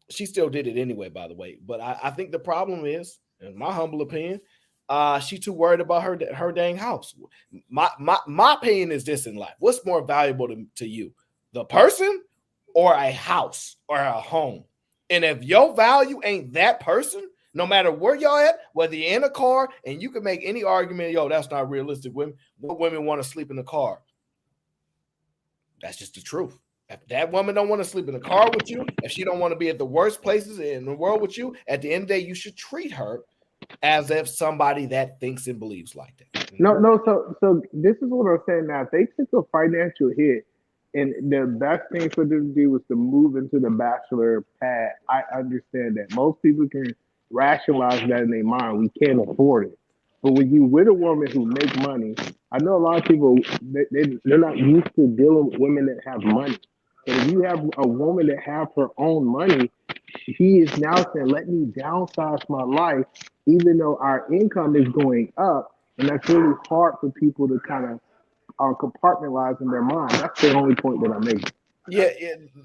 Speaker 6: she still did it anyway, by the way. But I think the problem is, in my humble opinion, she's too worried about her dang house. My opinion is this in life: what's more valuable to you, the person or a house or a home? And if your value ain't that person, no matter where y'all at, whether you're in a car, and you can make any argument, yo, that's not realistic. Women want to sleep in the car. That's just the truth. If that woman don't want to sleep in the car with you, if she don't want to be at the worst places in the world with you, at the end of the day, you should treat her as if somebody that thinks and believes like that.
Speaker 19: No. So this is what I'm saying now. If they took a financial hit, and the best thing for them to do was to move into the bachelor pad, I understand that. Most people can rationalize that in their mind. We can't afford it. But when you with a woman who make money, I know a lot of people they're not used to dealing with women that have money. But if you have a woman that have her own money, he is now saying, let me downsize my life, even though our income is going up. And that's really hard for people to kind of compartmentalize in their mind. That's the only point that I make.
Speaker 6: Yeah.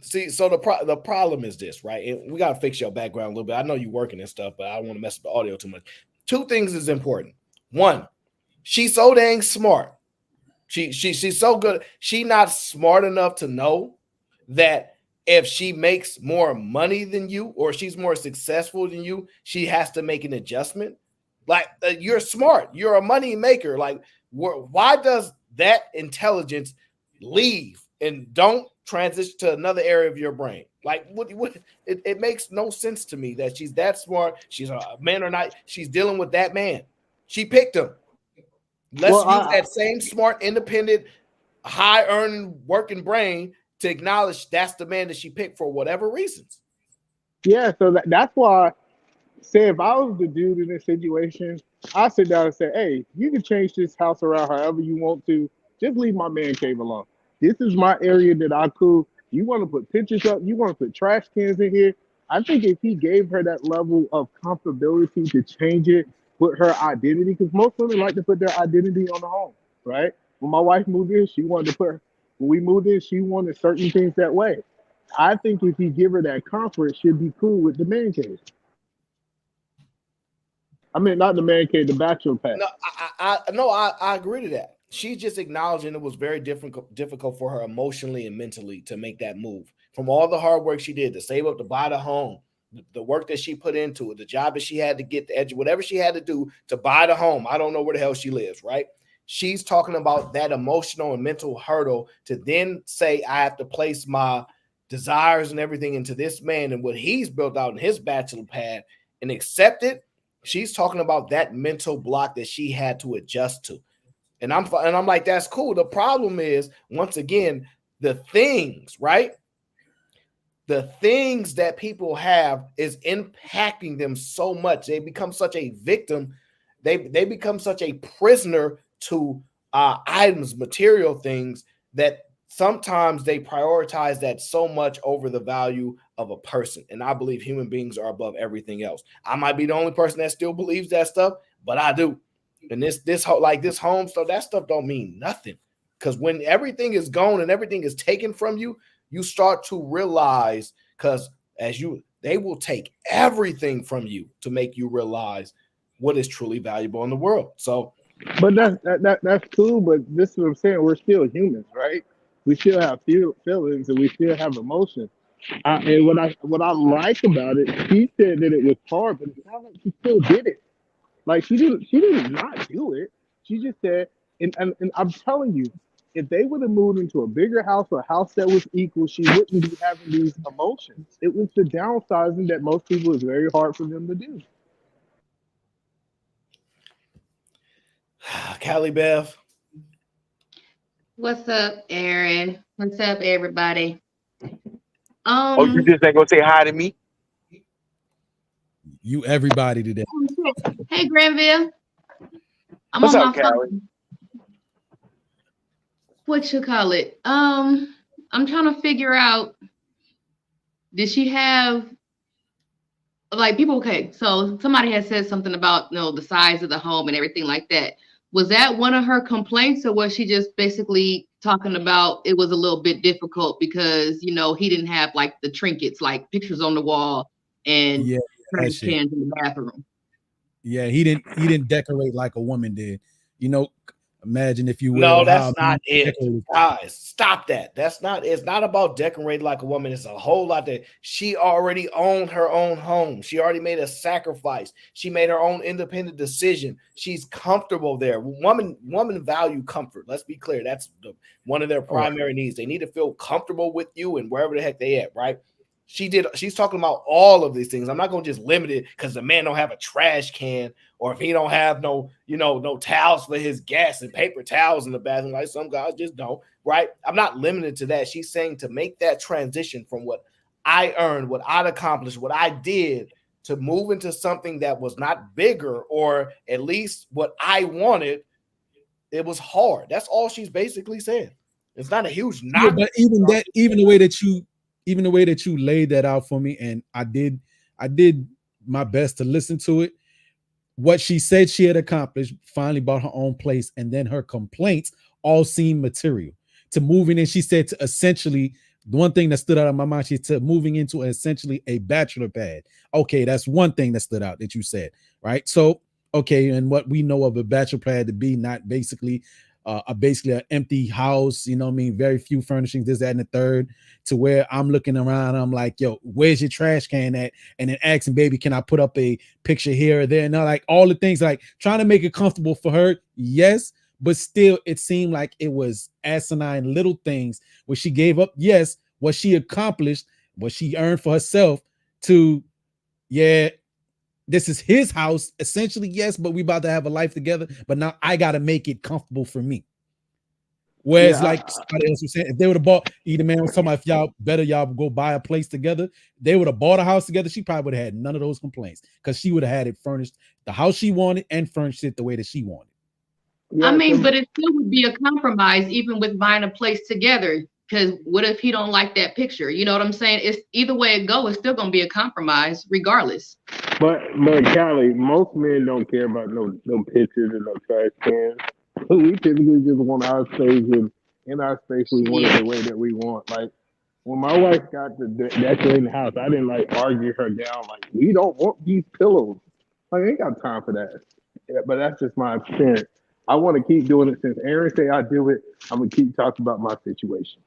Speaker 6: See, so the problem is this, right? And we got to fix your background a little bit. I know you're working and stuff, but I don't want to mess with the audio too much. Two things is important. One, she's so dang smart. She's so good. She's not smart enough to know that if she makes more money than you or she's more successful than you, she has to make an adjustment. Like, you're smart. You're a money maker. Like, why does that intelligence leave and don't transition to another area of your brain? Like, it makes no sense to me that she's that smart. She's a man or not. She's dealing with that man. She picked him. Let's use that same smart, independent, high-earning, working brain to acknowledge that's the man that she picked for whatever reasons.
Speaker 19: Yeah, so that's why, say if I was the dude in this situation, I sit down and say, hey, you can change this house around however you want to. Just leave my man cave alone. This is my area that I cool. You want to put pictures up, you want to put trash cans in here. I think if he gave her that level of comfortability to change it, put her identity, because most women like to put their identity on the home, right? When my wife moved in, when we moved in, she wanted certain things that way. I think if you give her that comfort, she'll be cool with the man cave. I mean, not the man cave, the bachelor pad.
Speaker 6: No, I agree to that. She's just acknowledging it was very difficult for her emotionally and mentally to make that move. From all the hard work she did to save up to buy the home, the work that she put into it, the job that she had to get the edge, whatever she had to do to buy the home. I don't know where the hell she lives, right? She's talking about that emotional and mental hurdle to then say, I have to place my desires and everything into this man and what he's built out in his bachelor pad and accept it. She's talking about that mental block that she had to adjust to. And I'm like, that's cool. The problem is, once again, the things, right? The things that people have is impacting them so much. They become such a victim. They become such a prisoner to items, material things, that sometimes they prioritize that so much over the value of a person. And I believe human beings are above everything else. I might be the only person that still believes that stuff, but I do. And this home stuff, that stuff don't mean nothing. Because when everything is gone and everything is taken from you, you start to realize, because they will take everything from you to make you realize what is truly valuable in the world. So,
Speaker 19: but that's cool. But this is what I'm saying. We're still humans, right? We still have feelings and we still have emotions. And what I like about it, she said that it was hard, but it's not like she still did it. Like she did not do it. She just said, and I'm telling you, if they would have moved into a bigger house or a house that was equal, she wouldn't be having these emotions. It was the downsizing that most people is very hard for them to do.
Speaker 6: Callie Bev.
Speaker 21: What's up, Aaron? What's up, everybody?
Speaker 16: Oh, you just ain't gonna say hi to me?
Speaker 17: You everybody today.
Speaker 21: Hey, Granville.
Speaker 16: What's up, Callie?
Speaker 21: What you call it? I'm trying to figure out, did she have like people? Okay, so somebody had said something about the size of the home and everything like that. Was that one of her complaints, or was she just basically talking about it was a little bit difficult because he didn't have like the trinkets, like pictures on the wall and trash cans in the bathroom?
Speaker 17: Yeah, he didn't decorate like a woman did. Imagine if you will.
Speaker 6: No, that's not it. Guys, stop that. It's not about decorating like a woman. It's a whole lot that she already owned her own home. She already made a sacrifice. She made her own independent decision. She's comfortable there. Women value comfort. Let's be clear. That's one of their primary needs. They need to feel comfortable with you and wherever the heck they at, right? She's talking about all of these things. I'm not going to just limit it because the man don't have a trash can, or if he don't have no towels for his gas and paper towels in the bathroom, like some guys just don't, right? I'm not limited to that. She's saying to make that transition from what I earned, what I'd accomplished, what I did, to move into something that was not bigger, or at least what I wanted. It was hard. That's all she's basically saying. It's not a huge knock.
Speaker 17: Yeah, but even the way that you laid that out for me, and I did my best to listen to it. What she said she had accomplished, finally bought her own place, and then her complaints all seemed material to moving in. She said to essentially, the one thing that stood out in my mind, she said moving into essentially a bachelor pad. Okay, that's one thing that stood out that you said, right? So, okay, and what we know of a bachelor pad to be, not basically basically an empty house, very few furnishings, this, that, and the third, to where I'm looking around, I'm like, yo, where's your trash can at? And then asking, baby, can I put up a picture here or there? And like all the things, like trying to make it comfortable for her, yes, but still it seemed like it was asinine little things where she gave up, yes, what she accomplished, what she earned for herself to, this is his house, essentially, yes, but we about to have a life together, but now I got to make it comfortable for me. Whereas, like somebody else was saying, if they would have bought, either man was talking about if y'all go buy a place together, they would have bought a house together, she probably would have had none of those complaints because she would have had it furnished, the house she wanted, and furnished it the way that she wanted.
Speaker 21: I mean, but it still would be a compromise, even with buying a place together. Because what if he don't like that picture? You know what I'm saying? It's either way it goes, it's still gonna be a compromise, regardless.
Speaker 19: But Callie, most men don't care about no pictures and no trash cans. We typically just want our space, and in our space we want it the way that we want. Like when my wife got the decorating the house, I didn't like argue her down. Like, we don't want these pillows. Like, I ain't got time for that. Yeah, but that's just my experience. I want to keep doing it. Since Aaron say I do it, I'm gonna keep talking about my situation.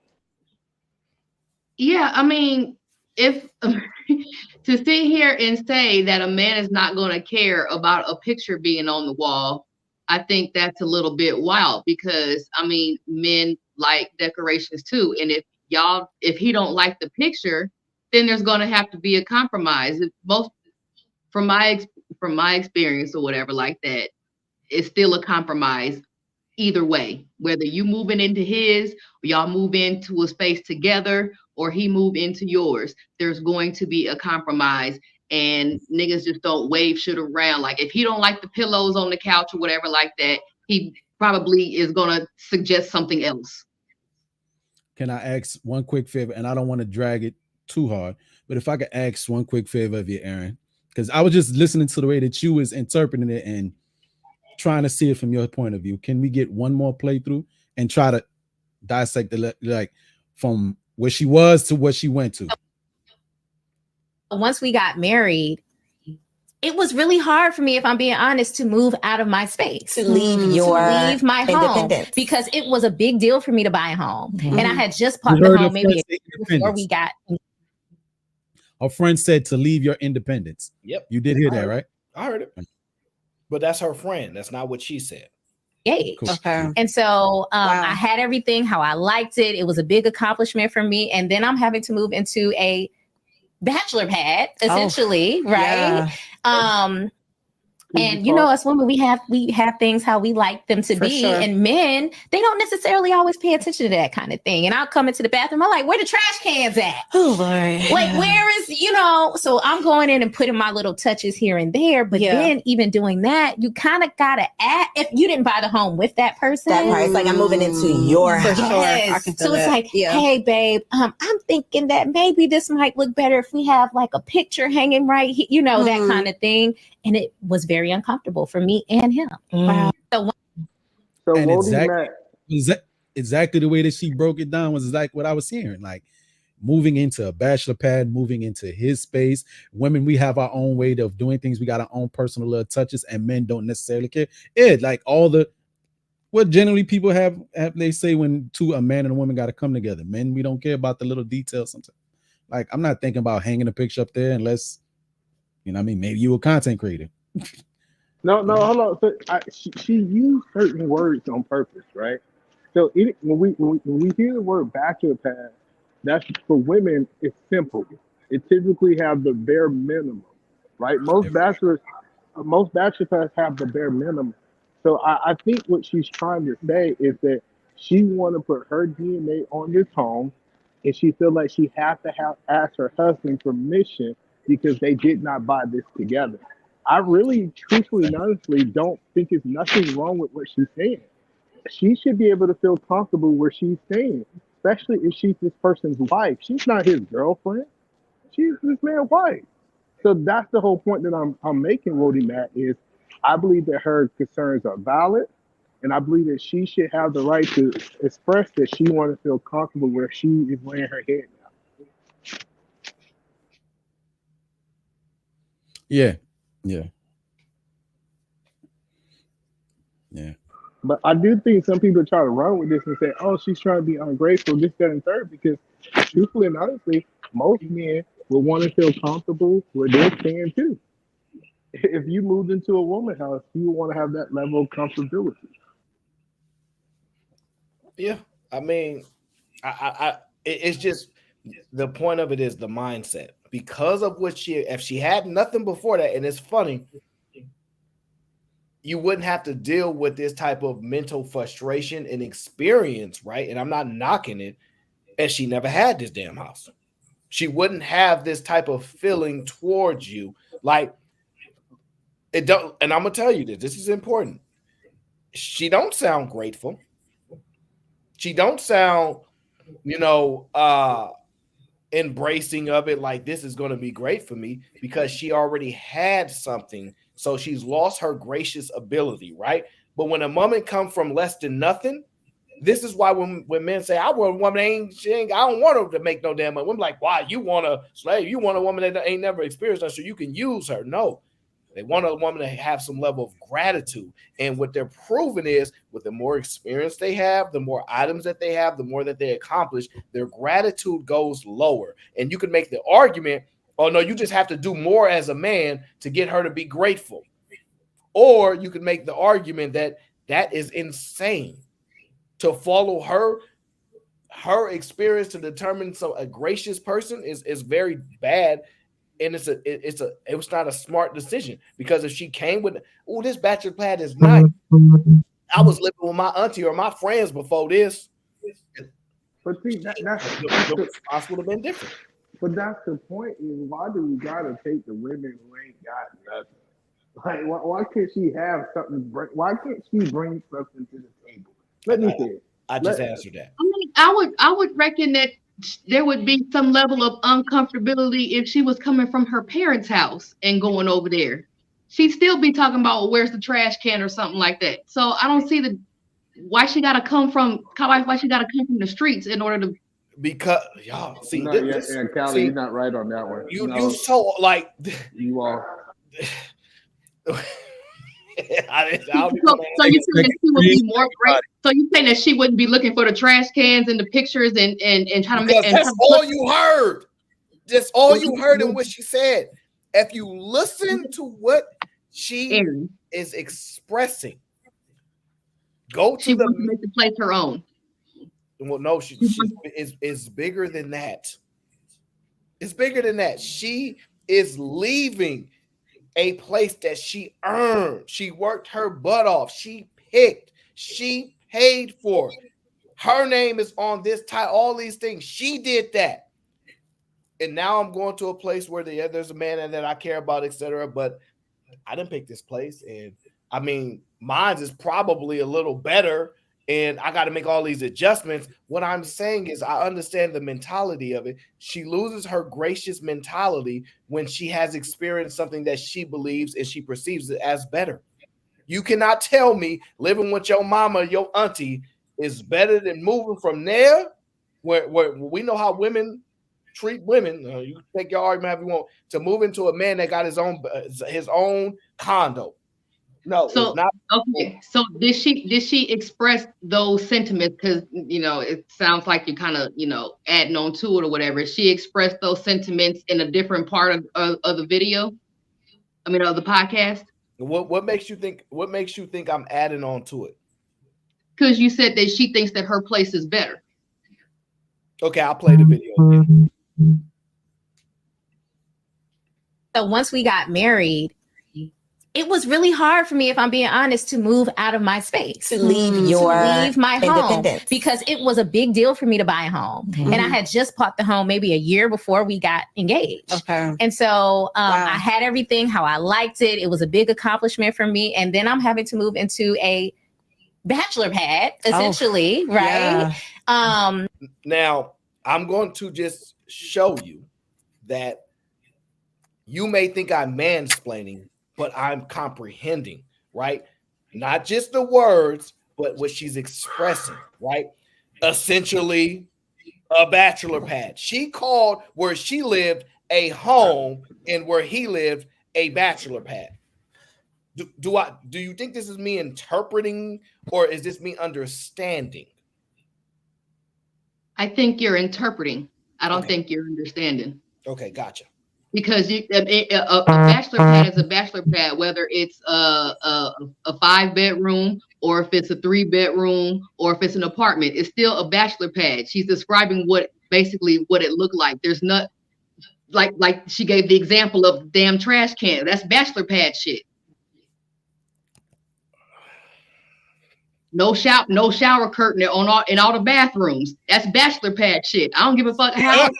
Speaker 21: Yeah, I mean, if to sit here and say that a man is not going to care about a picture being on the wall, I think that's a little bit wild, because I mean, men like decorations too. And if he don't like the picture, then there's going to have to be a compromise. From my experience or whatever like that, it's still a compromise either way, whether you moving into his, or y'all move into a space together, or he move into yours, there's going to be a compromise. And niggas just don't wave shit around. Like, if he don't like the pillows on the couch or whatever like that, he probably is gonna suggest something else.
Speaker 17: can I ask one quick favor? And I don't want to drag it too hard, but if I could ask one quick favor of you, Aaron, because I was just listening to the way that you was interpreting it and trying to see it from your point of view. Can we get one more playthrough and try to dissect the like from where she was to what she went to?
Speaker 15: Once we got married, it was really hard for me, if I'm being honest, to move out of my space,
Speaker 5: to leave
Speaker 15: my home, because it was a big deal for me to buy a home. And I had just bought the home maybe before we got.
Speaker 17: Our friend said to leave your independence.
Speaker 6: Yep.
Speaker 17: You did hear that, right?
Speaker 6: I heard it. But that's her friend. That's not what she said.
Speaker 15: Cool. Okay. And so I had everything how I liked it. It was a big accomplishment for me. And then I'm having to move into a bachelor pad, essentially, right? Yeah. And you know, us women, we have things how we like them to be, and men, they don't necessarily always pay attention to that kind of thing. And I'll come into the bathroom, I'm like, where the trash cans at?
Speaker 5: Oh Lord.
Speaker 15: Like, where is, you know? So I'm going in and putting my little touches here and there. But then even doing that, you kind of gotta add, if you didn't buy the home with that person,
Speaker 5: that part, it's like I'm moving into your house.
Speaker 15: I can feel so it's like, hey babe, I'm thinking that maybe this might look better if we have like a picture hanging right here, you know, that kind of thing. And it was very uncomfortable for me and him. Wow. So
Speaker 17: exactly the way that she broke it down was like what I was hearing. Like moving into a bachelor pad, moving into his space. Women, we have our own way of doing things. We got our own personal little touches, and men don't necessarily care. Like all the what generally people have they say when a man and a woman got to come together. Men, we don't care about the little details sometimes. Like I'm not thinking about hanging a picture up there unless, you know what I mean? Maybe you a content creator.
Speaker 19: No, hold on. So she used certain words on purpose, right? So when we hear the word bachelor pad, that's for women. It's simple. It typically have the bare minimum, right? Most bachelor pads have the bare minimum. So I think what she's trying to say is that she want to put her DNA on this home, and she feel like she has to ask her husband permission because they did not buy this together. I really, truthfully and honestly, don't think there's nothing wrong with what she's saying. She should be able to feel comfortable where she's staying, especially if she's this person's wife. She's not his girlfriend. She's this man's wife. So that's the whole point that I'm making, Rody Matt, is I believe that her concerns are valid, and I believe that she should have the right to express that she wants to feel comfortable where she is laying her head now.
Speaker 17: Yeah.
Speaker 19: But I do think some people try to run with this and say, oh, she's trying to be ungrateful, this, that, and third, because truthfully and honestly, most men will want to feel comfortable where they're staying too. If you moved into a woman's house, you want to have that level of comfortability.
Speaker 6: Yeah. I mean, it's just, the point of it is the mindset. Because of what if she had nothing before that, and it's funny, you wouldn't have to deal with this type of mental frustration and experience, right? And I'm not knocking it, and she never had this damn house. She wouldn't have this type of feeling towards you. Like, it don't, and I'm gonna tell you this is important. She don't sound grateful. She don't sound, embracing of it, like this is going to be great for me, because she already had something. So she's lost her gracious ability, right? But when a woman comes from less than nothing, this is why when men say, I want a woman, I don't want her to make no damn money. Women like, why? You want a slave? You want a woman that ain't never experienced that, so you can use her. No. They want a woman to have some level of gratitude. And what they're proving is, with the more experience they have, the more items that they have, the more that they accomplish, their gratitude goes lower. And you can make the argument, oh, no, you just have to do more as a man to get her to be grateful. Or you can make the argument that is insane. To follow her experience to determine a gracious person is very bad. And it was not a smart decision, because if she came with, oh, this bachelor pad is nice, I was living with my auntie or my friends before this.
Speaker 19: But see, that's
Speaker 6: the response would have been different.
Speaker 19: But that's the point, is why do we gotta take the women who ain't got nothing? Like, why can't she have something? Why can't she bring something to the table? Let me say it.
Speaker 6: I just answered that.
Speaker 21: I would reckon that there would be some level of uncomfortability if she was coming from her parents' house and going over there. She'd still be talking about where's the trash can or something like that. So I don't see why she gotta come from the streets in order to.
Speaker 6: Because y'all see
Speaker 19: No,
Speaker 6: this,
Speaker 19: and Callie,
Speaker 6: see,
Speaker 19: you're not right on that one.
Speaker 6: You so like
Speaker 19: you are.
Speaker 21: So you saying that she would be more great? So you saying that she wouldn't be looking for the trash cans and the pictures and trying to make?
Speaker 6: That's all you heard. That's all you heard in what she said. If you listen to what she is expressing, go to the
Speaker 21: make the place her own.
Speaker 6: Well, no, she is bigger than that. It's bigger than that. She is leaving a place that she earned. She worked her butt off. She picked. She paid for. Her name is on this title. All these things. She did that. And now I'm going to a place where there's a man that I care about, etc. But I didn't pick this place. And I mean, mine is probably a little better. And I got to make all these adjustments. What I'm saying is I understand the mentality of it. She loses her gracious mentality when she has experienced something that she believes and she perceives it as better. You cannot tell me living with your mama, your auntie is better than moving from there where we know how women treat women. You take your argument if you want to move into a man that got his own condo. No,
Speaker 21: so
Speaker 6: it's not.
Speaker 21: Okay. So did she express those sentiments? Because it sounds like you're kind of adding on to it or whatever. She expressed those sentiments in a different part of the video. I mean, of the podcast.
Speaker 6: What makes you think I'm adding on to it?
Speaker 21: Because you said that she thinks that her place is better.
Speaker 6: Okay, I'll play the video again.
Speaker 15: So once we got married, it was really hard for me, if I'm being honest, to move out of my space,
Speaker 5: to leave
Speaker 15: my home, because it was a big deal for me to buy a home. And I had just bought the home maybe a year before we got engaged. Okay. And so I had everything how I liked it. It was a big accomplishment for me. And then I'm having to move into a bachelor pad, essentially, right? Yeah.
Speaker 6: Now, I'm going to just show you that you may think I'm mansplaining, but I'm comprehending, right? Not just the words, but what she's expressing, right? Essentially, a bachelor pad. She called where she lived a home and where he lived a bachelor pad. Do you think this is me interpreting, or is this me understanding?
Speaker 21: I think you're interpreting. I don't think you're understanding.
Speaker 6: Okay, gotcha.
Speaker 21: Because a bachelor pad is a bachelor pad, whether it's a 5-bedroom or if it's a 3-bedroom or if it's an apartment, it's still a bachelor pad. She's describing what it looked like. There's not like she gave the example of damn trash can. That's bachelor pad shit. No shower curtain in all the bathrooms. That's bachelor pad shit. I don't give a fuck how.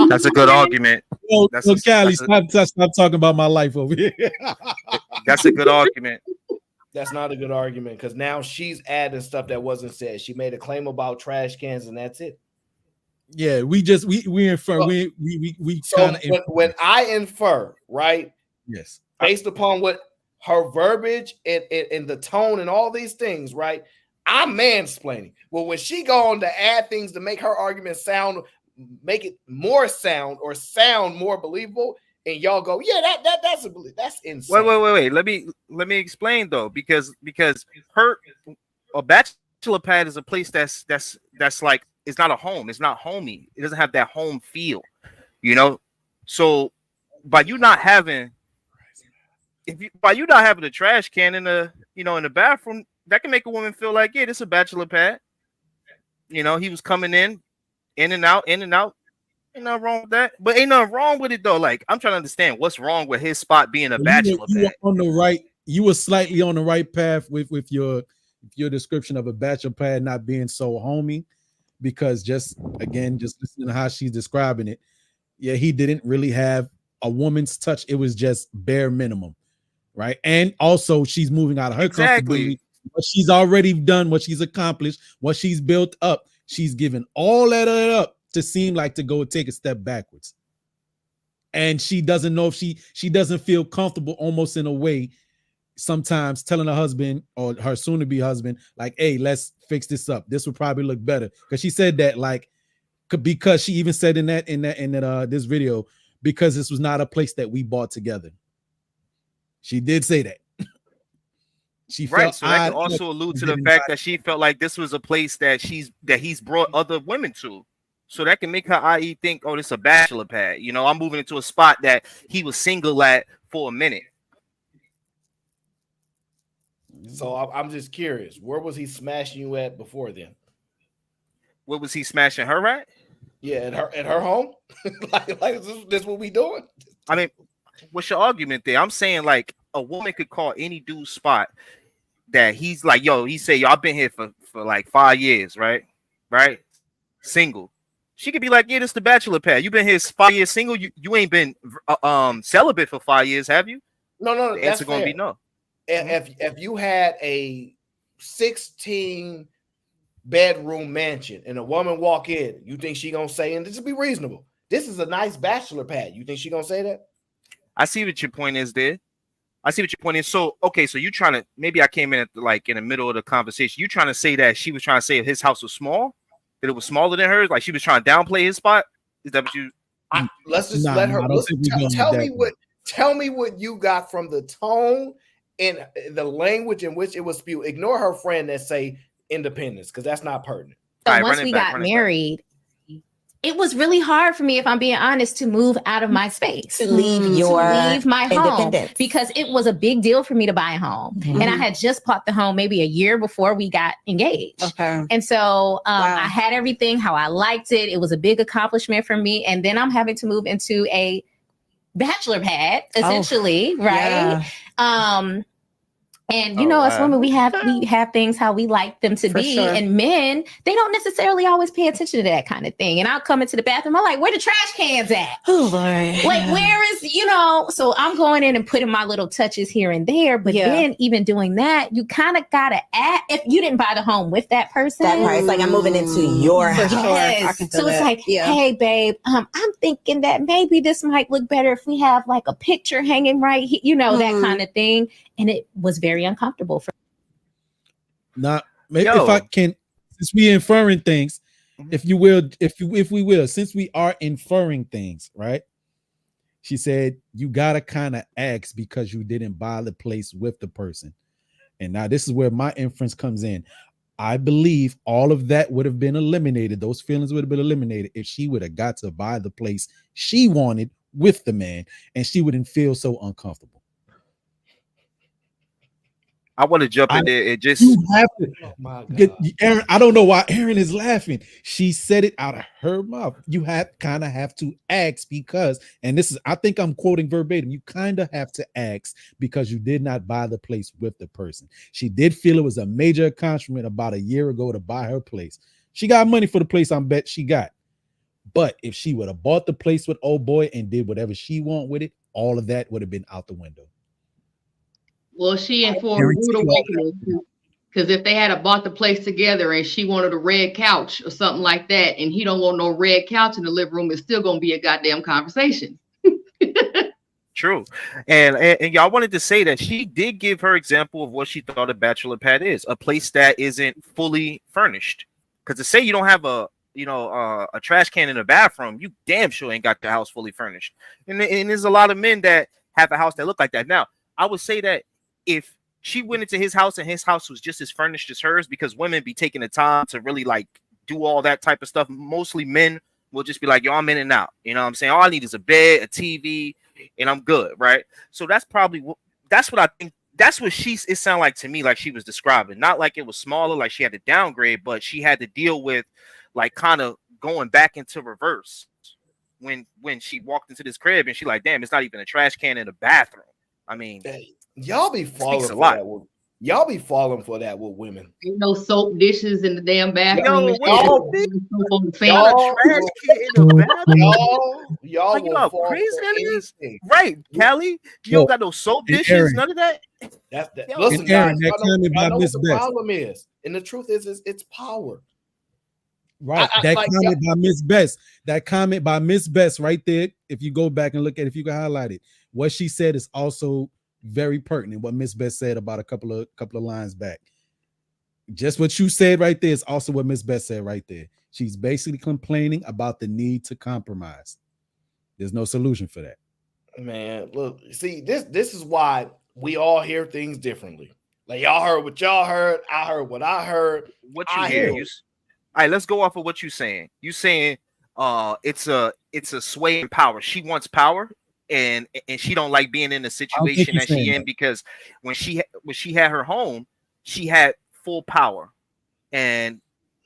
Speaker 10: That's a good argument.
Speaker 17: Callie, stop talking about my life over here.
Speaker 10: That's a good argument.
Speaker 6: That's not a good argument, because now she's adding stuff that wasn't said. She made a claim about trash cans, and that's it.
Speaker 17: Yeah, we infer. We
Speaker 6: so when I infer, right?
Speaker 17: Yes,
Speaker 6: based upon what her verbiage and the tone and all these things, right? I'm mansplaining. Well, when she go on to add things to make her argument make it more sound or sound more believable, and y'all go, yeah, that's insane.
Speaker 10: Wait. Let me explain though, because a bachelor pad is a place that's like, it's not a home. It's not homey. It doesn't have that home feel, So by you not having a trash can in the bathroom, that can make a woman feel like, yeah, this is a bachelor pad. He was coming in and out. Ain't nothing wrong with that. But ain't nothing wrong with it though. Like, I'm trying to understand what's wrong with his spot being a bachelor pad.
Speaker 17: You were slightly on the right path with your description of a bachelor pad not being so homey, because just listening to how she's describing it, yeah, he didn't really have a woman's touch. It was just bare minimum. Right. And also she's moving out of her comfortability. What she's already done, what she's accomplished, what she's built up. she's given all that up to seem like to go take a step backwards. And she doesn't know if she doesn't feel comfortable almost in a way sometimes telling her husband or her soon-to-be husband, like, hey, let's fix this up. This would probably look better. Because she said that, like, because she even said in that this video, because this was not a place that we bought together. She did say that. She
Speaker 10: right.
Speaker 17: felt
Speaker 10: So that could also allude to the fact that she felt like this was a place that he's brought other women to. So that can make her, i.e., think, oh, this is a bachelor pad. You know, I'm moving into a spot that he was single at for a minute.
Speaker 6: So I'm just curious, where was he smashing you at before then?
Speaker 10: What was he smashing her at?
Speaker 6: Yeah, at her home. like this what we doing?
Speaker 10: I mean, what's your argument there? I'm saying like a woman could call any dude's spot that he's like, yo, he say, yo, I've been here for like 5 years, right? Single. She could be like, yeah, this the bachelor pad. You've been here 5 years single. You ain't been celibate for 5 years, have you?
Speaker 6: No.
Speaker 10: The answer gonna be no.
Speaker 6: If you had a 16 bedroom mansion and a woman walk in, you think she gonna say, and this would be reasonable, this is a nice bachelor pad, you think she gonna say that?
Speaker 10: I see what your point is there. I see what your point is. So okay, so you trying to, maybe I came in at like in the middle of the conversation. You trying to say that she was trying to say his house was small, that it was smaller than hers, like she was trying to downplay his spot? Is that what you?
Speaker 6: Let's just let her. Tell me what you got from the tone and the language in which it was spewed. Ignore her friend that say independence, because that's not pertinent.
Speaker 15: So once we got married, it was really hard for me, if I'm being honest, to move out of my space,
Speaker 5: to leave
Speaker 15: my home, because it was a big deal for me to buy a home. And I had just bought the home maybe a year before we got engaged.
Speaker 5: Okay.
Speaker 15: And so I had everything how I liked it. It was a big accomplishment for me. And then I'm having to move into a bachelor pad, essentially, right? Yeah. And you know, as women, we have things how we like them to be, and men, they don't necessarily always pay attention to that kind of thing. And I'll come into the bathroom, I'm like, where the trash cans at?
Speaker 5: Oh Lord.
Speaker 15: Like, where is, you know? So I'm going in and putting my little touches here and there. But then even doing that, you kind of gotta add, if you didn't buy the home with that person,
Speaker 5: that part, it's like I'm moving into your house.
Speaker 15: I can feel so it's like, hey babe, I'm thinking that maybe this might look better if we have like a picture hanging right here, you know, that kind of thing. And it was very uncomfortable for
Speaker 17: now. Maybe if I can, since we inferring things, if you will, if we will, since we are inferring things, right? She said you gotta kind of ask because you didn't buy the place with the person. And now this is where my inference comes in. I believe all of that would have been eliminated. Those feelings would have been eliminated if she would have got to buy the place she wanted with the man, and she wouldn't feel so uncomfortable.
Speaker 10: I want to jump in there. It just
Speaker 17: you have to get Aaron. I don't know why Aaron is laughing. She said it out of her mouth. You kind of have to ask because, and this is, I think I'm quoting verbatim. You kind of have to ask because you did not buy the place with the person. She did feel it was a major accomplishment about a year ago to buy her place. She got money for the place. I bet she got. But if she would have bought the place with old boy and did whatever she want with it, all of that would have been out the window.
Speaker 21: Well, she in for a rude awakening, because if they had bought the place together and she wanted a red couch or something like that, and he don't want no red couch in the living room, it's still gonna be a goddamn conversation.
Speaker 10: True. And y'all wanted to say that she did give her example of what she thought a bachelor pad is, a place that isn't fully furnished. Because to say you don't have a trash can in a bathroom, you damn sure ain't got the house fully furnished. And there's a lot of men that have a house that look like that. Now, I would say that if she went into his house and his house was just as furnished as hers, because women be taking the time to really like do all that type of stuff. Mostly men will just be like, yo, I'm in and out. You know what I'm saying? All I need is a bed, a TV, and I'm good, right? So that's probably that's what I think. That's what it sounded like to me, like she was describing. Not like it was smaller, like she had to downgrade, but she had to deal with like kind of going back into reverse when she walked into this crib and she like, damn, it's not even a trash can in the bathroom. I mean,
Speaker 6: y'all be falling for that. Y'all be falling for that with women.
Speaker 21: Ain't no soap dishes in the damn bathroom.
Speaker 6: Y'all
Speaker 10: will crazy, right, Callie? You don't got no soap dishes,
Speaker 17: Aaron,
Speaker 10: none of that.
Speaker 6: Listen, guys, I know what the problem is, and the truth is it's power.
Speaker 17: Right. That comment by Miss Best. That comment by Miss Best right there. If you go back and look at it, if you can highlight it, what she said is also very pertinent. What Miss Best said about a couple of lines back. Just what you said right there is also what Miss Best said right there. She's basically complaining about the need to compromise. There's no solution for that.
Speaker 6: Man, look, see, this is why we all hear things differently. Like y'all heard what y'all heard, I heard what I heard.
Speaker 10: What you hear? All right, let's go off of what you're saying. You saying it's a sway in power. She wants power, and she don't like being in the situation that she in because when she had her home, she had full power. And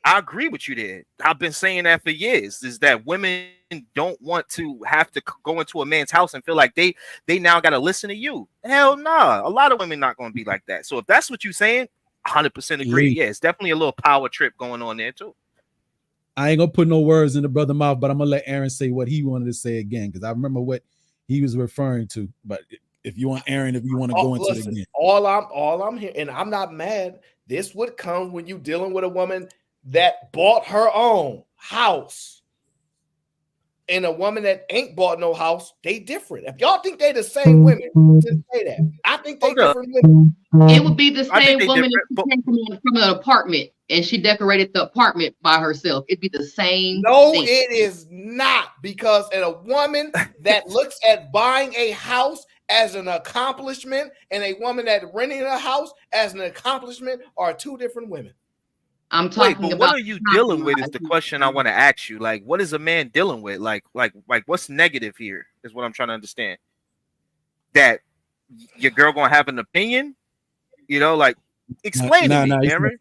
Speaker 10: I agree with you there. I've been saying that for years, is that women don't want to have to go into a man's house and feel like they now got to listen to you. Hell nah. A lot of women not going to be like that. So if that's what you're saying, 100% agree. Yeah, it's definitely a little power trip going on there too.
Speaker 17: I ain't gonna put no words in the brother's mouth, but I'm gonna let Aaron say what he wanted to say again, because I remember what he was referring to. But if you want Aaron, if you want to go into it again.
Speaker 6: All I'm here, and I'm not mad. This would come when you dealing with a woman that bought her own house and a woman that ain't bought no house. They different. If y'all think they the same women, just say that. I think they different women.
Speaker 21: It would be the same woman if she came from an apartment and she decorated the apartment by herself. It'd be the same.
Speaker 6: No, thing. It is not, because a woman that looks at buying a house as an accomplishment and a woman that renting a house as an accomplishment are two different women.
Speaker 21: I'm talking
Speaker 10: about what are you dealing with is the question I want to ask you. Like, what is a man dealing with? Like what's negative here is what I'm trying to understand. That your girl gonna have an opinion? You know, like explain to me, Aaron.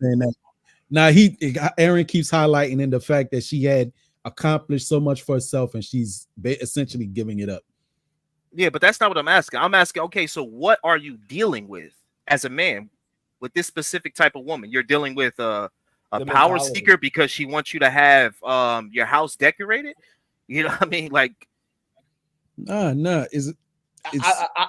Speaker 17: Aaron keeps highlighting in the fact that she had accomplished so much for herself and she's essentially giving it up.
Speaker 10: Yeah, but that's not what I'm asking. I'm asking, okay, so what are you dealing with as a man with this specific type of woman? You're dealing with a power seeker because she wants you to have your house decorated. You know what I mean? Like,
Speaker 17: no.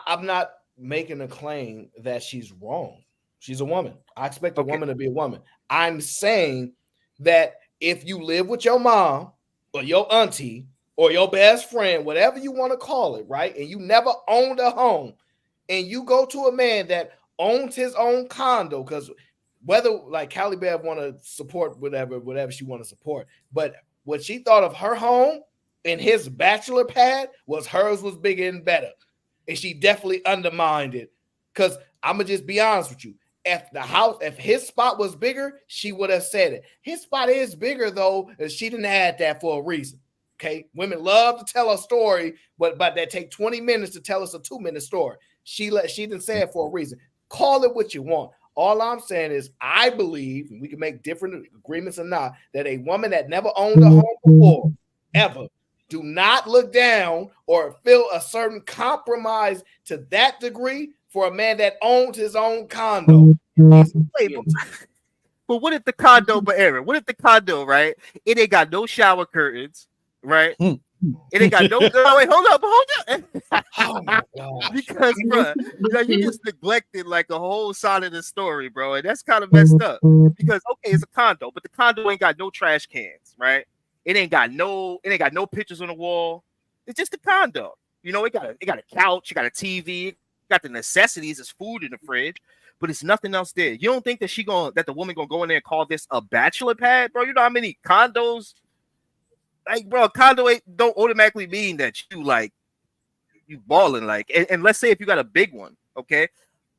Speaker 6: I'm not making a claim that she's wrong. She's a woman. I expect a woman to be a woman. I'm saying that if you live with your mom or your auntie or your best friend, whatever you want to call it, right? And you never owned a home, and you go to a man that owns his own condo, because whether like Callie Bev want to support whatever she want to support, but what she thought of her home and his bachelor pad was hers was bigger and better, and she definitely undermined it. Because I'm gonna just be honest with you, if his spot was bigger, she would have said it. His spot is bigger though, and she didn't add that for a reason. Okay, women love to tell a story, but that take 20 minutes to tell us a 2-minute story. She didn't say it for a reason. Call it what you want. All I'm saying is, I believe, and we can make different agreements or not, that a woman that never owned a home before, ever, do not look down or feel a certain compromise to that degree for a man that owns his own condo.
Speaker 10: But what if the condo, Aaron, what if the condo, right? It ain't got no shower curtains, right? It ain't got no. No, wait, hold up. Oh my God. Because, bro, you just neglected like a whole side of the story, bro, and that's kind of messed up. Because okay, it's a condo, but the condo ain't got no trash cans, right? It ain't got no pictures on the wall. It's just a condo. You know, it got a couch, it got a TV, got the necessities, there's food in the fridge, but it's nothing else there. You don't think that the woman gonna go in there and call this a bachelor pad, bro? You know how many condos? Like, bro, condo don't automatically mean that you balling, like, and let's say if you got a big one, okay?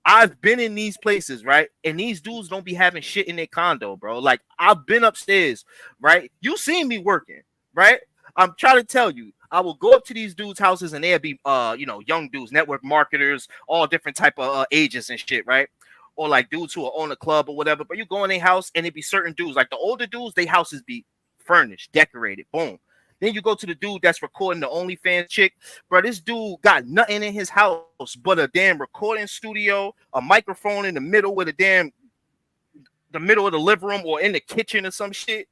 Speaker 10: I've been in these places, right? And these dudes don't be having shit in their condo, bro. Like, I've been upstairs, right? You seen me working, right? I'm trying to tell you, I will go up to these dudes' houses and they'll be, young dudes, network marketers, all different type of ages and shit, right? Or like dudes who own a club or whatever. But you go in their house and it be certain dudes, like the older dudes, their houses be furnished, decorated, boom. Then you go to the dude that's recording the OnlyFans chick, bro. This dude got nothing in his house but a damn recording studio, a microphone in the middle with the middle of the living room or in the kitchen or some shit.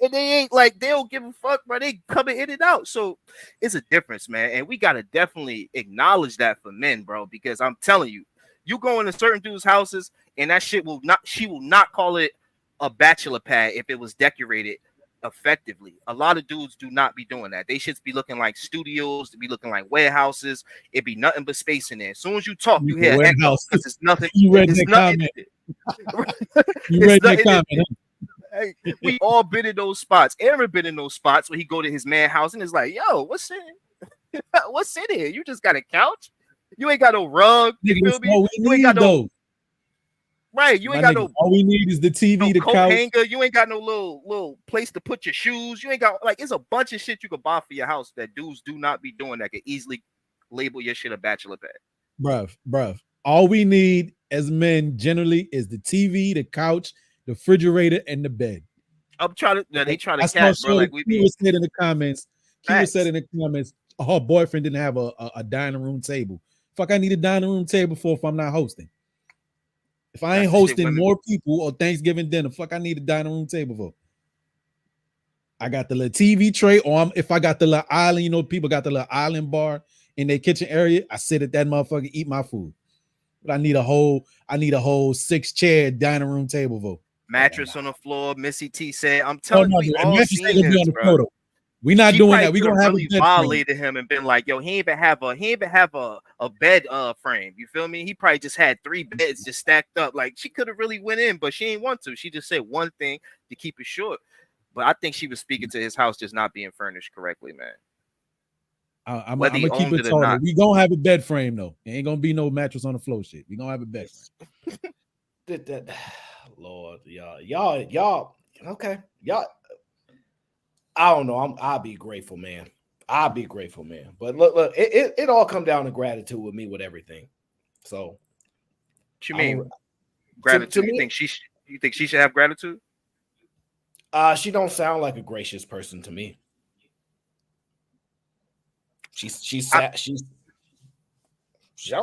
Speaker 10: And they ain't like, they don't give a fuck, bro. They coming in and out. So it's a difference, man. And we gotta definitely acknowledge that for men, bro. Because I'm telling you, you go into certain dudes' houses and that shit she will not call it a bachelor pad if it was decorated effectively. A lot of dudes do not be doing that. They should be looking like studios, to be looking like warehouses. It be nothing but space in there. As soon as you talk, you hear echo because it's nothing.
Speaker 17: You read
Speaker 10: it's
Speaker 17: that
Speaker 10: nothing.
Speaker 17: comment. You read that comment.
Speaker 10: Hey, we all been in those spots. Aaron been in those spots where he go to his man house and it's like, yo, what's in? What's in here? You just got a couch? You ain't got no rug. You feel me? You ain't got no. Right, you ain't got no.
Speaker 17: All we need is the TV, the
Speaker 10: coat
Speaker 17: couch.
Speaker 10: hanger. You ain't got no little place to put your shoes. You ain't got like it's a bunch of shit you could buy for your house that dudes do not be doing that could easily label your shit a bachelor pad.
Speaker 17: Bruv. All we need as men generally is the TV, the couch, the refrigerator, and the bed.
Speaker 10: I'm trying to. They trying to
Speaker 17: That's
Speaker 10: catch, bro. Like we
Speaker 17: Kiva said in the comments. Kiva said in the comments, her boyfriend didn't have a dining room table. Fuck, I need a dining room table for if I'm not hosting. If I ain't hosting more people or Thanksgiving dinner, fuck, I need a dining room table for. I got the little TV tray, or if I got the little island, you know, people got the little island bar in their kitchen area. I sit at that motherfucker, eat my food. But I need a whole 6-chair dining room table for.
Speaker 10: Mattress on the floor. Missy T said, "I'm telling you, we all
Speaker 17: mattress
Speaker 10: seen this, bro."
Speaker 17: We're not doing that. We're
Speaker 10: gonna
Speaker 17: have
Speaker 10: really violated him and been like, yo, he ain't even have a bed frame. You feel me? He probably just had 3 beds just stacked up. Like she could have really went in, but she ain't want to. She just said one thing to keep it short. But I think she was speaking to his house just not being furnished correctly, man.
Speaker 17: I'm gonna keep it total. We gonna have a bed frame though. It ain't gonna be no mattress on the floor shit. We gonna have a bed frame.
Speaker 6: Lord, y'all, okay, y'all. I don't know. I'll be grateful, man. I'll be grateful, man. But look, it all come down to gratitude with me with everything. So,
Speaker 10: what you mean gratitude? You think she should have gratitude?
Speaker 6: She don't sound like a gracious person to me.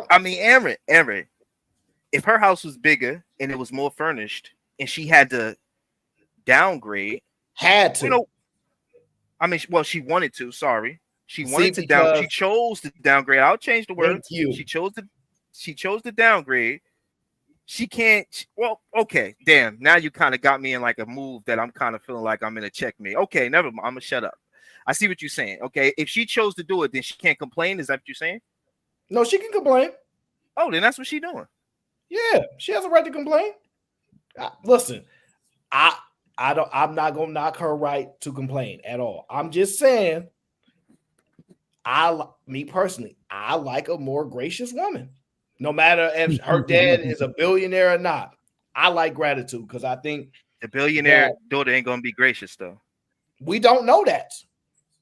Speaker 10: I mean, Aaron, if her house was bigger and it was more furnished and she had to downgrade, you know. I mean, well, she wanted to. Sorry, she wanted to down. She chose to downgrade. I'll change the words. She chose to downgrade. She can't. Well, okay, damn. Now you kind of got me in like a move that I'm kind of feeling like I'm in a checkmate. Okay, never mind. I'm gonna shut up. I see what you're saying. Okay, if she chose to do it, then she can't complain. Is that what you're saying?
Speaker 6: No, she can complain.
Speaker 10: Oh, then that's what she's doing.
Speaker 6: Yeah, she has a right to complain. Listen, I'm not gonna knock her right to complain at all. I'm just saying, me personally, I like a more gracious woman. No matter if her dad is a billionaire or not, I like gratitude because I think
Speaker 10: the billionaire daughter ain't gonna be gracious though.
Speaker 6: We don't know that.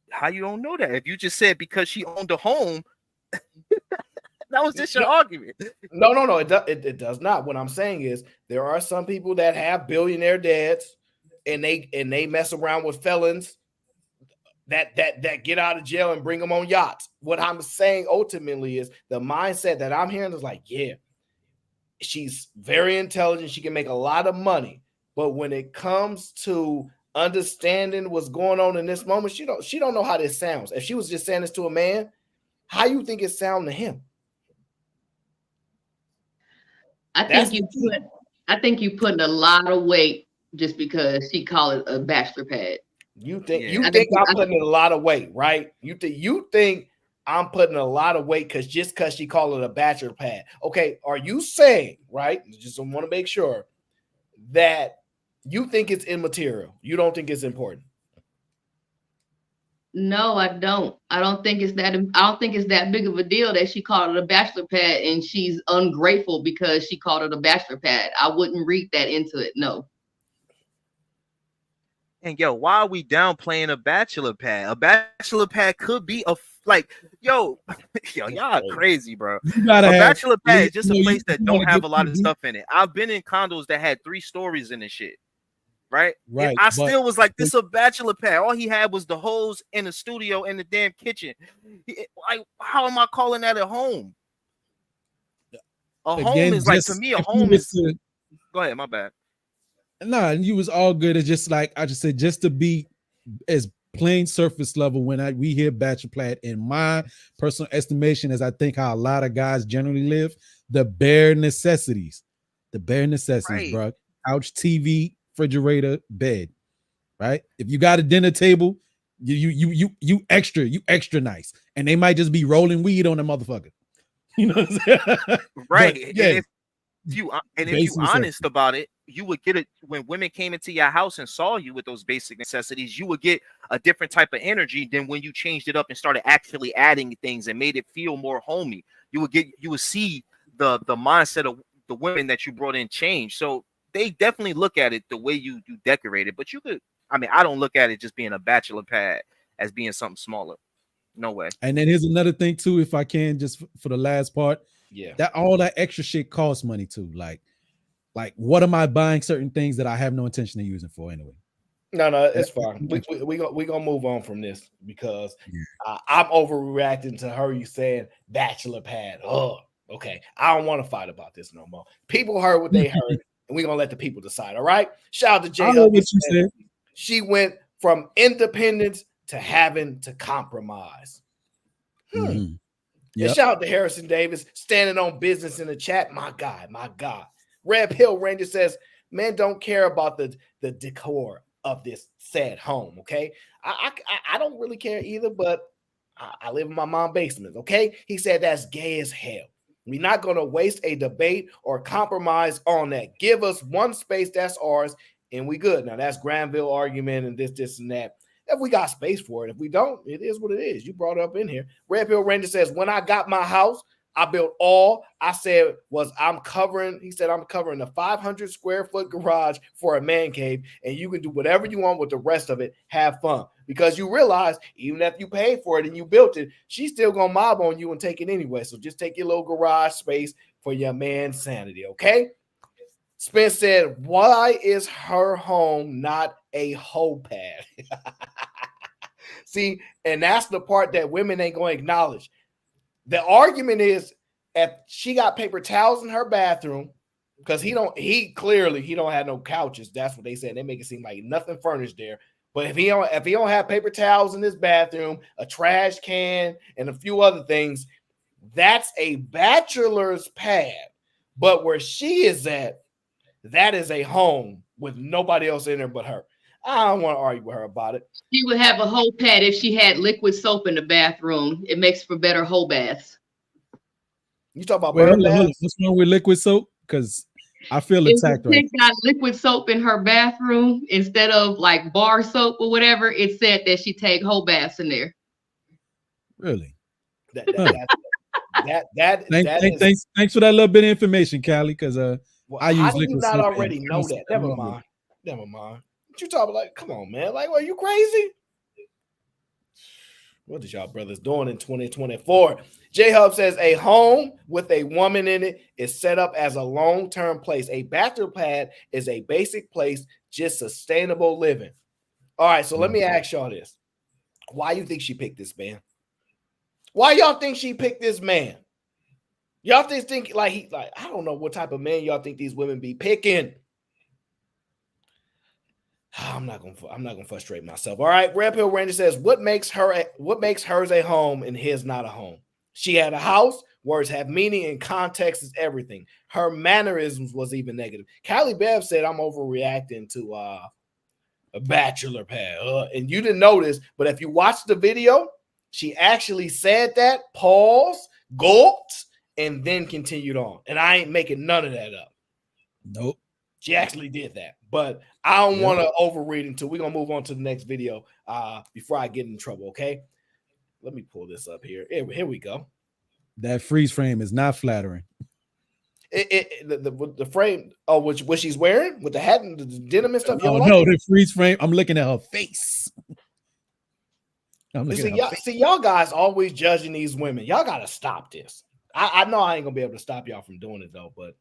Speaker 10: How you don't know that? If you just said because she owned a home, that was just your argument.
Speaker 6: No, it does not. What I'm saying is there are some people that have billionaire dads. And they mess around with felons that get out of jail and bring them on yachts. What I'm saying ultimately is the mindset that I'm hearing is like, yeah, she's very intelligent. She can make a lot of money. But when it comes to understanding what's going on in this moment, she don't know how this sounds. If she was just saying this to a man, how you think it sound to him?
Speaker 21: I think you putting a lot of weight just because she called it a bachelor pad.
Speaker 6: You think I'm putting a lot of weight, right? You think I'm putting a lot of weight because she called it a bachelor pad. Okay, are you saying, right? Just want to make sure that you think it's immaterial. You don't think it's important.
Speaker 21: No, I don't. I don't think it's that big of a deal that she called it a bachelor pad and she's ungrateful because she called it a bachelor pad. I wouldn't read that into it. No.
Speaker 10: And yo, why are we downplaying a bachelor pad? A bachelor pad could be y'all crazy, bro. A bachelor pad is just a place that don't have a lot of stuff in it. I've been in condos that had 3 stories in the shit. Right. And I still was like, this is a bachelor pad. All he had was the hose in the studio and the damn kitchen. Like, how am I calling that a home? Home is like, to me, a home is. Go ahead, my bad.
Speaker 17: Nah, you was all good. It's just like I just said, just to be as plain surface level when we hear bachelor pad, in my personal estimation, as I think how a lot of guys generally live, the bare necessities, right. Bro. Couch, TV, refrigerator, bed. right? If you got a dinner table, you extra nice, and they might just be rolling weed on the motherfucker. You know what I'm saying?
Speaker 10: Right.
Speaker 17: But, yeah,
Speaker 10: if you honest about it, you would get it when women came into your house and saw you with those basic necessities. You would get a different type of energy than when you changed it up and started actually adding things and made it feel more homey. You would see the mindset of the women that you brought in change. So they definitely look at it the way you decorate it. But you could, I mean, I don't look at it just being a bachelor pad as being something smaller. No way.
Speaker 17: And then here's another thing too, if I can, just for the last part.
Speaker 6: Yeah.
Speaker 17: That all that extra shit costs money too. Like what am I buying certain things that I have no intention of using for anyway?
Speaker 6: No, it's fine. We gonna move on from this because I'm overreacting to her. You saying bachelor pad? Oh, okay. I don't want to fight about this no more. People heard what they heard, and we gonna let the people decide. All right. Shout out to J.
Speaker 17: I know what you said.
Speaker 6: She went from independence to having to compromise.
Speaker 17: Yep.
Speaker 6: And shout out to Harrison Davis standing on business in the chat. My God. Red Pill Ranger says, men don't care about the decor of this sad home. Okay. I don't really care either, but I live in my mom's basement. Okay. He said that's gay as hell. We're not going to waste a debate or compromise on that. Give us one space that's ours and we good. Now that's Granville argument and this and that. If we got space for it. If we don't, it is what it is. You brought it up in here. Red Pill Ranger says, when I got my house, I built all I said was I'm covering the 500 square foot garage for a man cave, and you can do whatever you want with the rest of it. Have fun. Because you realize even if you paid for it and you built it, she's still gonna mob on you and take it anyway. So just take your little garage space for your man's sanity, okay? Spence said, why is her home not a hoe pad? See, and that's the part that women ain't going to acknowledge. The argument is if she got paper towels in her bathroom, because he clearly don't have no couches. That's what they said. They make it seem like nothing furnished there. But if he don't have paper towels in his bathroom, a trash can, and a few other things, that's a bachelor's pad. But where she is at, that is a home with nobody else in there but her. I don't want to argue with her about it.
Speaker 21: She would have a whole pad if she had liquid soap in the bathroom. It makes for better whole baths.
Speaker 6: You talk about
Speaker 17: hold on. What's wrong with liquid soap? Because I feel attacked right now.
Speaker 21: Got liquid soap in her bathroom instead of like bar soap or whatever. It said that she take whole baths in there.
Speaker 17: Really?
Speaker 6: Thanks
Speaker 17: for that little bit of information, Callie. Because I use
Speaker 6: liquid soap. How do you not already know that? Never mind. What you talking about? Come on, man. Like, are you crazy? What is y'all brothers doing in 2024? J-Hub says a home with a woman in it is set up as a long-term place. A bachelor pad is a basic place, just sustainable living. All right, so let me ask y'all this. Why you think she picked this man? Why y'all think she picked this man? Y'all think like I don't know what type of man y'all think these women be picking. I'm not gonna frustrate myself. All right, Red Pill Ranger says, what makes hers a home and his not a home? She had a house. Words have meaning and context is everything. Her mannerisms was even negative. Callie Bev said, I'm overreacting to a bachelor pad. And you didn't notice, but if you watch the video, she actually said that, paused, gulped, and then continued on. And I ain't making none of that up.
Speaker 17: Nope.
Speaker 6: She actually did that, but I don't want to overread until we're going to move on to the next video before I get in trouble, okay? Let me pull this up here. Here we go.
Speaker 17: That freeze frame is not flattering.
Speaker 6: The frame, what she's wearing with the hat and the denim and stuff.
Speaker 17: Oh, no, the freeze frame. I'm looking at her face.
Speaker 6: See, y'all guys always judging these women. Y'all got to stop this. I know I ain't going to be able to stop y'all from doing it, though, but.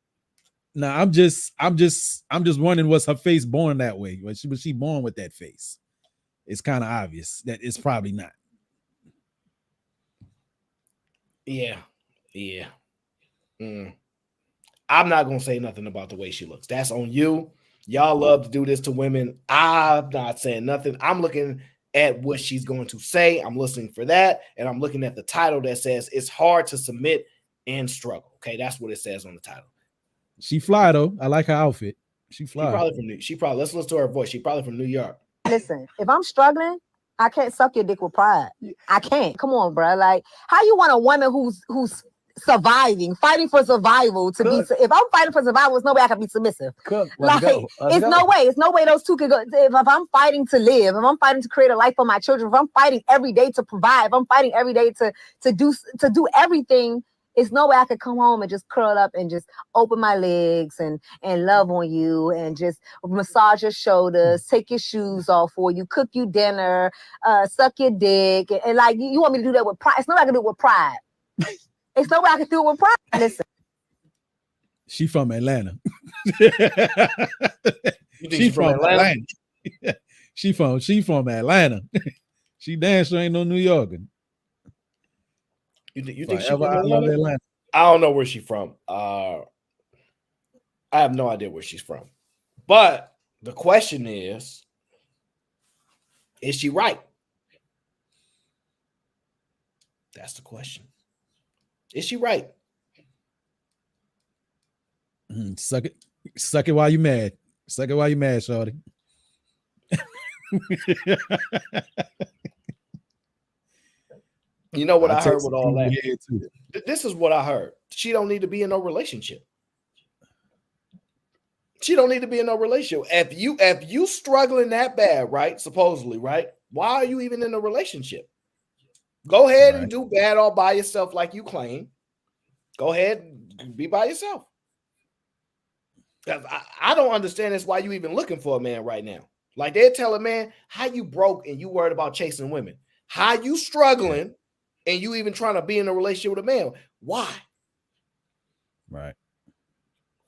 Speaker 17: No, I'm just wondering, was her face born that way? Was she born with that face? It's kind of obvious that it's probably not.
Speaker 6: Yeah. I'm not gonna say nothing about the way she looks. That's on you. Y'all love to do this to women. I'm not saying nothing. I'm looking at what she's going to say. I'm listening for that, and I'm looking at the title that says it's hard to submit and struggle. Okay, that's what it says on the title.
Speaker 17: She fly though. I like her outfit. She fly.
Speaker 6: Let's listen to her voice. She probably from New York.
Speaker 3: Listen, if I'm struggling, I can't suck your dick with pride. I can't. Come on, bro. Like, how you want a woman who's surviving, fighting for survival to be? If I'm fighting for survival, there's no way I can be submissive. Like, it's no way. It's no way those two could go. If I'm fighting to live, if I'm fighting to create a life for my children, if I'm fighting every day to provide, if I'm fighting every day to do everything. It's no way I could come home and just curl up and just open my legs and love on you and just massage your shoulders, take your shoes off for you, cook you dinner, suck your dick. And like, you want me to do that with pride? It's no way I can do it with pride. It's no way I can do it with pride. Listen.
Speaker 17: She from Atlanta.
Speaker 6: She from Atlanta?
Speaker 17: She from Atlanta. She damn sure ain't no New Yorker.
Speaker 6: You think she from Atlanta? I don't know where she's from. I have no idea where she's from. But the question is she right? That's the question. Is she right?
Speaker 17: Suck it while you mad. Suck it while you mad, shorty.
Speaker 6: You know what I heard with all that? This is what I heard. She don't need to be in no relationship. She don't need to be in no relationship. If you struggling that bad, right? Supposedly, right? Why are you even in a relationship? Go ahead and do bad all by yourself like you claim. Go ahead and be by yourself. I don't understand this. Why you even looking for a man right now? Like, they're telling man how you broke and you worried about chasing women. How you struggling and you even trying to be in a relationship with a man? Why?
Speaker 17: Right.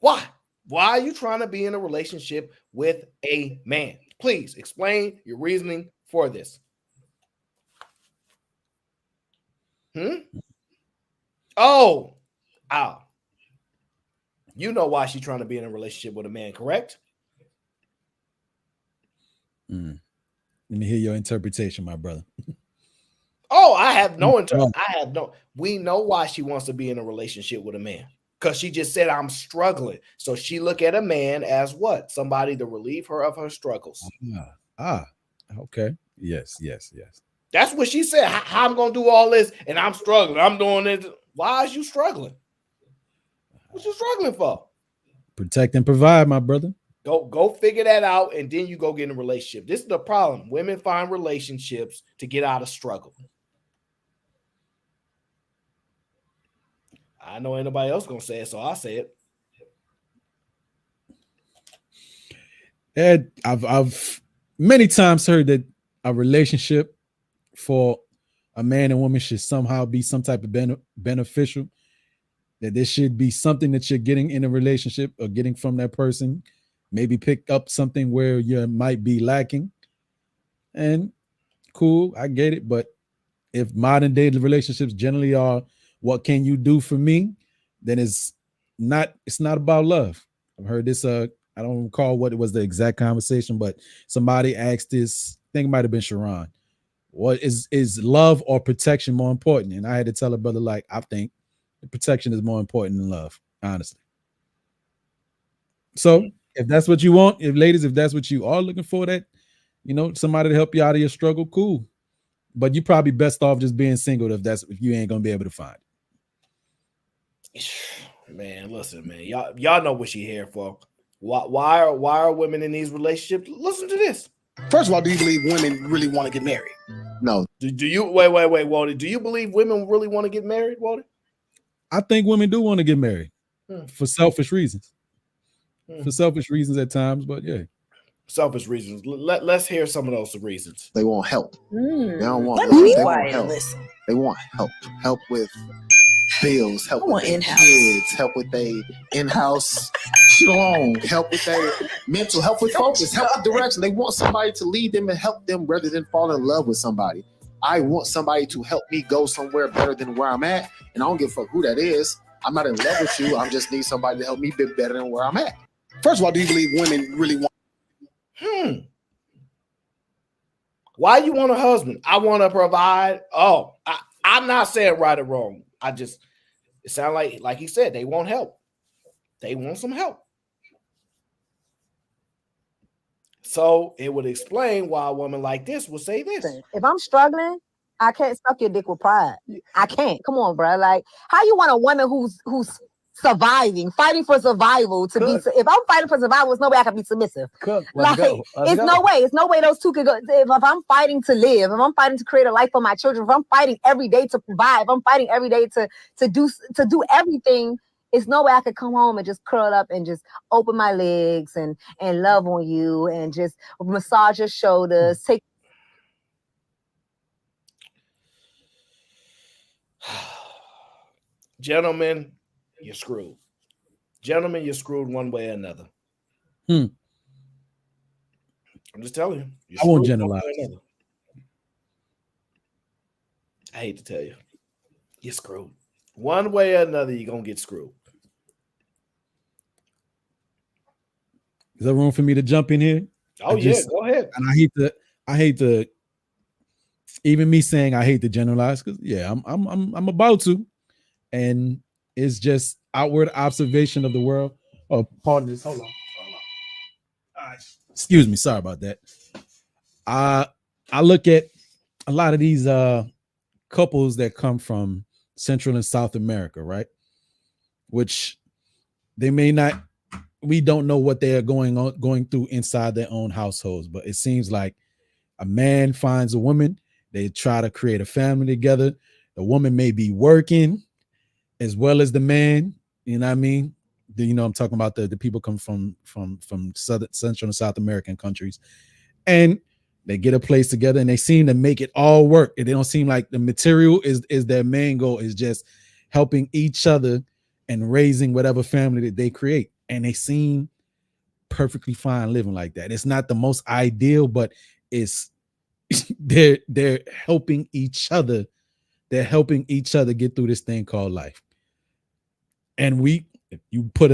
Speaker 6: Why? Why are you trying to be in a relationship with a man? Please explain your reasoning for this. Oh. You know why she's trying to be in a relationship with a man, correct?
Speaker 17: Let me hear your interpretation, my brother.
Speaker 6: Oh, I have no we know why she wants to be in a relationship with a man. Because she just said, I'm struggling. So she look at a man as what? Somebody to relieve her of her struggles.
Speaker 17: Okay. Yes.
Speaker 6: That's what she said. How I'm going to do all this and I'm struggling. I'm doing this. Why is you struggling? What you struggling for?
Speaker 17: Protect and provide, my brother.
Speaker 6: Go figure that out, and then you go get in a relationship. This is the problem. Women find relationships to get out of struggle. I know ain't nobody else gonna say it, so I say it.
Speaker 17: Ed, I've many times heard that a relationship for a man and woman should somehow be some type of beneficial. That there should be something that you're getting in a relationship or getting from that person. Maybe pick up something where you might be lacking. And cool, I get it. But if modern day relationships generally are what can you do for me, then it's not about love. I've heard this, I don't recall what it was the exact conversation, but somebody asked this, I think it might have been Sharon. What is love or protection more important? And I had to tell a brother, like, I think protection is more important than love, honestly. So if that's what you want, if that's what you are looking for, that, somebody to help you out of your struggle, cool. But you probably best off just being single if you ain't gonna be able to find
Speaker 6: it. Man, listen, man. Y'all know what she here for. Why are women in these relationships? Listen to this.
Speaker 22: First of all, do you believe women really want to get married?
Speaker 18: No.
Speaker 6: Do you wait, Walter? Do you believe women really want to get married, Walter?
Speaker 17: I think women do want to get married for selfish reasons. For selfish reasons at times, but yeah.
Speaker 6: Selfish reasons. Let's hear some of those reasons.
Speaker 18: They want help. They don't want
Speaker 5: Let
Speaker 18: love.
Speaker 5: me
Speaker 18: They
Speaker 5: quiet
Speaker 18: want help.
Speaker 5: listen.
Speaker 18: They want help. Help with bills, help with their kids, help with their in-house shalom, help with their mental, help with focus, help with direction. They want somebody to lead them and help them rather than fall in love with somebody. I want somebody to help me go somewhere better than where I'm at, and I don't give a fuck who that is. I'm not in love with you. I just need somebody to help me be better than where I'm at.
Speaker 22: First of all, do you believe women really want?
Speaker 6: Why you want a husband? I want to provide. Oh, I'm not saying right or wrong. It sounds like he said, they want help. They want some help. So it would explain why a woman like this would say this.
Speaker 3: If I'm struggling, I can't suck your dick with pride. I can't. Come on, bro. Like, how you want a woman who's surviving, fighting for survival to be? If I'm fighting for survival, there's no way I can be submissive. It's no way. It's no way those two could go. If I'm fighting to live, if I'm fighting to create a life for my children, if I'm fighting every day to provide, if I'm fighting every day to do everything. It's no way I could come home and just curl up and just open my legs and love on you and just massage your shoulders. Take.
Speaker 6: Gentlemen, you're screwed. Gentlemen, you're screwed one way or another. I'm just telling you.
Speaker 17: I won't generalize.
Speaker 6: I hate to tell you. You're screwed. One way or another, you're going to get screwed.
Speaker 17: Is there room for me to jump in here?
Speaker 6: Oh, go ahead.
Speaker 17: And I hate to, even me saying I hate to generalize, because I'm about to. And it's just outward observation of the world. Oh, pardon this. Hold on. Excuse me. Sorry about that. I look at a lot of these couples that come from Central and South America, right? Which they may not, we don't know what they are going through inside their own households, but it seems like a man finds a woman, they try to create a family together. The woman may be working as well as the man, you know what I mean? I'm talking about the people come from Central and South American countries, and they get a place together and they seem to make it all work. They don't seem like the material is their main goal, is just helping each other and raising whatever family that they create. And they seem perfectly fine living like that. It's not the most ideal, but it's they're helping each other. They're helping each other get through this thing called life. And you'd put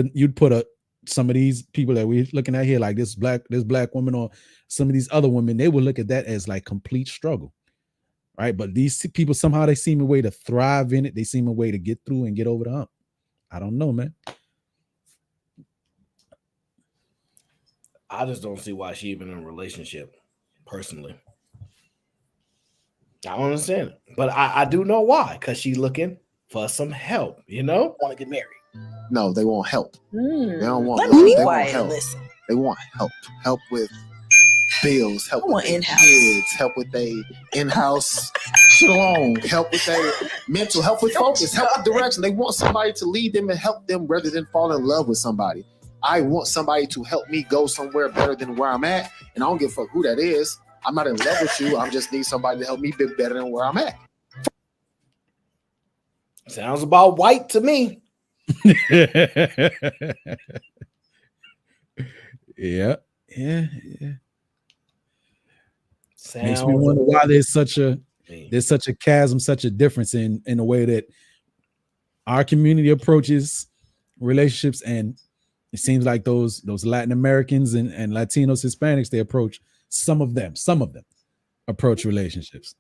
Speaker 17: some of these people that we're looking at here, like this black woman or some of these other women, they will look at that as like complete struggle, right? But these people, somehow they seem a way to thrive in it. They seem a way to get through and get over the hump. I don't know, man.
Speaker 6: I just don't see why she even in a relationship, personally. I don't understand it. But I do know why, because she's looking for some help, Want
Speaker 18: to get married. No, they want help. They don't want
Speaker 5: Let
Speaker 18: love.
Speaker 5: me be
Speaker 18: They
Speaker 5: quiet
Speaker 18: want help.
Speaker 5: and listen.
Speaker 18: They want help. Help with bills, help with their kids, help with their in-house shalom, help with their mental, help with focus, help with direction. They want somebody to lead them and help them rather than fall in love with somebody. I want somebody to help me go somewhere better than where I'm at, and I don't give a fuck who that is. I'm not in love with you. I just need somebody to help me be better than where I'm at.
Speaker 6: Sounds about white to me.
Speaker 17: Yeah. Makes me wonder why there's such a chasm, such a difference in the way that our community approaches relationships, and it seems like those Latin Americans and Latinos, Hispanics, they approach some of them approach relationships.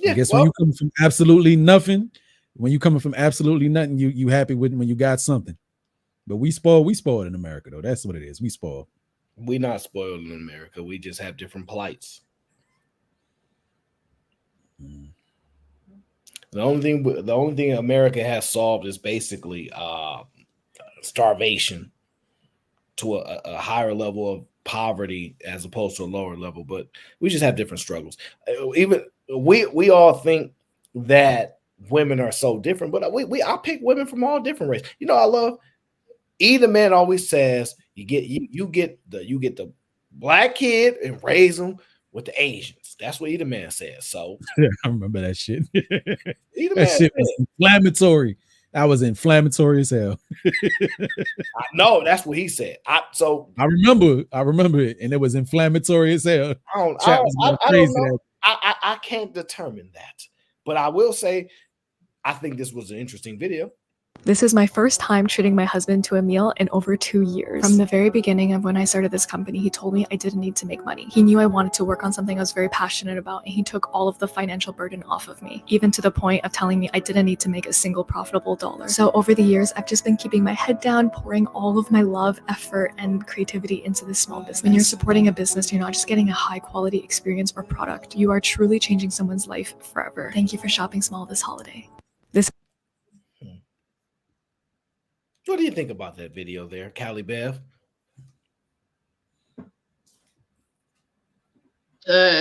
Speaker 17: I guess when you come from absolutely nothing, you happy with when you got something. But we spoiled in America, though. That's what it is. We spoiled.
Speaker 6: We're not spoiled in America. We just have different plights. The only thing America has solved is basically starvation to a higher level of poverty as opposed to a lower level. But we just have different struggles. Even we all think that women are so different, but I pick women from all different races. I love either man always says you get the black kid and raise them with the Asians. That's what either man says. So
Speaker 17: I remember that shit. That shit was inflammatory. That was inflammatory as hell.
Speaker 6: I know that's what he said. I remember it, and it was inflammatory as hell. I can't determine that, but I will say I think this was an interesting video.
Speaker 1: This is my first time treating my husband to a meal in over 2 years. From the very beginning of when I started this company, he told me I didn't need to make money. He knew I wanted to work on something I was very passionate about, and he took all of the financial burden off of me, even to the point of telling me I didn't need to make a single profitable dollar. So over the years, I've just been keeping my head down, pouring all of my love, effort, and creativity into this small business. When you're supporting a business, you're not just getting a high quality experience or product. You are truly changing someone's life forever. Thank you for shopping small this holiday.
Speaker 6: What do you think about that video there, Callie Bev?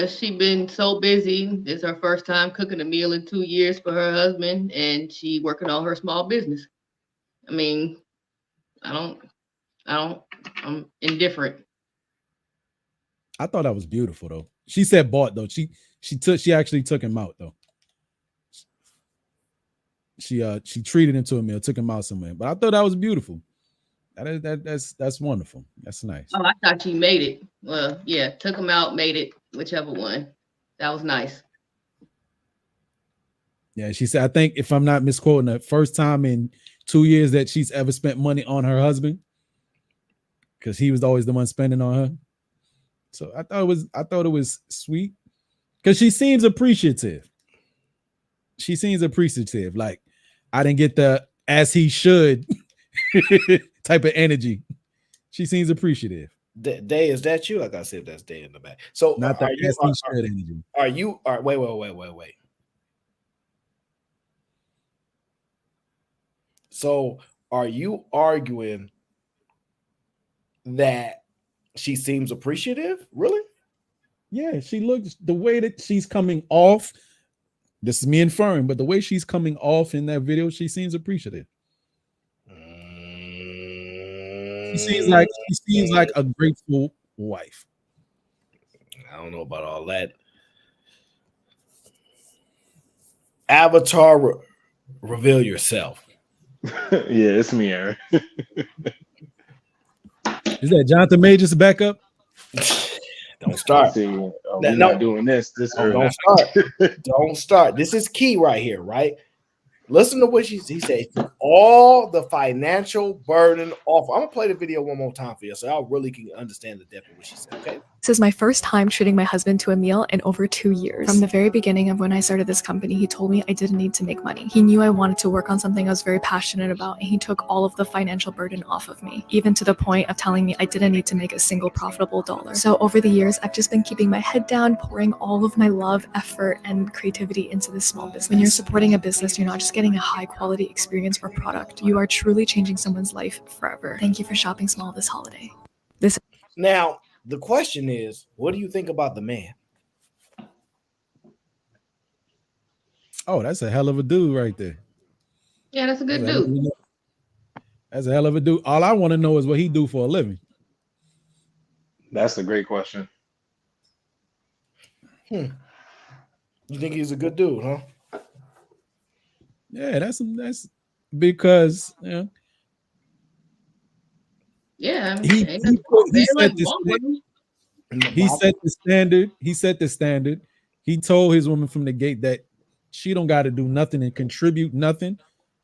Speaker 21: She been so busy. It's her first time cooking a meal in 2 years for her husband, and she working on her small business. I mean, I'm indifferent.
Speaker 17: I thought that was beautiful though. She said bought though. She actually took him out though. She treated him to a meal, took him out somewhere. But I thought that was beautiful. That's wonderful. That's nice.
Speaker 21: Oh, I thought she made it. Well, yeah, took him out, made it, whichever one. That was nice.
Speaker 17: Yeah, she said, I think if I'm not misquoting, the first time in 2 years that she's ever spent money on her husband, because he was always the one spending on her. So I thought it was sweet because she seems appreciative. She seems appreciative. Like I didn't get the as he should type of energy. She seems appreciative.
Speaker 6: Day, is that you? I gotta see if that's Day in the back. So
Speaker 17: not that as he should energy.
Speaker 6: Wait. So are you arguing that she seems appreciative? Really?
Speaker 17: Yeah, she looks the way that she's coming off. This is me inferring, but the way she's coming off in that video, she seems appreciative. She seems like a grateful wife.
Speaker 6: I don't know about all that. Avatar, reveal yourself.
Speaker 4: Yeah, it's me, Aaron.
Speaker 17: Is that Jonathan Majors back up?
Speaker 6: Don't start.
Speaker 4: We're not doing this.
Speaker 6: Don't start. Don't start. This is key right here, right? Listen to what he said. All the financial burden off. I'm gonna play the video one more time for you, so I really can understand the depth of what she said. Okay.
Speaker 1: This is my first time treating my husband to a meal in over 2 years. From the very beginning of when I started this company, he told me I didn't need to make money. He knew I wanted to work on something I was very passionate about, and he took all of the financial burden off of me, even to the point of telling me I didn't need to make a single profitable dollar. So over the years, I've just been keeping my head down, pouring all of my love, effort, and creativity into this small business. When you're supporting a business, you're not just getting a high quality experience or product. You are truly changing someone's life forever. Thank you for shopping small this holiday.
Speaker 6: Now, the question is, what do you think about the man?
Speaker 17: Oh, that's a hell of a dude right there.
Speaker 21: Yeah, that's a good dude.
Speaker 17: That's a hell of a dude. All I want to know is what he do for a living.
Speaker 4: That's a great question.
Speaker 6: You think he's a good dude, huh?
Speaker 17: Yeah, that's because he set the standard. He set the standard. He told his woman from the gate that she don't got to do nothing and contribute nothing.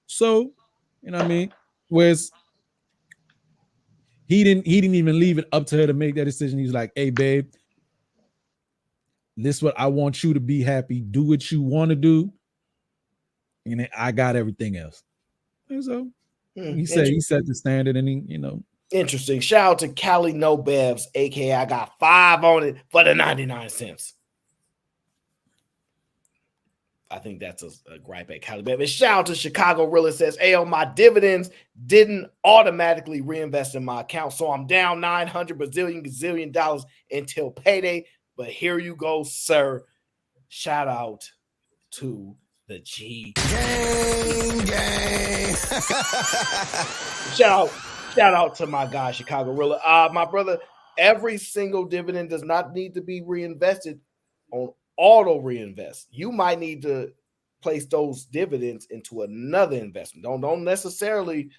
Speaker 17: So, you know what I mean? Whereas he didn't even leave it up to her to make that decision. He's like, hey, babe, this is what I want you to be happy. Do what you want to do. And I got everything else. And so he set the standard, and he,
Speaker 6: Interesting. Shout out to Cali No Bevs, aka I got 5 on it for the 99 cents. I think that's a gripe at Cali Bev. And shout out to Chicago Real. It says, my dividends didn't automatically reinvest in my account, so I'm down $900 gazillion dollars until payday. But here you go, sir. Shout out to the G. Gang. Shout out to my guy, Chicago Real. My brother, every single dividend does not need to be reinvested on auto reinvest. You might need to place those dividends into another investment. Don't necessarily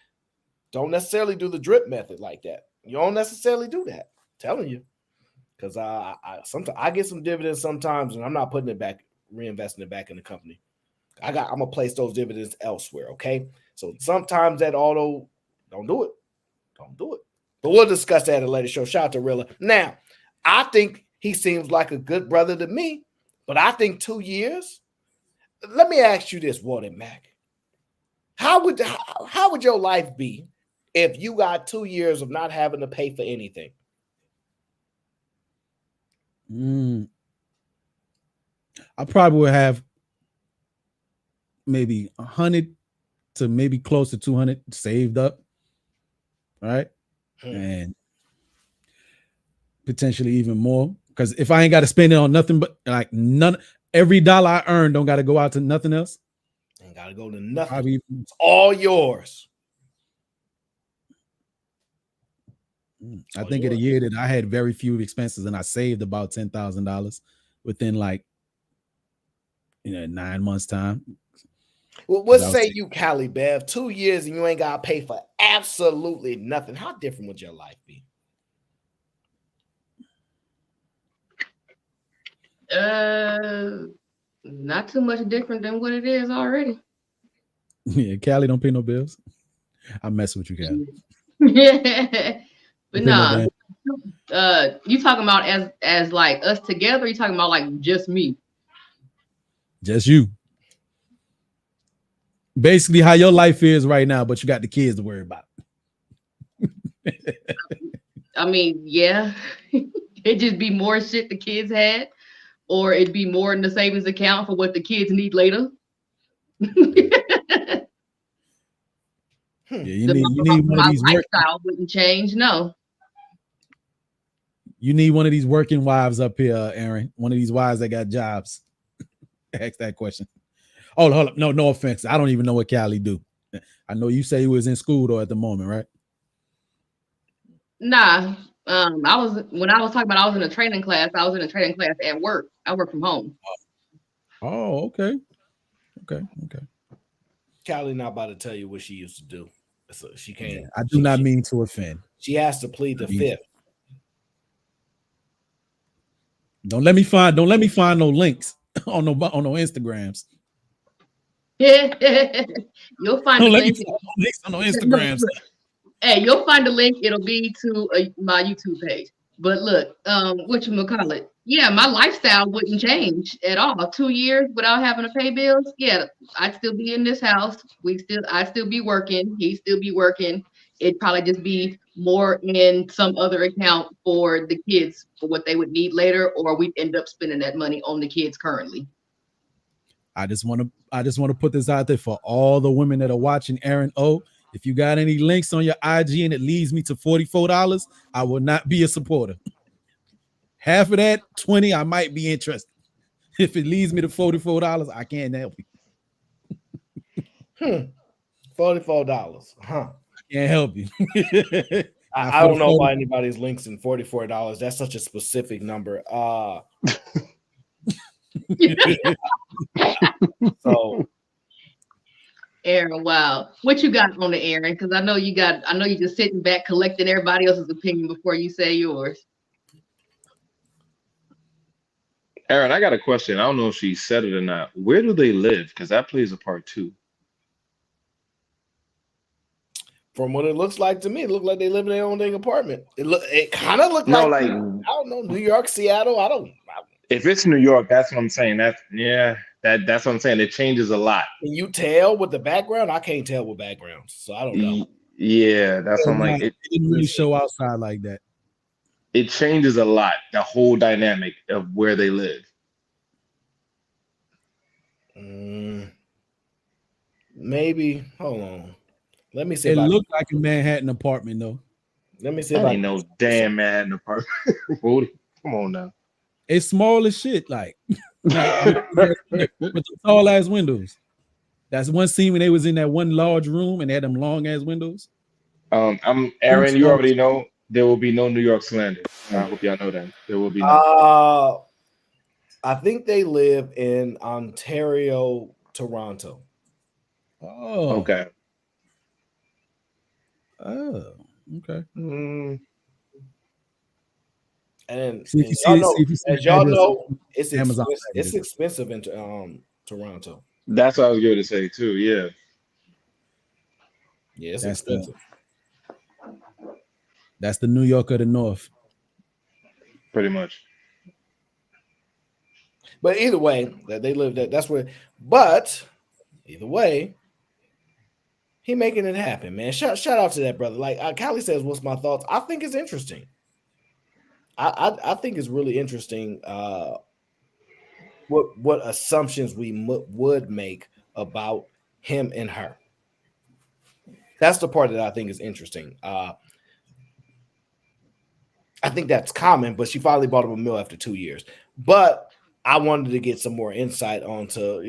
Speaker 6: do the drip method like that. You don't necessarily do that. I'm telling you, because sometimes I get some dividends sometimes, and I'm not putting it back, reinvesting it back in the company. I'm gonna place those dividends elsewhere. Okay, So sometimes that auto don't do it. Don't do it. But we'll discuss that at a later show. Shout out to Rilla. Now, I think he seems like a good brother to me, but I think 2 years. Let me ask you this, Walter Mack. How would your life be if you got 2 years of not having to pay for anything?
Speaker 17: I probably would have maybe 100 to maybe close to 200 saved up. All right. And potentially even more. Because if I ain't got to spend it on nothing but like every dollar I earn don't got to go out to nothing else.
Speaker 6: Ain't got to go to nothing. It's all yours.
Speaker 17: I think in a year that I had very few expenses and I saved about $10,000 within like 9 months time.
Speaker 6: Well, let's say you Cali Bev 2 years and you ain't got to pay for absolutely nothing. How different would your life be?
Speaker 21: Not too much different than what it is already.
Speaker 17: Yeah, Cali don't pay no bills. I mess with you, Cali.
Speaker 21: Yeah, but no. You talking about as like us together? Or you talking about like just me?
Speaker 17: Just you. Basically, how your life is right now, but you got the kids to worry about.
Speaker 21: I mean, yeah, it'd just be more shit the kids had, or it'd be more in the savings account for what the kids need later.
Speaker 17: Yeah, you need one of these
Speaker 21: lifestyle wouldn't change. No.
Speaker 17: You need one of these working wives up here, Aaron. One of these wives that got jobs. Ask that question. Oh, hold up. No offense. I don't even know what Cali do. I know you say he was in school though at the moment, right?
Speaker 21: Nah. I was talking about I was in a training class. I was in a training class at work. I work from home.
Speaker 17: Oh, okay.
Speaker 6: Cali not about to tell you what she used to do. So she can't.
Speaker 17: Yeah, I do not mean to offend.
Speaker 6: She has to plead the fifth.
Speaker 17: Don't let me find no links on no Instagrams.
Speaker 21: You'll find the link.
Speaker 17: Links on no Instagrams.
Speaker 21: Hey, you'll find the link. It'll be to my YouTube page. But look, whatchamacallit? Yeah, my lifestyle wouldn't change at all. 2 years without having to pay bills. Yeah, I'd still be in this house. I'd still be working. He'd still be working. It'd probably just be more in some other account for the kids for what they would need later, or we'd end up spending that money on the kids currently.
Speaker 17: I just want to put this out there for all the women that are watching Aaron O. If you got any links on your IG and it leads me to $44, I will not be a supporter. Half of that, 20, I might be interested. If it leads me to $44, I can't help you.
Speaker 6: $44, huh?
Speaker 17: I can't help you.
Speaker 6: I don't know why anybody's links in $44. That's such a specific number. So
Speaker 21: Aaron, wow. What you got on the Aaron? Because I know you're just sitting back collecting everybody else's opinion before you say yours.
Speaker 4: Aaron, I got a question. I don't know if she said it or not. Where do they live? Because that plays a part too.
Speaker 6: From what it looks like to me, it looked like they live in their own dang apartment. It kind of looked like I don't know, New York, Seattle.
Speaker 4: If it's New York, that's what I'm saying. That's what I'm saying. It changes a lot.
Speaker 6: Can you tell with the background? I can't tell with backgrounds, so I don't know.
Speaker 4: Yeah, that's what I'm like.
Speaker 17: It didn't really show outside like that.
Speaker 4: It changes a lot, the whole dynamic of where they live.
Speaker 6: Maybe. Hold on. Let me see.
Speaker 17: It looked like a Manhattan apartment, though.
Speaker 6: Let me see.
Speaker 4: That ain't no damn Manhattan apartment. Come on now.
Speaker 17: It's small as shit, like with the tall ass windows. That's one scene when they was in that one large room and they had them long ass windows.
Speaker 4: I'm Aaron. You already know there will be no New York slander. I hope y'all know that there will be no.
Speaker 6: I think they live in Ontario, Toronto.
Speaker 17: Oh,
Speaker 4: okay.
Speaker 17: Oh, okay.
Speaker 6: And as y'all know, it's expensive in Toronto.
Speaker 4: That's what I was going to say too. Yeah.
Speaker 6: Yeah, it's
Speaker 17: That's
Speaker 6: expensive.
Speaker 17: That's the New York of the North.
Speaker 4: Pretty much.
Speaker 6: But either way, that they live that. That's where. But either way, he making it happen, man. Shout out to that brother. Like Callie says, what's my thoughts? I think it's interesting. I think it's really interesting. What assumptions we would make about him and her. That's the part that I think is interesting. I think that's common, but she finally bought him a meal after 2 years. But I wanted to get some more insight onto,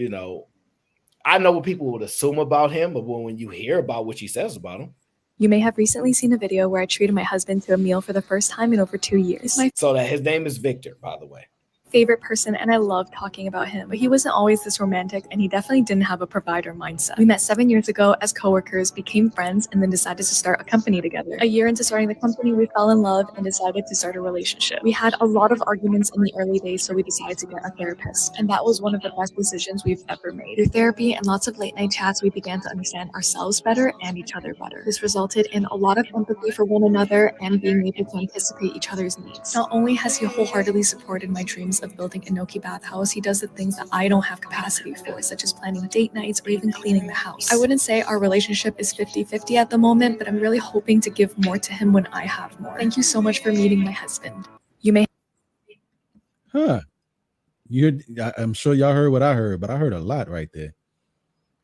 Speaker 6: I know what people would assume about him, but when you hear about what she says about him.
Speaker 1: You may have recently seen a video where I treated my husband to a meal for the first time in over 2 years.
Speaker 6: So that his name is Victor, by the way.
Speaker 1: Favorite person, and I love talking about him, but he wasn't always this romantic, and he definitely didn't have a provider mindset. We met 7 years ago as coworkers, became friends, and then decided to start a company together. A year into starting the company, we fell in love and decided to start a relationship. We had a lot of arguments in the early days, so we decided to get a therapist, and that was one of the best decisions we've ever made. Through therapy and lots of late night chats, we began to understand ourselves better and each other better. This resulted in a lot of empathy for one another and being able to anticipate each other's needs. Not only has he wholeheartedly supported my dreams of building a Noki bathhouse, he does the things that I don't have capacity for, such as planning date nights or even cleaning the house. I wouldn't say our relationship is 50-50 at the moment, but I'm really hoping to give more to him when I have more. Thank you so much for meeting my husband. You may
Speaker 17: I'm sure y'all heard what I heard, but I heard a lot right there.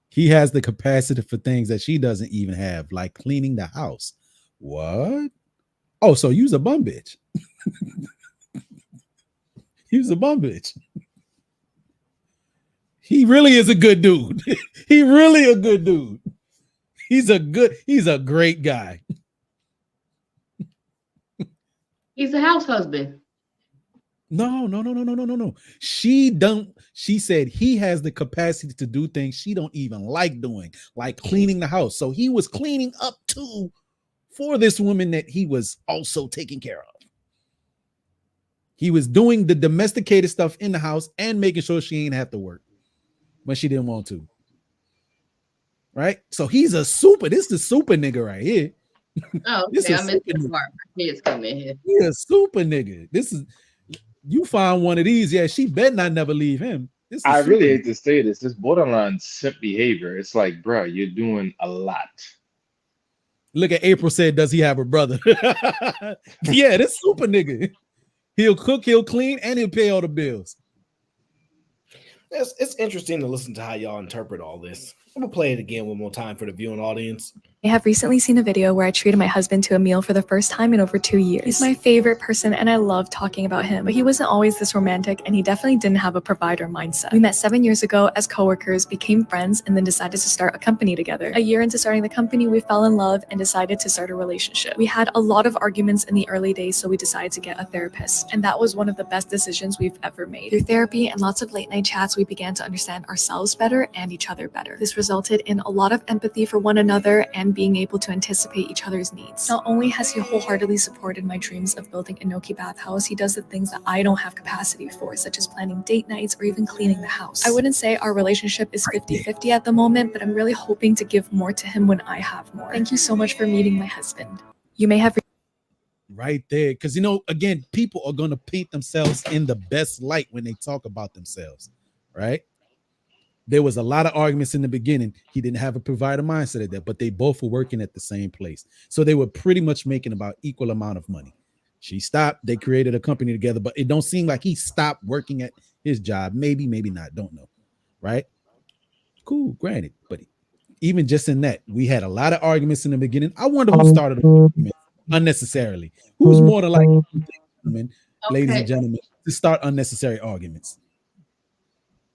Speaker 17: He has the capacity for things that she doesn't even have, like cleaning the house. What? Oh, so you's a bum bitch. He's a bum bitch. He really is a good dude. He really a good dude. He's a great guy.
Speaker 21: He's a house husband.
Speaker 17: No. She said he has the capacity to do things she don't even like doing, like cleaning the house. So he was cleaning up too for this woman that he was also taking care of. He was doing the domesticated stuff in the house and making sure she ain't have to work when she didn't want to. Right? So this is the super nigga right here.
Speaker 21: Oh, okay. I missed that part. My kids come in here.
Speaker 17: He a super nigga. You find one of these, yeah, she better not never leave him.
Speaker 4: I really hate to say this. This borderline simp behavior. It's like, bro, you're doing a lot.
Speaker 17: Look at April said, does he have a brother? Yeah, this super nigga. He'll cook, he'll clean, and he'll pay all the bills.
Speaker 6: It's interesting to listen to how y'all interpret all this. I'm gonna play it again one more time for the viewing audience.
Speaker 1: I have recently seen a video where I treated my husband to a meal for the first time in over 2 years. He's my favorite person, and I love talking about him, but he wasn't always this romantic, and he definitely didn't have a provider mindset. We met 7 years ago as coworkers, became friends, and then decided to start a company together. A year into starting the company, we fell in love and decided to start a relationship. We had a lot of arguments in the early days, so we decided to get a therapist, and that was one of the best decisions we've ever made. Through therapy and lots of late night chats, we began to understand ourselves better and each other better. This resulted in a lot of empathy for one another and being able to anticipate each other's needs. Not only has he wholeheartedly supported my dreams of building a Noki bathhouse, he does the things that I don't have capacity for, such as planning date nights or even cleaning the house. I wouldn't say our relationship is 50-50 at the moment, but I'm really hoping to give more to him when I have more. Thank you so much for meeting my husband. You may have
Speaker 17: right there, because again, people are going to paint themselves in the best light when they talk about themselves, right? There was a lot of arguments in the beginning. He didn't have a provider mindset of that, but they both were working at the same place. So they were pretty much making about equal amount of money. She stopped. They created a company together, but it don't seem like he stopped working at his job. Maybe not. Don't know. Right? Cool. Granted. But even just in that, we had a lot of arguments in the beginning. I wonder who started the argument unnecessarily. Who's more than likely, ladies and gentlemen, to start unnecessary arguments?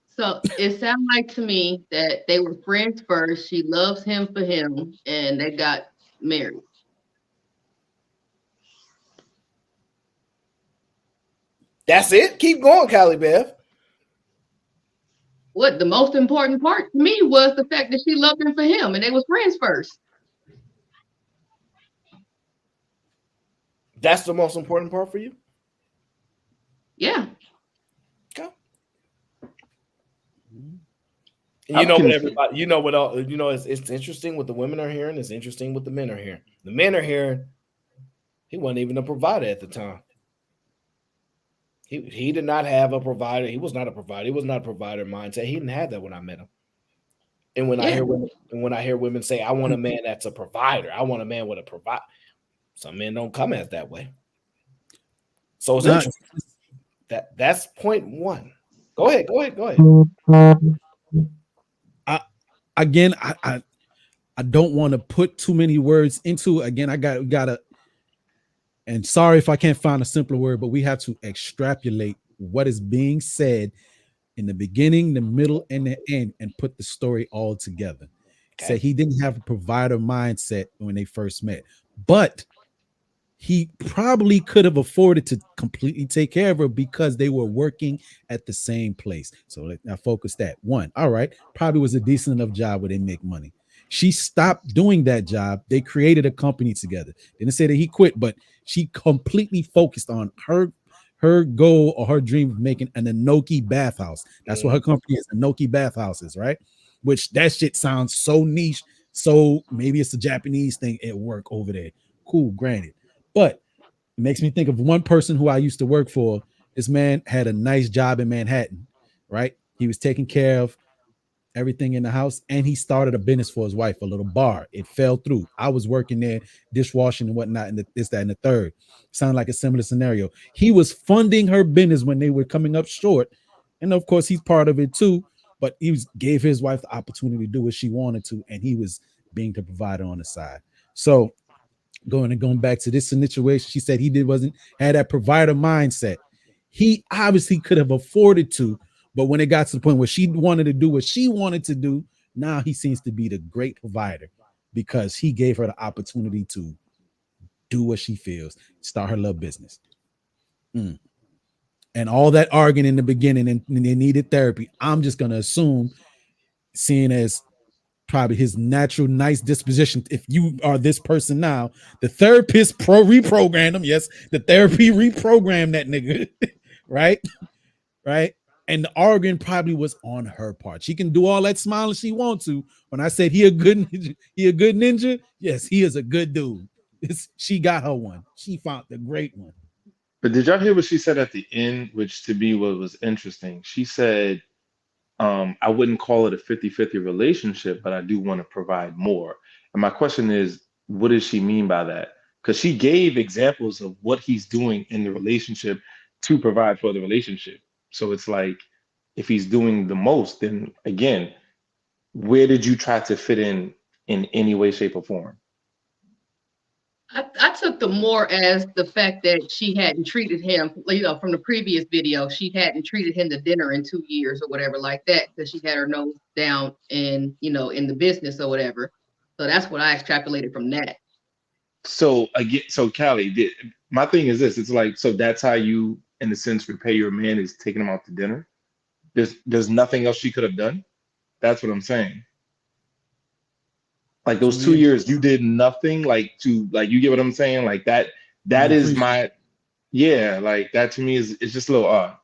Speaker 21: So it sounds like to me that they were friends first. She loves him for him, and they got married.
Speaker 6: That's it? Keep going, Callie Bev.
Speaker 21: What the most important part to me was the fact that she loved him for him, and they were friends first.
Speaker 6: That's the most important part for you?
Speaker 21: Yeah.
Speaker 6: Okay. You know what everybody, you know what all, you know, it's interesting what the women are hearing, it's interesting what the men are hearing. The men are hearing he wasn't even a provider at the time. He did not have a provider. He was not a provider. He was not a provider mindset. He didn't have that when I met him. And when I hear women say, I want a man that's a provider, I want a man with a provide. Some men don't come at that way. So it's interesting. That's point one. Go ahead.
Speaker 17: I don't want to put too many words into. Again, I gotta. And sorry if I can't find a simpler word, but we have to extrapolate what is being said in the beginning, the middle, and the end, and put the story all together. Okay. Say he didn't have a provider mindset when they first met, but he probably could have afforded to completely take care of her because they were working at the same place. So now focus that. One, all right, probably was a decent enough job where they make money. She stopped doing that job. They created a company together. Didn't say that he quit, but she completely focused on her goal or her dream of making an Inoki bathhouse. That's what her company is, Inoki bathhouses, right? Which that shit sounds so niche. So maybe it's a Japanese thing at work over there. Cool, granted. But it makes me think of one person who I used to work for. This man had a nice job in Manhattan, right? He was taking care of everything in the house, and he started a business for his wife, a little bar. It fell through. I was working there, dishwashing and whatnot, and this, that, and the third. Sounded like a similar scenario. He was funding her business when they were coming up short, and of course, he's part of it too. But gave his wife the opportunity to do what she wanted to, and he was being the provider on the side. So, going back to this situation, she said wasn't had that provider mindset. He obviously could have afforded to. But when it got to the point where she wanted to do what she wanted to do, now he seems to be the great provider because he gave her the opportunity to do what she feels, start her little business. And all that arguing in the beginning, and they needed therapy. I'm just going to assume, seeing as probably his natural nice disposition, if you are this person now, the therapist reprogrammed him. Yes, the therapy reprogrammed that nigga, right? Right? And the arguing probably was on her part. She can do all that smiling she wants to. When I said he a good ninja, yes, he is a good dude. She got her one. She found the great one.
Speaker 4: But did y'all hear what she said at the end, which to me was interesting? She said, I wouldn't call it a 50-50 relationship, but I do want to provide more. And my question is, what does she mean by that? Because she gave examples of what he's doing in the relationship to provide for the relationship. So it's like, if he's doing the most, then again, where did you try to fit in any way, shape, or form?
Speaker 21: I took the more as the fact that she hadn't treated him, from the previous video, she hadn't treated him to dinner in 2 years or whatever like that, because she had her nose down in the business or whatever. So that's what I extrapolated from that.
Speaker 4: So again, Callie, my thing is this: it's like, so that's how you, in a sense, repay your man, is taking him out to dinner. There's nothing else she could have done. That's what I'm saying. Like those 2 years, you did nothing. You get what I'm saying? Like that is my, like that to me it's just a little odd.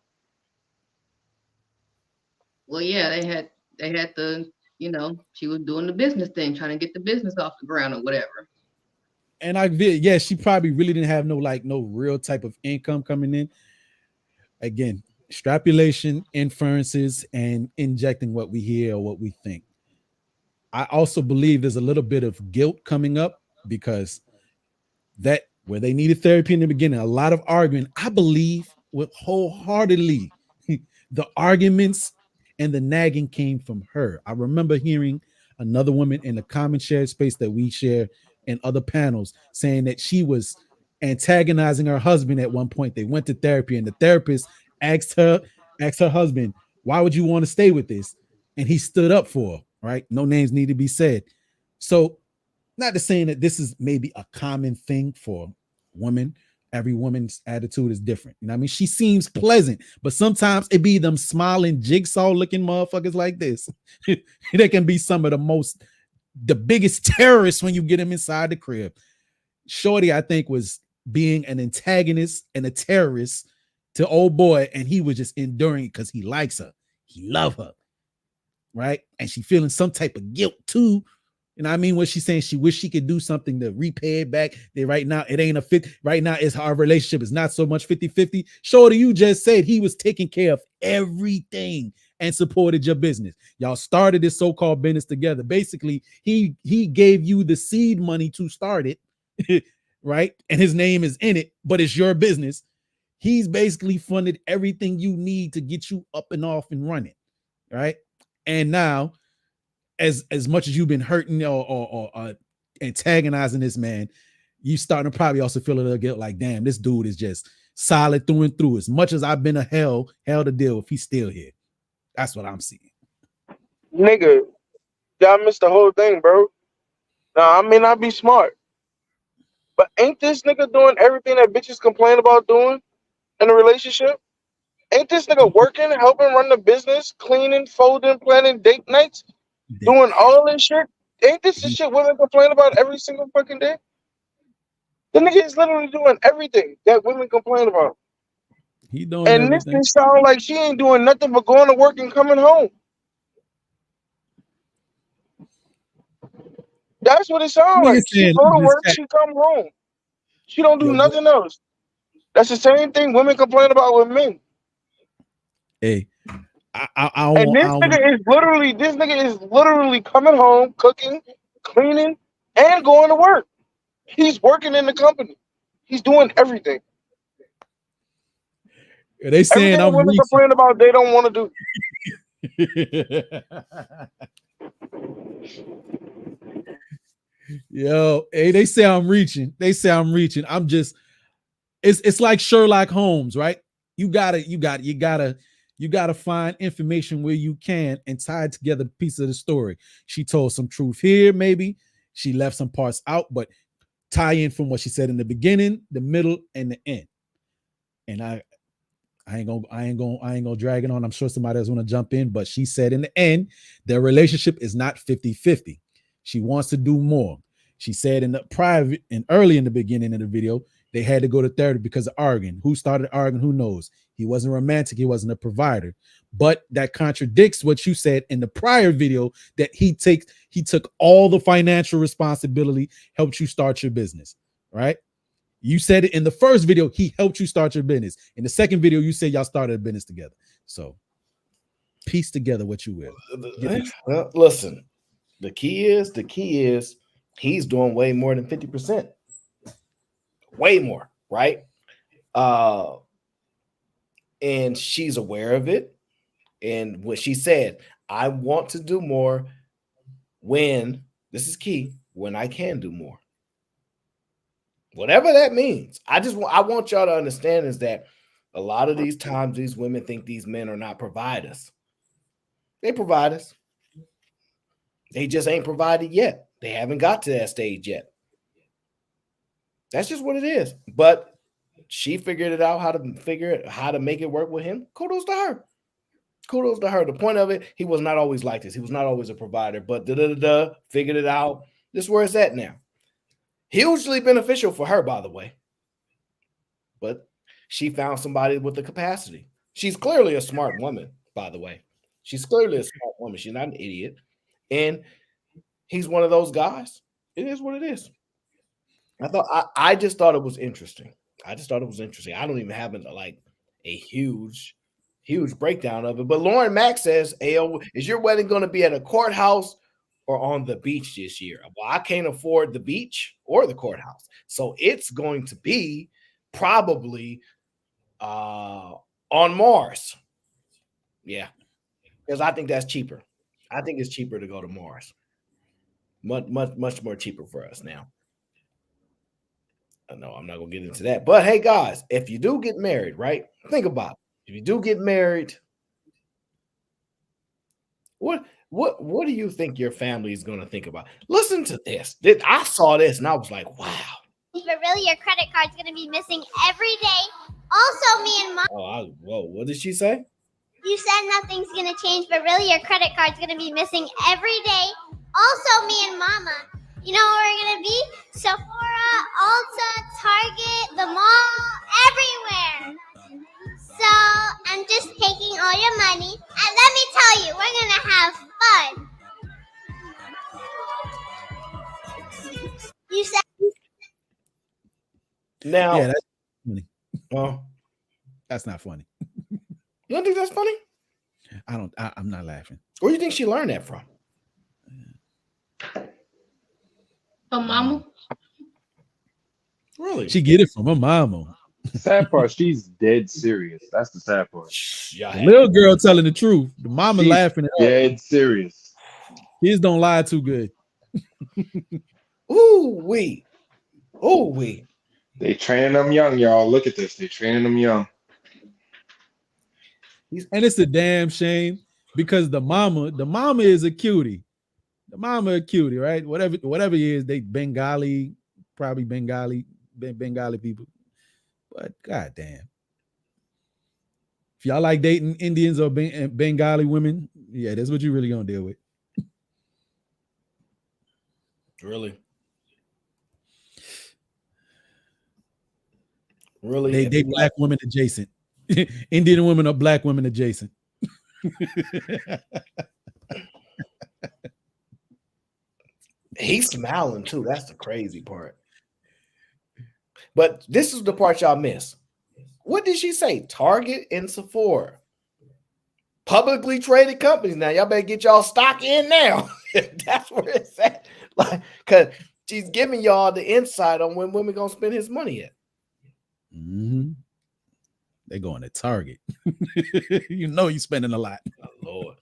Speaker 21: Well, yeah, they had the, she was doing the business thing, trying to get the business off the ground or whatever.
Speaker 17: And she probably really didn't have no real type of income coming in. Again, extrapolation, inferences, and injecting what we hear or what we think. I also believe there's a little bit of guilt coming up because that where they needed therapy in the beginning, a lot of arguing. I believe with wholeheartedly the arguments and the nagging came from her. I remember hearing another woman in the common shared space that we share in other panels saying that she was antagonizing her husband at one point. They went to therapy and the therapist asked her husband, why would you want to stay with this? And he stood up for her, right? No names need to be said. So not to saying that this is maybe a common thing for women. Every woman's attitude is different. You know what I mean? She seems pleasant, but sometimes it be them smiling jigsaw looking motherfuckers like this. They can be some of the biggest terrorists when you get them inside the crib. Shorty, I think, was being an antagonist and a terrorist to old boy, and he was just enduring it because he likes her. He love her. right? And she feeling some type of guilt too. You know what I mean? What she's saying, she wish she could do something to repay it back. That right now, it ain't a fit. Right now, it's our relationship is not so much 50-50. Shorty, you just said he was taking care of everything and supported your business. Y'all started this so-called business together. Basically, he gave you the seed money to start it, right? And his name is in it, but it's your business. He's basically funded everything you need to get you up and off and running, right? And now, as much as you've been hurting or antagonizing this man, you starting to probably also feel a little guilt, like, damn, this dude is just solid through and through. As much as I've been a hell to deal with, he's still here. That's what I'm seeing.
Speaker 16: Nigga, y'all missed the whole thing, bro. Now, I may not be smart, but ain't this nigga doing everything that bitches complain about doing in a relationship? Ain't this nigga working, helping run the business, cleaning, folding, planning date nights, doing all this shit? Ain't this the shit women complain about every single fucking day? The nigga is literally doing everything that women complain about.
Speaker 17: He doing
Speaker 16: and
Speaker 17: everything.
Speaker 16: this can sound like she ain't doing nothing but going to work and coming home. That's what it sounds like. She go to work, she come home. She don't do nothing else. That's the same thing women complain about with men.
Speaker 17: Hey,
Speaker 16: This nigga is literally coming home, cooking, cleaning, and going to work. He's working in the company. He's doing everything.
Speaker 17: They saying
Speaker 16: everything women complain about, they don't want to do.
Speaker 17: Yo, hey, they say I'm reaching. I'm just, it's like Sherlock Holmes, right? You gotta find information where you can and tie together a piece of the story. She told some truth here, maybe she left some parts out, but tie in from what she said in the beginning, the middle, and the end. And I ain't gonna drag it on. I'm sure somebody else want to jump in, but she said in the end, their relationship is not 50-50. She wants to do more. She said in the private and early in the beginning of the video, they had to go to therapy because of arguing. Who started arguing? Who knows? He wasn't romantic. He wasn't a provider. But that contradicts what you said in the prior video, that he took all the financial responsibility, helped you start your business, right? You said it in the first video, he helped you start your business. In the second video, you said y'all started a business together. So piece together what you will.
Speaker 6: Well, listen, the key is he's doing way more than 50%. Way more, right? And she's aware of it. And what she said, I want to do more when, this is key, when I can do more. Whatever that means. I want y'all to understand is that a lot of these times these women think these men are not providers. They provide us. They just ain't provided yet. They haven't got to that stage yet. That's just what it is. But she figured it out, how to make it work with him. Kudos to her. Kudos to her. The point of it, he was not always like this. He was not always a provider, but figured it out. This is where it's at now. Hugely beneficial for her, by the way. But she found somebody with the capacity. She's clearly a smart woman, by the way. She's clearly a smart woman. She's not an idiot. And he's one of those guys. It is what it is. I just thought it was interesting. I don't even have a huge breakdown of it. But Lauren Mack says, "Ayo, is your wedding going to be at a courthouse or on the beach this year?" Well, I can't afford the beach or the courthouse. So it's going to be probably on Mars. Yeah. Because I think that's cheaper. I think it's cheaper to go to Mars. Much more cheaper for us now. No, I'm not going to get into that. But hey, guys, if you do get married, right? Think about it. If you do get married, what do you think your family is going to think about? Listen to this. I saw this and I was like, wow.
Speaker 7: But really, your credit card's going to be missing every day. Also, me and Mom.
Speaker 6: Whoa, what did she say?
Speaker 7: You said nothing's going to change, but really, your credit card's going to be missing every day. Also, me and Mama. You know where we're going to be? Sephora, Ulta, Target, the mall, everywhere. So, I'm just taking all your money. And let me tell you, we're going to have fun.
Speaker 6: Now,
Speaker 17: yeah, that's funny.
Speaker 6: Well,
Speaker 17: that's not funny.
Speaker 6: You don't think that's funny?
Speaker 17: I'm not laughing.
Speaker 6: Where do you think she learned that from?
Speaker 21: Her mama.
Speaker 6: Really?
Speaker 17: She get it from her mama.
Speaker 4: Sad part, she's dead serious. That's the sad part.
Speaker 17: The little girl telling the truth. The mama
Speaker 4: She's
Speaker 17: laughing at her.
Speaker 4: dead serious.
Speaker 17: Kids don't lie too good.
Speaker 6: Ooh wee. Ooh wee.
Speaker 4: They training them young, y'all. Look at this. They training them young.
Speaker 17: And it's a damn shame because the mama is a cutie. The mama a cutie, right? Whatever he is, they Bengali, probably Bengali people. But goddamn. If y'all like dating Indians or Bengali women, yeah, that's what you really gonna deal with.
Speaker 6: Really?
Speaker 17: They black women adjacent. Indian women are black women adjacent.
Speaker 6: He's smiling too. That's the crazy part. But this is the part y'all miss. What did she say? Target and Sephora. Publicly traded companies. Now y'all better get y'all stock in now. That's where it's at. Like, because she's giving y'all the insight on when women gonna spend his money at.
Speaker 17: Mm-hmm. They going to Target. You know you're spending a lot.
Speaker 6: Oh, Lord.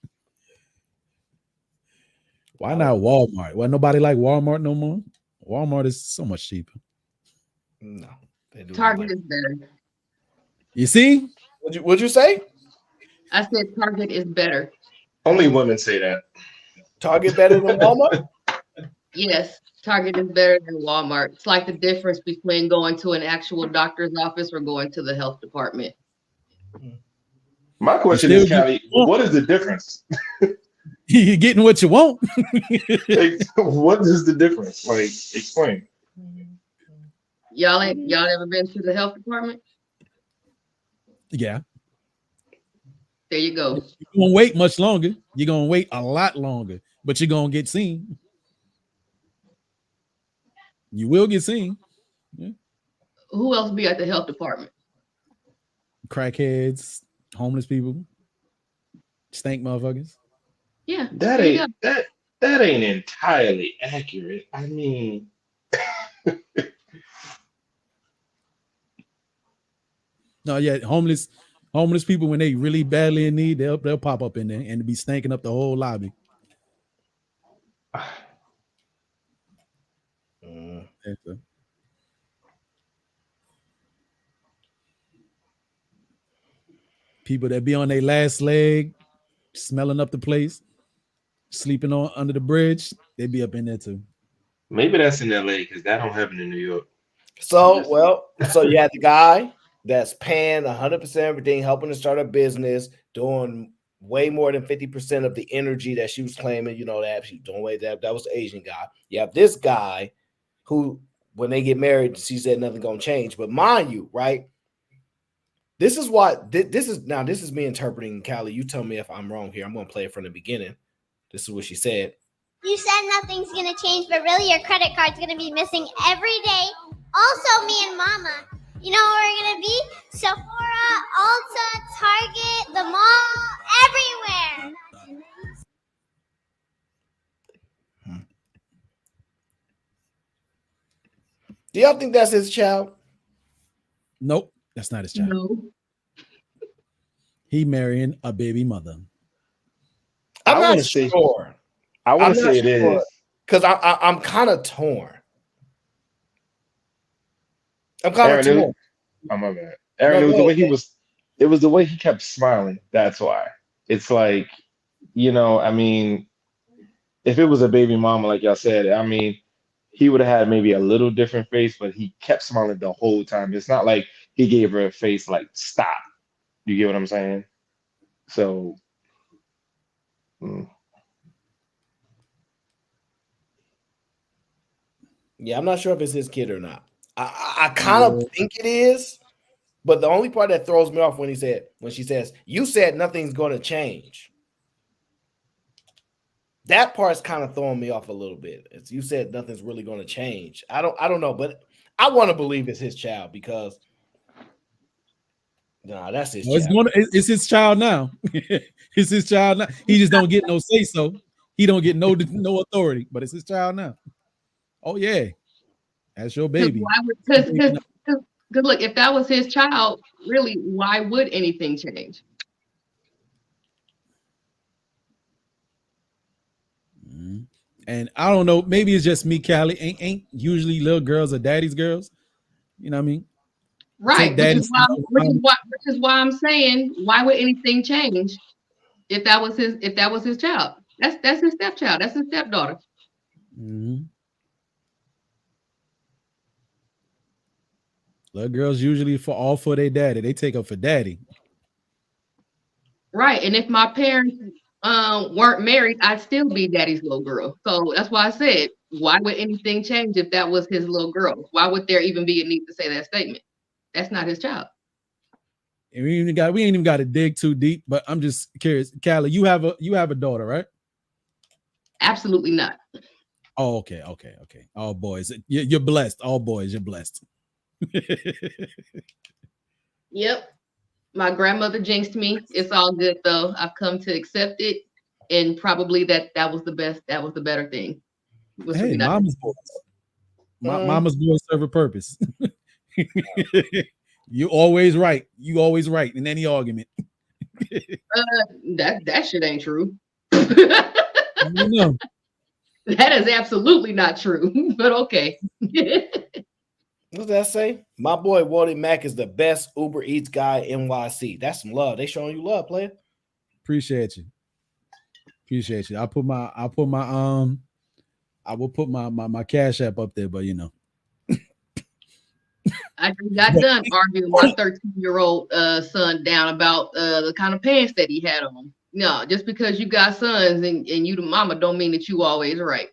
Speaker 17: Why not Walmart? Why nobody like Walmart no more? Walmart is so much cheaper.
Speaker 6: No.
Speaker 21: Target is better.
Speaker 17: You see?
Speaker 6: What'd you say?
Speaker 21: I said Target is better.
Speaker 4: Only women say that.
Speaker 6: Target better than Walmart?
Speaker 21: Yes, Target is better than Walmart. It's like the difference between going to an actual doctor's office or going to the health department.
Speaker 4: My question is, Callie, what is the difference?
Speaker 17: You're getting what you want.
Speaker 4: What is the difference? Like, explain.
Speaker 21: Y'all ever been to the health department?
Speaker 17: Yeah.
Speaker 21: There you go.
Speaker 17: You're gonna wait much longer. You're gonna wait a lot longer, but you're gonna get seen. You will get seen. Yeah.
Speaker 21: Who else be at the health department?
Speaker 17: Crackheads, homeless people, stank motherfuckers.
Speaker 21: Yeah.
Speaker 4: That ain't entirely accurate. I mean,
Speaker 17: no, yeah, homeless people when they really badly in need, they'll pop up in there and be stanking up the whole lobby. People that be on their last leg, smelling up the place, sleeping on under the bridge, they be up in there too.
Speaker 4: maybe that's in LA because that don't happen in New York.
Speaker 6: So you had the guy that's paying 100% everything, helping to start a business, doing way more than 50% of the energy that she was claiming, that she doing way that was the Asian guy. You have this guy who, when they get married, she said nothing gonna change. But mind you, right? This is what this is me interpreting. Callie, you tell me if I'm wrong here. I'm gonna play it from the beginning. This is what she said.
Speaker 7: You said nothing's gonna change, but really your credit card's gonna be missing every day. Also, me and Mama. You know where we're gonna be? Sephora, Ulta, Target, the mall, everywhere.
Speaker 6: Do y'all think that's his child?
Speaker 17: Nope, that's not his child.
Speaker 21: No.
Speaker 17: He marrying a baby mother.
Speaker 6: I'm not sure.
Speaker 4: I want to say it is.
Speaker 6: Because I'm kind of torn. I'm kind of torn.
Speaker 4: Oh, my bad. Aaron, it was the way it was the way he kept smiling. That's why. It's like, I mean, if it was a baby mama, like y'all said, I mean, he would have had maybe a little different face, but he kept smiling the whole time. It's not like he gave her a face like, stop. You get what I'm saying? So,
Speaker 6: yeah, I'm not sure if it's his kid or not. I kind of think it is, but the only part that throws me off when she says, you said nothing's going to change. That part's kind of throwing me off a little bit. You said nothing's really going to change. I don't know, but I want to believe it's his child because that's his
Speaker 17: No,
Speaker 6: child.
Speaker 17: It's his child now. It's his child now. He just don't get no say so. He don't get no authority, but it's his child now. Oh yeah, that's your baby.
Speaker 21: Because look, if that was his child, really, why would anything change?
Speaker 17: And I don't know, maybe it's just me, Callie. Ain't usually little girls are daddy's girls. You know what I mean?
Speaker 21: Right, which is why I'm saying, why would anything change if that was his child? That's his stepchild. That's his stepdaughter.
Speaker 17: Mm-hmm. Little girls usually for their daddy. They take up for daddy.
Speaker 21: Right, and if my parents weren't married, I'd still be daddy's little girl. So that's why I said, why would anything change if that was his little girl? Why would there even be a need to say that statement? That's not his child.
Speaker 17: And we ain't even got to dig too deep, but I'm just curious. Callie, you have a daughter, right?
Speaker 21: Absolutely not.
Speaker 17: Oh, okay. All boys. You're blessed. All boys, you're blessed.
Speaker 21: Yep. My grandmother jinxed me. It's all good though. I've come to accept it, and probably that was the best. That was the better thing.
Speaker 17: Hey, mama's boys. Mama's boys serve a purpose. You're always right. You always right in any argument.
Speaker 21: That shit ain't true.
Speaker 17: No.
Speaker 21: That is absolutely not true. But okay.
Speaker 6: What does that say? My boy Wally Mack is the best Uber Eats guy in NYC. That's some love. They showing you love, player.
Speaker 17: Appreciate you. I will put my Cash App up there, but you know.
Speaker 21: I got done arguing my 13-year-old son down about the kind of pants that he had on. No, just because you got sons and you the mama don't mean that you always right.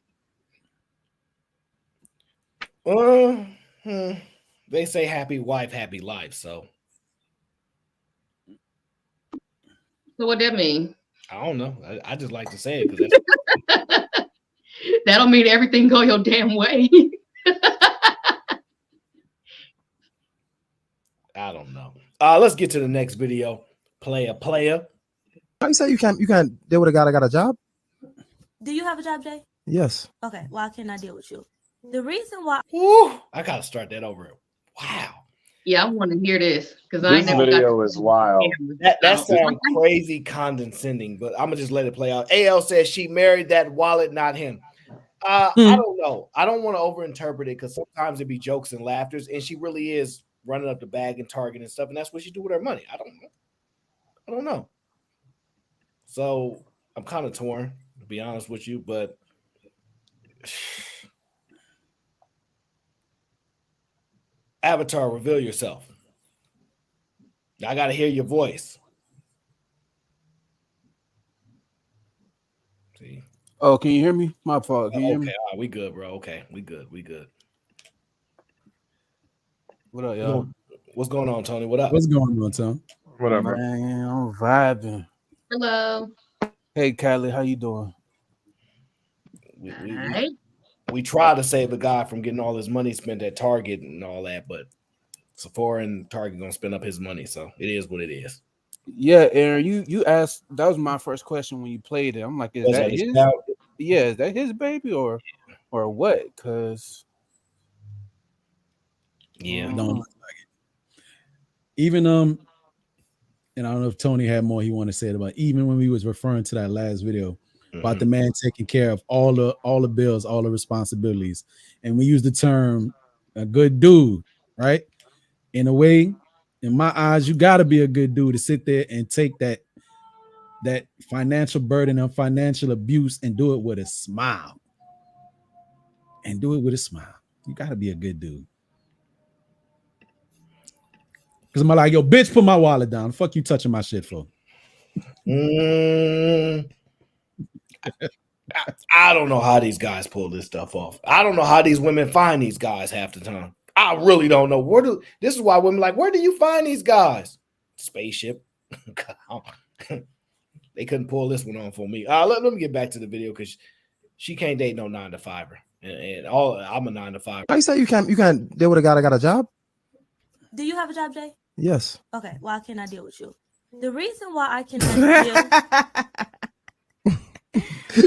Speaker 6: They say happy wife, happy life. So
Speaker 21: what that mean?
Speaker 6: I don't know. I just like to say it because
Speaker 21: that don't mean everything go your damn way.
Speaker 6: I don't know. Let's get to the next video. Player.
Speaker 8: How you say you can't deal with a guy that got a job?
Speaker 11: Do you have a job, Jay?
Speaker 8: Yes.
Speaker 11: Okay. Why can't I deal with you? The reason why
Speaker 6: I gotta start that over. Wow.
Speaker 21: Yeah, I want to hear this because
Speaker 23: this video is wild.
Speaker 6: That sounds crazy condescending, but I'm gonna just let it play out. AL says she married that wallet, not him. I don't know. I don't want to overinterpret it because sometimes it be jokes and laughters, and she really is running up the bag and Target and stuff, and that's what she do with her money. I don't know. So I'm kind of torn, to be honest with you, but Avatar, reveal yourself. I got to hear your voice. See?
Speaker 24: Oh, can you hear me? My fault. Can you hear me?
Speaker 6: Right, we good, bro. Okay, we good.
Speaker 24: What up, y'all?
Speaker 6: What's going on, Tony? What up?
Speaker 17: What's going on, Tom?
Speaker 23: Whatever.
Speaker 24: Man, I'm vibing.
Speaker 21: Hello.
Speaker 24: Hey, Kylie, how you doing?
Speaker 6: We try to save the guy from getting all his money spent at Target and all that, but Sephora and Target gonna spend up his money, so it is what it is.
Speaker 24: Yeah, Aaron, you asked. That was my first question when you played it. I'm like, is that his? Yeah, is that his baby or what? Because
Speaker 6: yeah,
Speaker 17: don't look like it. Even and I don't know if Tony had more he wanted to say about. Even when we was referring to that last video about the man taking care of all the bills, all the responsibilities, and we use the term a good dude, right? In a way, in my eyes, you got to be a good dude to sit there and take that financial burden and financial abuse and do it with a smile. You got to be a good dude. Because I'm like, yo, bitch, put my wallet down. Fuck you touching my shit for?
Speaker 6: I don't know how these guys pull this stuff off. I don't know how these women find these guys half the time. I really don't know. This is why women like, where do you find these guys? Spaceship. They couldn't pull this one on for me. Let me get back to the video because she can't date no 9-to-5er. And all I'm a 9 to 5.
Speaker 8: How you say you can't deal with a guy that got a job?
Speaker 11: Do you have a job, Jay?
Speaker 8: Yes.
Speaker 11: Okay, why can't I deal with you? The reason why I cannot deal.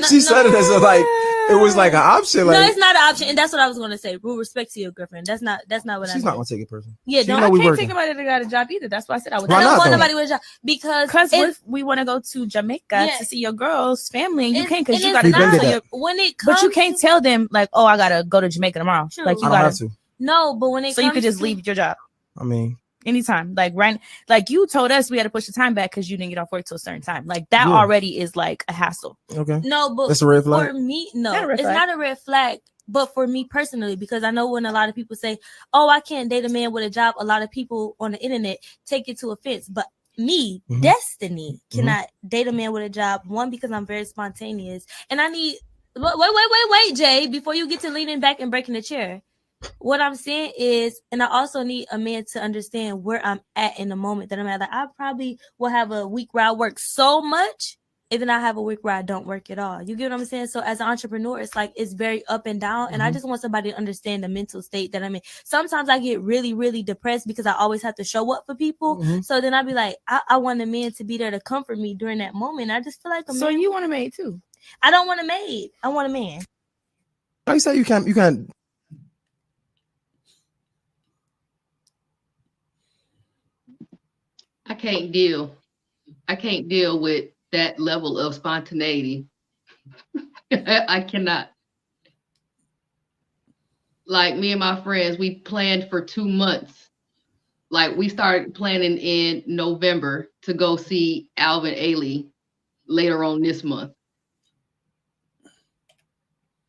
Speaker 8: She said it as a, like it was like an option. Like,
Speaker 11: no, it's not an option, and that's what I was gonna say. Rule respect to your girlfriend. That's not what
Speaker 8: she's not gonna take it personally.
Speaker 11: Yeah,
Speaker 8: She
Speaker 11: don't.
Speaker 8: know
Speaker 11: I
Speaker 8: we
Speaker 11: can't
Speaker 8: working.
Speaker 11: take anybody that got a job either. That's why I said I would.
Speaker 8: Why
Speaker 11: I don't
Speaker 8: not,
Speaker 11: want
Speaker 8: though?
Speaker 11: nobody with a job because
Speaker 9: if we want to go to Jamaica to see your girl's family, and you can't because you got to
Speaker 8: We've been
Speaker 9: go.
Speaker 8: to that.
Speaker 11: When it
Speaker 9: But
Speaker 11: comes,
Speaker 9: you can't tell them like, oh, I gotta go to Jamaica tomorrow.
Speaker 11: True.
Speaker 9: Like you
Speaker 8: I don't
Speaker 9: gotta.
Speaker 8: have to.
Speaker 11: No, but when it
Speaker 9: So
Speaker 11: comes
Speaker 9: you could just
Speaker 11: to,
Speaker 9: leave your job
Speaker 8: I mean,
Speaker 9: anytime. Like right, like you told us we had to push the time back because you didn't get off work till a certain time. Like that
Speaker 8: Yeah.
Speaker 9: already is like a hassle.
Speaker 8: okay.
Speaker 11: No, but
Speaker 8: That's a red flag.
Speaker 11: for me, no,
Speaker 9: Not a red
Speaker 11: it's
Speaker 9: flag.
Speaker 11: not a red flag. But for me personally, because I know when a lot of people say, "Oh, I can't date a man with a job," a lot of people on the internet take it to offense. But me,
Speaker 8: Mhm.
Speaker 11: Destiny, cannot date a man with a job. One, because I'm very spontaneous, and I need. Wait, Jay, before you get to leaning back and breaking the chair. What I'm saying is, and I also need a man to understand where I'm at in the moment that I'm at. Like, I probably will have a week where I work so much, and then I have a week where I don't work at all. You get what I'm saying? So as an entrepreneur, it's like it's very up and down. And I just want somebody to understand the mental state that I'm in. Sometimes I get really, really depressed because I always have to show up for people. So then I'd be like, I want a man to be there to comfort me during that moment. I just feel like
Speaker 9: So you want a maid too?
Speaker 11: I don't want a maid. I want a man.
Speaker 8: How you say you can't
Speaker 21: I can't deal with that level of spontaneity. I cannot. Like me and my friends, we planned for 2 months. Like we started planning in November to go see Alvin Ailey later on this month.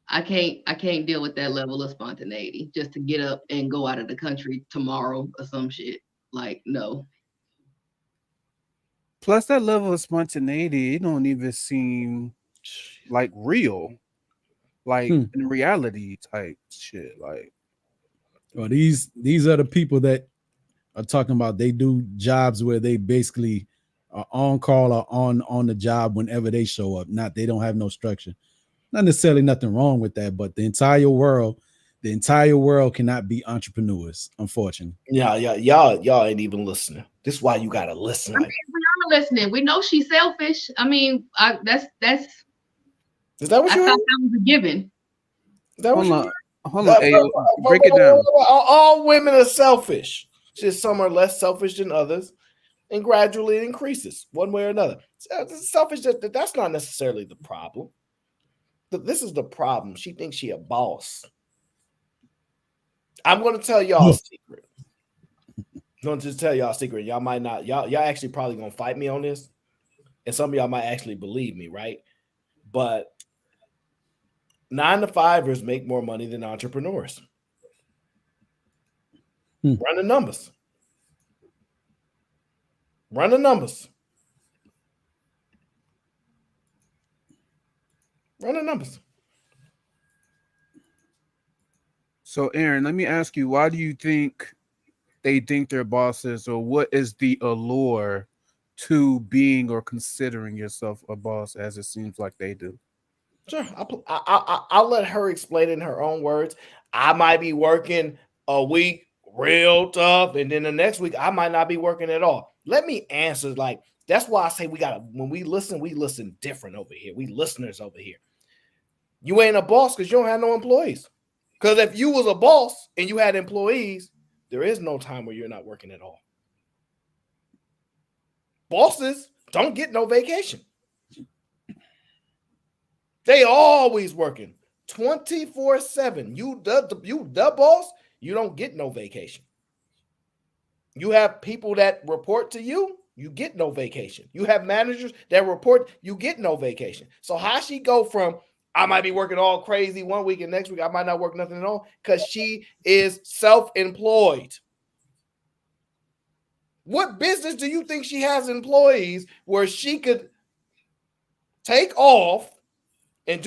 Speaker 21: I can't deal with that level of spontaneity just to get up and go out of the country tomorrow or some shit. Like, no.
Speaker 24: Plus, that level of spontaneity, it don't even seem like real, like in reality type shit. Like,
Speaker 17: well, these are the people that are talking about they do jobs where they basically are on call or on the job whenever they show up. Not they don't have no structure. Not necessarily nothing wrong with that, but the entire world cannot be entrepreneurs, unfortunately.
Speaker 6: Y'all ain't even listening. This is why you gotta listen.
Speaker 21: I mean, we are listening. We know she's selfish. I mean, that's.
Speaker 6: Is that what
Speaker 21: I
Speaker 6: you
Speaker 21: thought
Speaker 6: heard?
Speaker 21: that was a given.
Speaker 24: Hold on, hey, break it down.
Speaker 6: All women are selfish. Just some are less selfish than others, and gradually it increases one way or another. Selfish, that's not necessarily the problem. This is the problem. She thinks she a boss. I'm going to tell y'all a secret. I'm going to just tell y'all a secret. Y'all might not. Y'all actually probably going to fight me on this, and some of y'all might actually believe me, right? But 9-to-5ers make more money than entrepreneurs. Run the numbers. Run the numbers. Run the numbers.
Speaker 24: So, Aaron, let me ask you, why do you think they think they're bosses, or what is the allure to being or considering yourself a boss, as it seems like they do?
Speaker 6: Sure, I'll let her explain it in her own words. I might be working a week real tough, and then the next week I might not be working at all. Let me answer. Like, that's why I say when we listen different over here. We listeners over here. You ain't a boss because you don't have no employees. Because if you was a boss and you had employees, there is no time where you're not working at all. Bosses don't get no vacation. They always working 24/7. You the boss, you don't get no vacation. You have people that report to you, you get no vacation. You have managers that report, you get no vacation. So how she go from I might be working all crazy one week and next week I might not work nothing at all because she is self-employed. What business do you think she has employees where she could take off and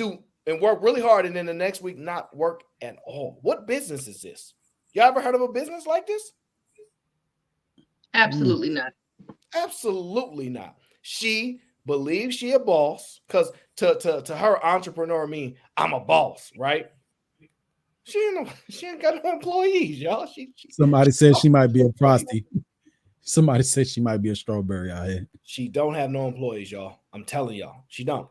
Speaker 6: work really hard and then the next week not work at all? What business is this? You ever heard of a business like this?
Speaker 21: Absolutely not.
Speaker 6: Absolutely not. She believes she a boss because to her entrepreneur mean I'm a boss, right? She ain't got no employees, y'all.
Speaker 17: Somebody said she might be a prostitute. Somebody said she might be a strawberry out here.
Speaker 6: She don't have no employees, y'all. I'm telling y'all, she don't.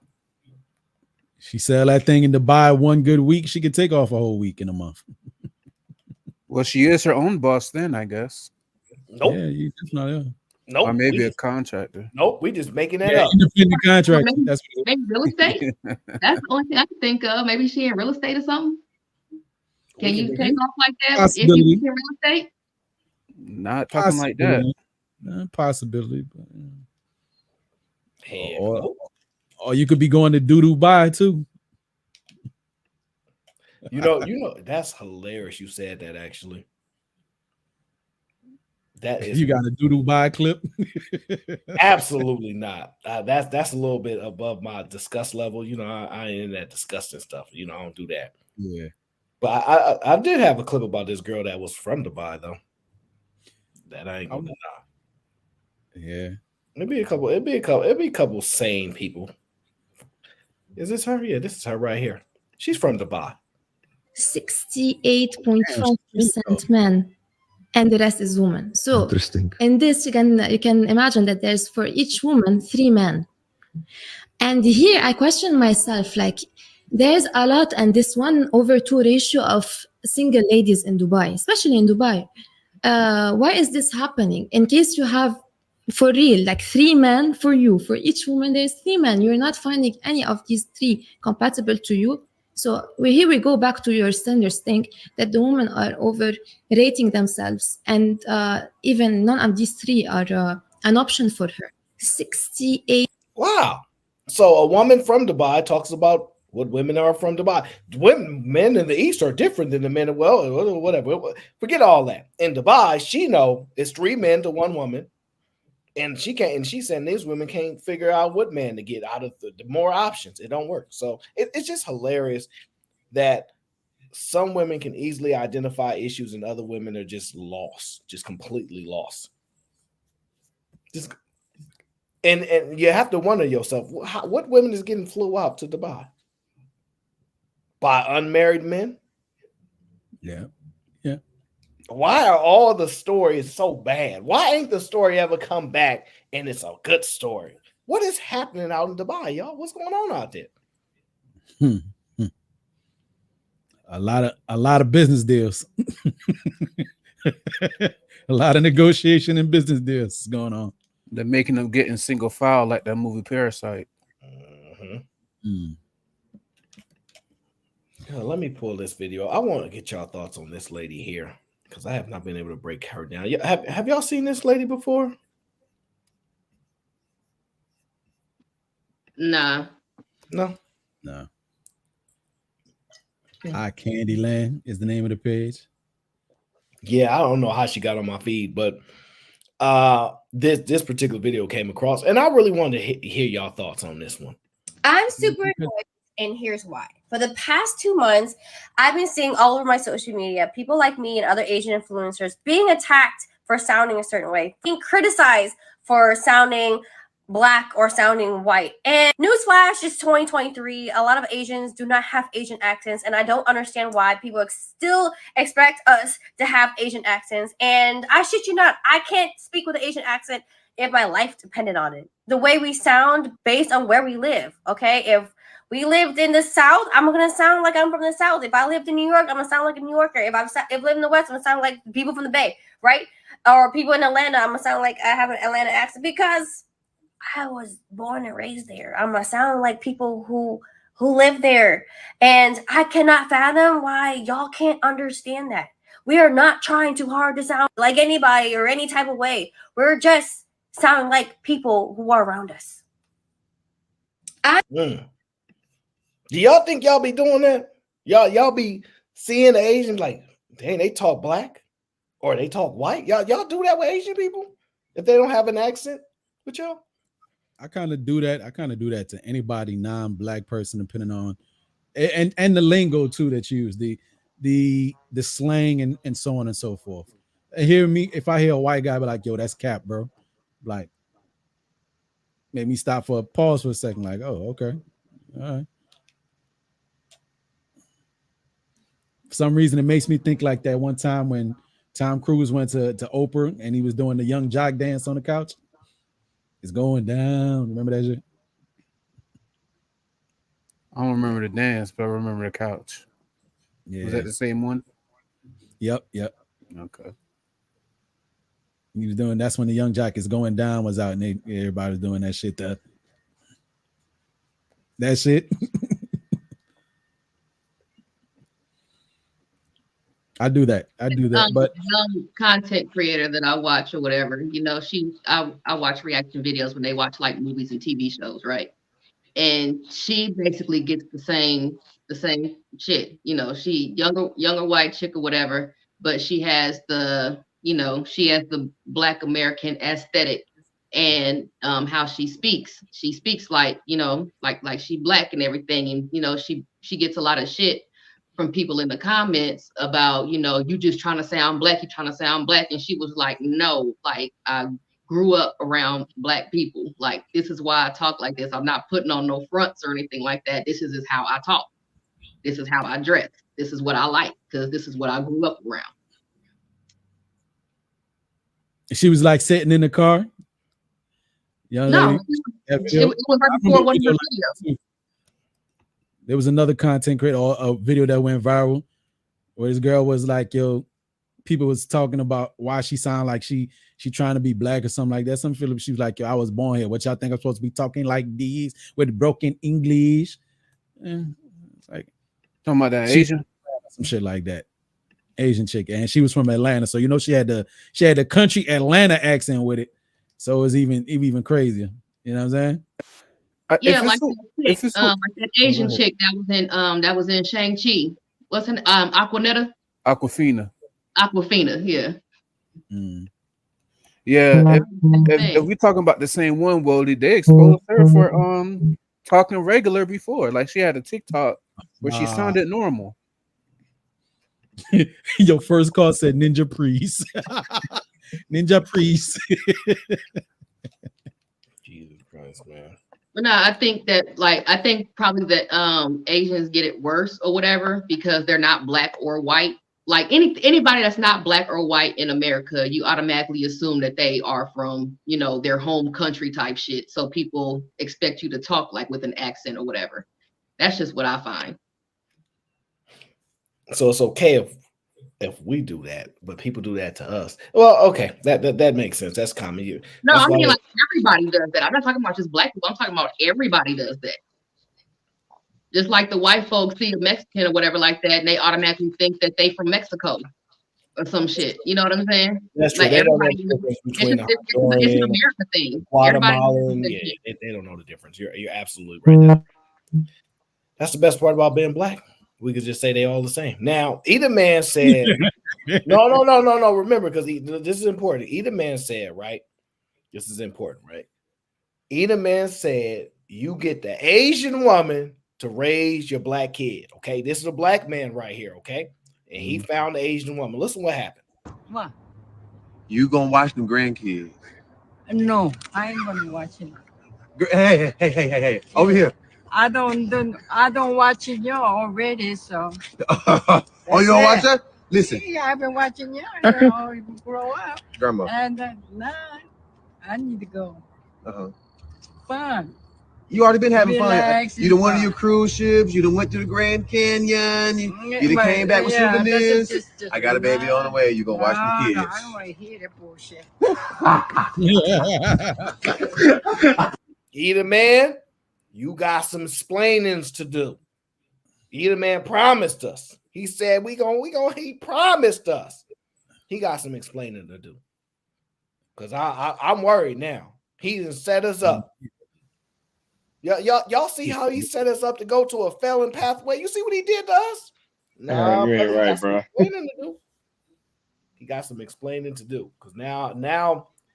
Speaker 17: She sell that thing in Dubai one good week. She could take off a whole week in a month.
Speaker 24: Well, she is her own boss then, I guess.
Speaker 6: Nope.
Speaker 17: Yeah, you just not. Yeah.
Speaker 6: Nope.
Speaker 24: Or maybe a contractor.
Speaker 6: Nope. We just making that up.
Speaker 17: Independent contractor.
Speaker 21: Maybe,
Speaker 17: That's
Speaker 21: maybe real estate. That's the only thing I can think of. Maybe she in real estate or something. Can you take off like that if you in real estate?
Speaker 24: Not talking like that.
Speaker 17: Possibility. But, or you could be going to Dubai too.
Speaker 6: You know, that's hilarious. You said that actually. That is
Speaker 17: You got a Dubai clip?
Speaker 6: Absolutely not. That's a little bit above my disgust level. You know, I ain't in that disgusting stuff. You know, I don't do that.
Speaker 17: Yeah.
Speaker 6: But I did have a clip about this girl that was from Dubai though. That I ain't gonna deny.
Speaker 17: Yeah.
Speaker 6: It'd be a couple sane people. Is this her? Yeah, this is her right here. She's from Dubai.
Speaker 12: 68.5% men, and the rest is women. So interesting. In this, you can imagine that there's for each woman 3 men. And here I question myself, like there's a lot, and this 1/2 ratio of single ladies in Dubai, especially in Dubai. Why is this happening? In case you have, for real, like 3 men for you, for each woman there's 3 men. You're not finding any of these 3 compatible to you. So here we go back to your standards thing, that the women are overrating themselves, and even none of these 3 are an option for her. 68.
Speaker 6: Wow. So a woman from Dubai talks about what women are from Dubai. Men in the East are different than the men. Well, whatever. Forget all that. In Dubai, she know it's 3 men to 1 woman. And she can't, and she said these women can't figure out what man to get out of the more options. It don't work. So it's just hilarious that some women can easily identify issues and other women are just lost, just completely lost. Just and you have to wonder yourself, what women is getting flew out to Dubai? By unmarried men?
Speaker 17: Yeah.
Speaker 6: Why are all the stories so bad? Why ain't the story ever come back and it's a good story? What is happening out in Dubai, y'all? What's going on out there?
Speaker 17: A lot of business deals. A lot of negotiation and business deals going on.
Speaker 24: They're making them get in single file like that movie Parasite.
Speaker 6: Let me pull this video. I want to get y'all thoughts on this lady here, because I have not been able to break her down. Have y'all seen this lady before?
Speaker 21: Nah.
Speaker 6: No.
Speaker 17: Eye Candyland is the name of the page.
Speaker 6: Yeah, I don't know how she got on my feed, but this particular video came across, and I really wanted to hear y'all thoughts on this one.
Speaker 13: I'm super annoyed, and here's why. For the past 2 months, I've been seeing all over my social media people like me and other Asian influencers being attacked for sounding a certain way, being criticized for sounding Black or sounding white. And newsflash, it's 2023. A lot of Asians do not have Asian accents, and I don't understand why people still expect us to have Asian accents. And I shit you not, I can't speak with an Asian accent if my life depended on it. The way we sound based on where we live, okay? If we lived in the South, I'm gonna sound like I'm from the South. If I lived in New York, I'm gonna sound like a New Yorker. If I live in the West, I'm gonna sound like people from the Bay, right? Or people in Atlanta, I'm gonna sound like I have an Atlanta accent because I was born and raised there. I'm gonna sound like people who live there, and I cannot fathom why y'all can't understand that. We are not trying too hard to sound like anybody or any type of way. We're just sounding like people who are around us.
Speaker 6: Do y'all think y'all be doing that? Y'all be seeing the Asians like, dang, they talk Black or they talk white? Y'all do that with Asian people if they don't have an accent with y'all?
Speaker 17: I kind of do that. I kind of do that to anybody non-Black person, depending on and the lingo too that you use, the slang and so on and so forth. If I hear a white guy be like, yo, that's cap, bro. Like, made me stop for a pause for a second, like, oh, okay. All right. For some reason, it makes me think like that one time when Tom Cruise went to Oprah and he was doing the young jock dance on the couch. It's going down. Remember that shit?
Speaker 24: I don't remember the dance, but I remember the couch.
Speaker 17: Yeah.
Speaker 24: Was that the same one?
Speaker 17: Yep.
Speaker 24: Okay.
Speaker 17: He was doing. That's when the young jock is going down was out, and everybody was doing that shit. That shit. I do that, but
Speaker 21: young content creator that I watch or whatever, you know, I watch reaction videos when they watch like movies and TV shows, right? And she basically gets the same shit, you know. She younger white chick or whatever, but she has the Black American aesthetic and how she speaks like, you know, like she Black and everything, and you know she gets a lot of shit from people in the comments about, you know, you just trying to sound Black, and she was like, no, like I grew up around Black people, like this is why I talk like this. I'm not putting on no fronts or anything like that. This is how I talk, this is how I dress, this is what I like, because this is what I grew up around.
Speaker 17: She was like sitting in the car. Young lady.
Speaker 21: It was right before one of the videos.
Speaker 17: There was another content creator or a video that went viral where this girl was like, yo, people was talking about why she sound like she trying to be Black or something like that. Some Philip, she was like, yo, I was born here. What y'all think I'm supposed to be talking like these with broken English? It's like
Speaker 24: talking about that Asian,
Speaker 17: some shit like that. Asian chick, and she was from Atlanta, so you know she had the country Atlanta accent with it, so it was even crazier. You know what I'm saying?
Speaker 21: Yeah, like that Asian chick that was in Shang-Chi. What's her name? Aquafina, yeah.
Speaker 24: Yeah, if we talking about the same one, well, they exposed her for talking regular before. Like she had a TikTok where she sounded normal.
Speaker 17: Your first call said Ninja Priest. Ninja Priest.
Speaker 6: Jesus Christ, man.
Speaker 21: But no, I think probably that Asians get it worse or whatever because they're not Black or white. Like anybody that's not Black or white in America, you automatically assume that they are from, you know, their home country type shit. So people expect you to talk like with an accent or whatever. That's just what I find.
Speaker 6: So it's okay if we do that, but people do that to us. Well, okay, that makes sense. That's common.
Speaker 21: No, I mean like everybody does that. I'm not talking about just Black people. I'm talking about everybody does that. Just like the white folks see a Mexican or whatever like that, and they automatically think that they from Mexico or some shit. You know what I'm saying?
Speaker 6: That's true.
Speaker 21: Like
Speaker 6: They don't know
Speaker 21: everybody,
Speaker 6: the difference between
Speaker 21: it's an America thing.
Speaker 6: Guatemalan. Yeah, they don't know the difference. You're absolutely right. That's the best part about being Black. We could just say they all the same. Now, either man said, no. Remember, because this is important. Either man said, right? This is important, right? Either man said, you get the Asian woman to raise your Black kid. Okay, this is a Black man right here. Okay, and he found the Asian woman. Listen, what happened?
Speaker 2: What?
Speaker 14: You gonna watch them grandkids?
Speaker 2: No, I ain't gonna watch it.
Speaker 14: Hey! Over here.
Speaker 2: I don't watch it y'all already, so.
Speaker 14: Oh, you don't watch that? Listen.
Speaker 2: Yeah, I've been watching y'all grow up.
Speaker 14: Grandma.
Speaker 2: And nah, I need to go. Fun.
Speaker 14: You already been having
Speaker 2: Relax
Speaker 14: fun. You done went to your cruise ships. You done went to the Grand Canyon. You done came back with souvenirs. Just I got a baby on the way. You gonna watch the kids.
Speaker 2: No, I don't want to hear that bullshit.
Speaker 6: Either man, you got some explainings to do. Either man promised us. He said he promised us. He got some explaining to do. Because I'm worried now. He done set us up. Y'all see how he set us up to go to a felon pathway? You see what he did to us?
Speaker 4: No, you ain't right, bro.
Speaker 6: He got some explaining to do. Because now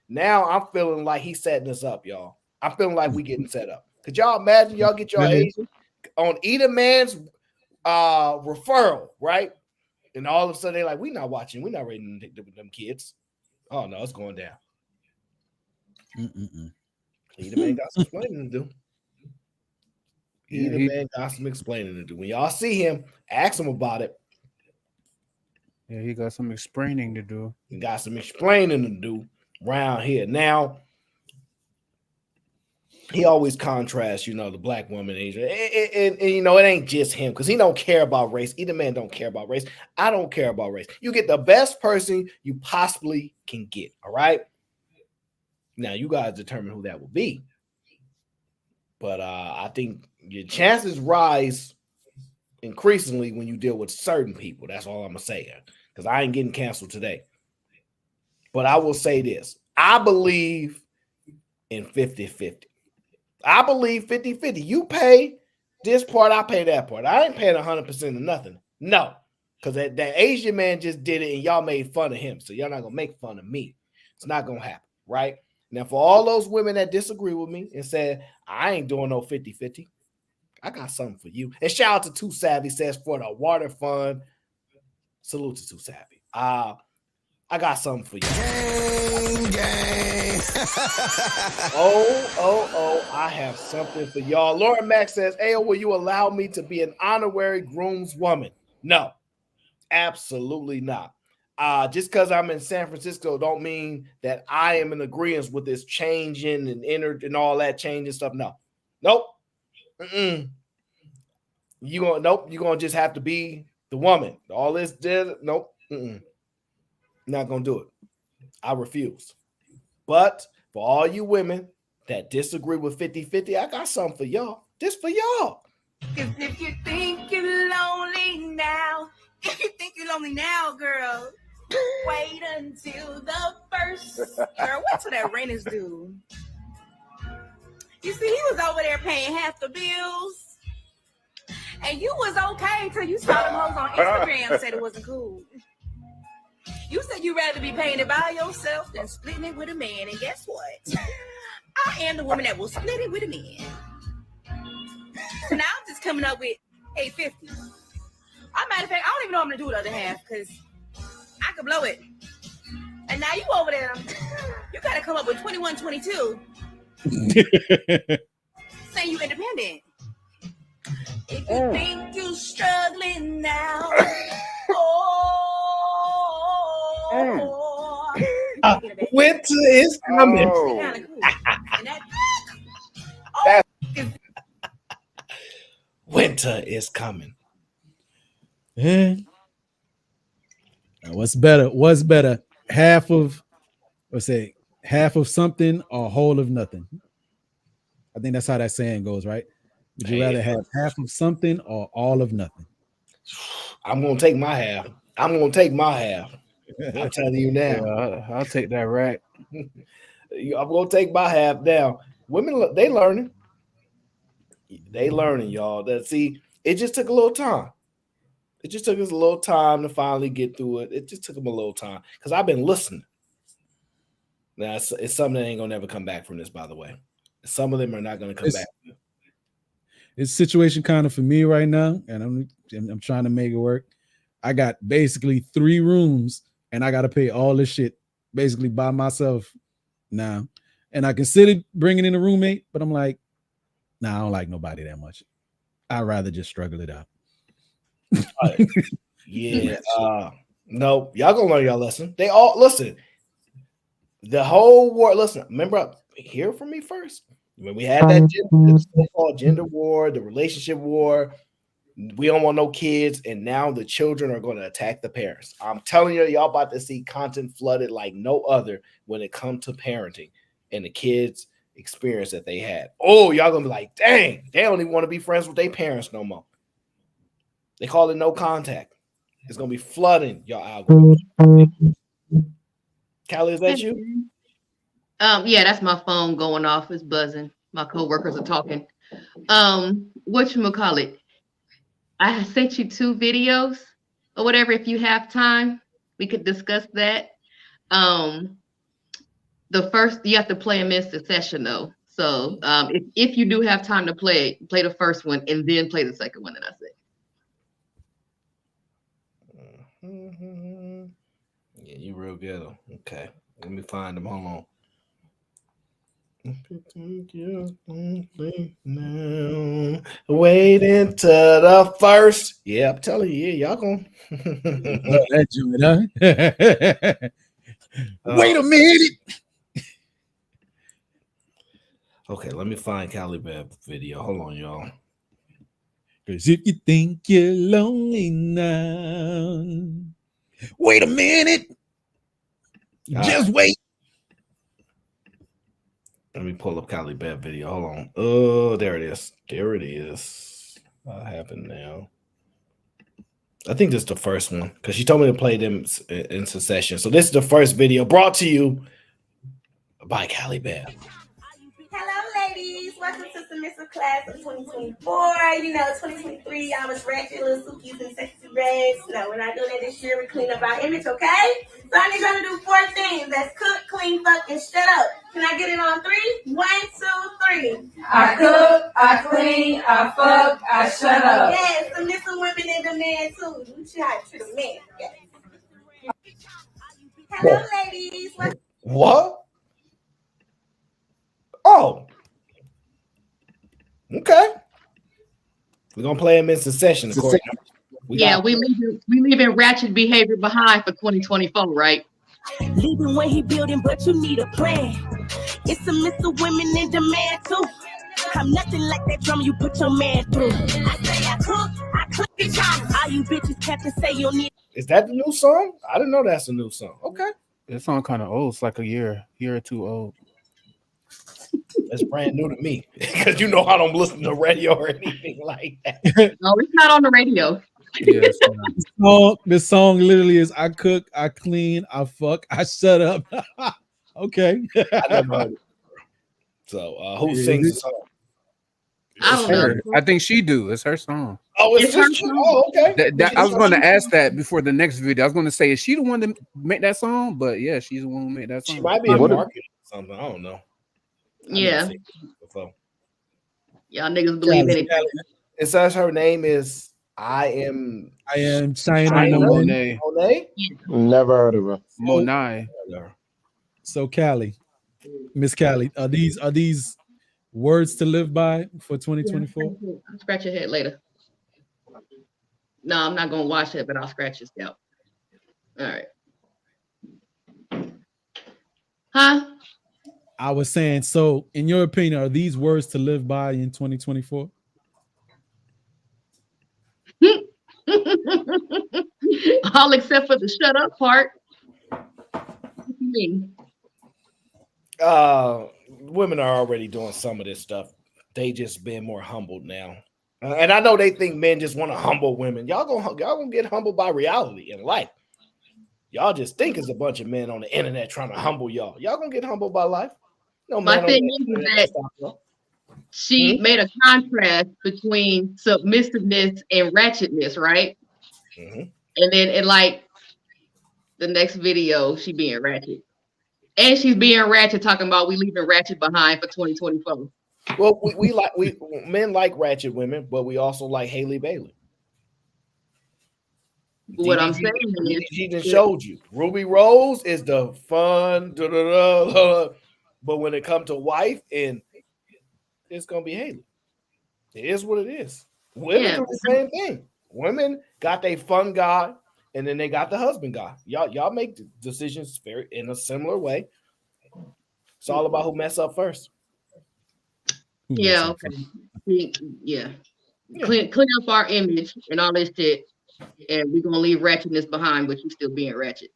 Speaker 6: I'm feeling like he's setting us up, y'all. I'm feeling like we getting set up. Could y'all imagine y'all get your Asian on either man's referral, right? And all of a sudden they're like, we're not raising them kids. Oh no, it's going down. Either man got some explaining to do. Either man got some explaining to do. When y'all see him, ask him about it.
Speaker 24: Yeah, he got some explaining to do.
Speaker 6: He got some explaining to do around here. Now, he always contrasts, you know, the black woman, Asia, and you know, it ain't just him because he don't care about race. Either man don't care about race. I don't care about race. You get the best person you possibly can get. All right. Now you guys determine who that will be. But I think your chances rise increasingly when you deal with certain people. That's all I'm gonna say. Because I ain't getting canceled today. But I will say this. I believe in 50-50. I believe 50-50. You pay this part, I pay that part. I ain't paying 100% of nothing. No. Because that Asian man just did it and y'all made fun of him. So y'all not going to make fun of me. It's not going to happen, right? Now, for all those women that disagree with me and said, I ain't doing no 50-50, I got something for you. And shout out to Too Savvy says for the water fund. Salute to Too Savvy. I got something for you. Gang. oh, I have something for y'all. Laura Mack says, Ayo, will you allow me to be an honorary groomswoman? No, absolutely not. Just because I'm in San Francisco don't mean that I am in agreement with this changing and all that changing stuff. No. Nope. You're gonna just have to be the woman. All this nope. Not gonna do it. I refuse. But for all you women that disagree with 50-50, I got something for y'all. This for y'all.
Speaker 10: If you think you're lonely now, girl, wait until the first. Girl, wait till that rent is due. You see, he was over there paying half the bills, and you was okay till you saw them hoes on Instagram and said it wasn't cool. You said you'd rather be paying it by yourself than splitting it with a man. And guess what? I am the woman that will split it with a man. So now I'm just coming up with $850. Matter of fact, I don't even know what I'm going to do with the other half because I could blow it. And now you over there, you got to come up with 2122. Saying you independent. If you think you're struggling now,
Speaker 6: winter is coming. Winter is coming.
Speaker 17: Yeah. Now, what's better? Half of something or whole of nothing? I think that's how that saying goes, right? Would you rather have half of something or all of nothing?
Speaker 6: I'm gonna take my half. I'm telling you now.
Speaker 24: Yeah, I'll take that rack.
Speaker 6: I'm gonna take my half now. Women, they learning. They learning, y'all. See, it just took a little time. It just took us a little time to finally get through it. It just took them a little time because I've been listening. Now, it's something that ain't gonna never come back from this, by the way. Some of them are not gonna come back.
Speaker 17: It's a situation kind of for me right now, and I'm trying to make it work. I got basically 3 rooms, and I got to pay all this shit basically by myself now. And I considered bringing in a roommate, but I'm like, nah, I don't like nobody that much. I'd rather just struggle it out.
Speaker 6: Yeah. No, y'all gonna learn y'all lesson. They all listen. The whole war. Listen, remember, hear from me first. When we had that so-called gender war, the relationship war, we don't want no kids, and now the children are going to attack the parents. I'm telling you, y'all about to see content flooded like no other when it comes to parenting and the kids' experience that they had. Oh, y'all gonna be like, dang, they don't even want to be friends with their parents no more. They call it no contact. It's gonna be flooding y'all algorithm. Callie, is that you?
Speaker 21: Yeah, that's my phone going off. It's buzzing. My coworkers are talking. Whatchamacallit? I sent you 2 videos or whatever. If you have time, we could discuss that. The first, you have to play them in succession though. So if you do have time to play the first one and then play the second one that I said.
Speaker 6: Yeah, you real good. Okay, let me find them. Hold on. Wait into the first. Yeah, I'm telling you, y'all gonna
Speaker 17: love that joint, huh? Wait a minute.
Speaker 6: Okay, let me find Cali Bab video. Hold on, y'all.
Speaker 17: Because if you think you're lonely now, wait a minute. Just wait.
Speaker 6: Let me pull up Cali Bab video. Hold on. Oh, there it is. There it is. What happened now? I think this is the first one because she told me to play them in succession. So this is the first video brought to you by Cali Bab.
Speaker 10: Hello, ladies. Welcome to Submissive Class of 2024. You know, 2023, I was ratchet little Suki's and sexy rags. No, we're not doing that this year. We clean up our image, okay? So I need y'all to do 4 things. That's cook, clean, fuck, and shut up. Can I get it on 3? 1, 2, 3.
Speaker 2: I cook, I clean, I fuck, I shut up.
Speaker 10: Yes, submissive women in demand too. You should have to treat a man. Yes. Hello, ladies.
Speaker 6: What? Oh. Okay. We're gonna play them in succession. Of course.
Speaker 21: We leaving ratchet behavior behind for 2024, right?
Speaker 10: Leaving when he building, but you need a plan. It's submissive women in demand too. I'm nothing like that drama you put your man through. I say I cook, I clean. All you bitches kept to say you need.
Speaker 6: Is that the new song? I didn't know that's a new song. Okay.
Speaker 24: That song kind of old. It's like a year or two old.
Speaker 6: That's brand new to me because you know I don't listen to radio or anything like that.
Speaker 21: No, it's not on the radio.
Speaker 17: Yes, this song literally is I cook, I clean, I fuck, I shut up. Okay.
Speaker 6: I never heard it. So who sings the song?
Speaker 21: I don't know.
Speaker 24: I think she do. It's her song.
Speaker 6: Oh, it's her song. Oh, okay.
Speaker 24: I was going to ask that before the next video. I was going to say, is she the one that made that song? But yeah, she's the one who made that song.
Speaker 6: She might be in marketing or something. I don't know.
Speaker 21: Yeah. Y'all niggas believe in it.
Speaker 6: It says her name is I am
Speaker 17: China
Speaker 24: Monet.
Speaker 16: Never heard of her.
Speaker 24: Monet.
Speaker 17: So Callie, Miss Callie, are these words to live by for 2024?
Speaker 21: I'll scratch your head later. No, I'm not gonna watch it, but I'll scratch your scalp. All right. Huh?
Speaker 17: I was saying, so in your opinion, are these words to live by in 2024?
Speaker 21: All except for the shut up part. What you mean?
Speaker 6: Women are already doing some of this stuff. They just been more humbled now. And I know they think men just want to humble women. Y'all gonna get humbled by reality in life. Y'all just think it's a bunch of men on the internet trying to humble y'all. Y'all gonna get humbled by life. No,
Speaker 21: my thing is that she made a contrast between submissiveness and ratchetness, right?
Speaker 6: Mm-hmm.
Speaker 21: And then in like the next video, she being ratchet. And she's being ratchet, talking about we leaving ratchet behind for 2024.
Speaker 6: Well, we men like ratchet women, but we also like Haley Bailey.
Speaker 21: What I'm saying is,
Speaker 6: she just showed you. Ruby Rose is the fun, but when it comes to wife, and it's gonna be Haley. It is what it is. Women do the same thing. Women got their fun guy, and then they got the husband guy. Y'all make decisions very in a similar way. It's all about who mess up first.
Speaker 21: Yeah, okay. Yeah. Clean up our image and all this shit, and we're gonna leave ratchetness behind, but you still being ratchet.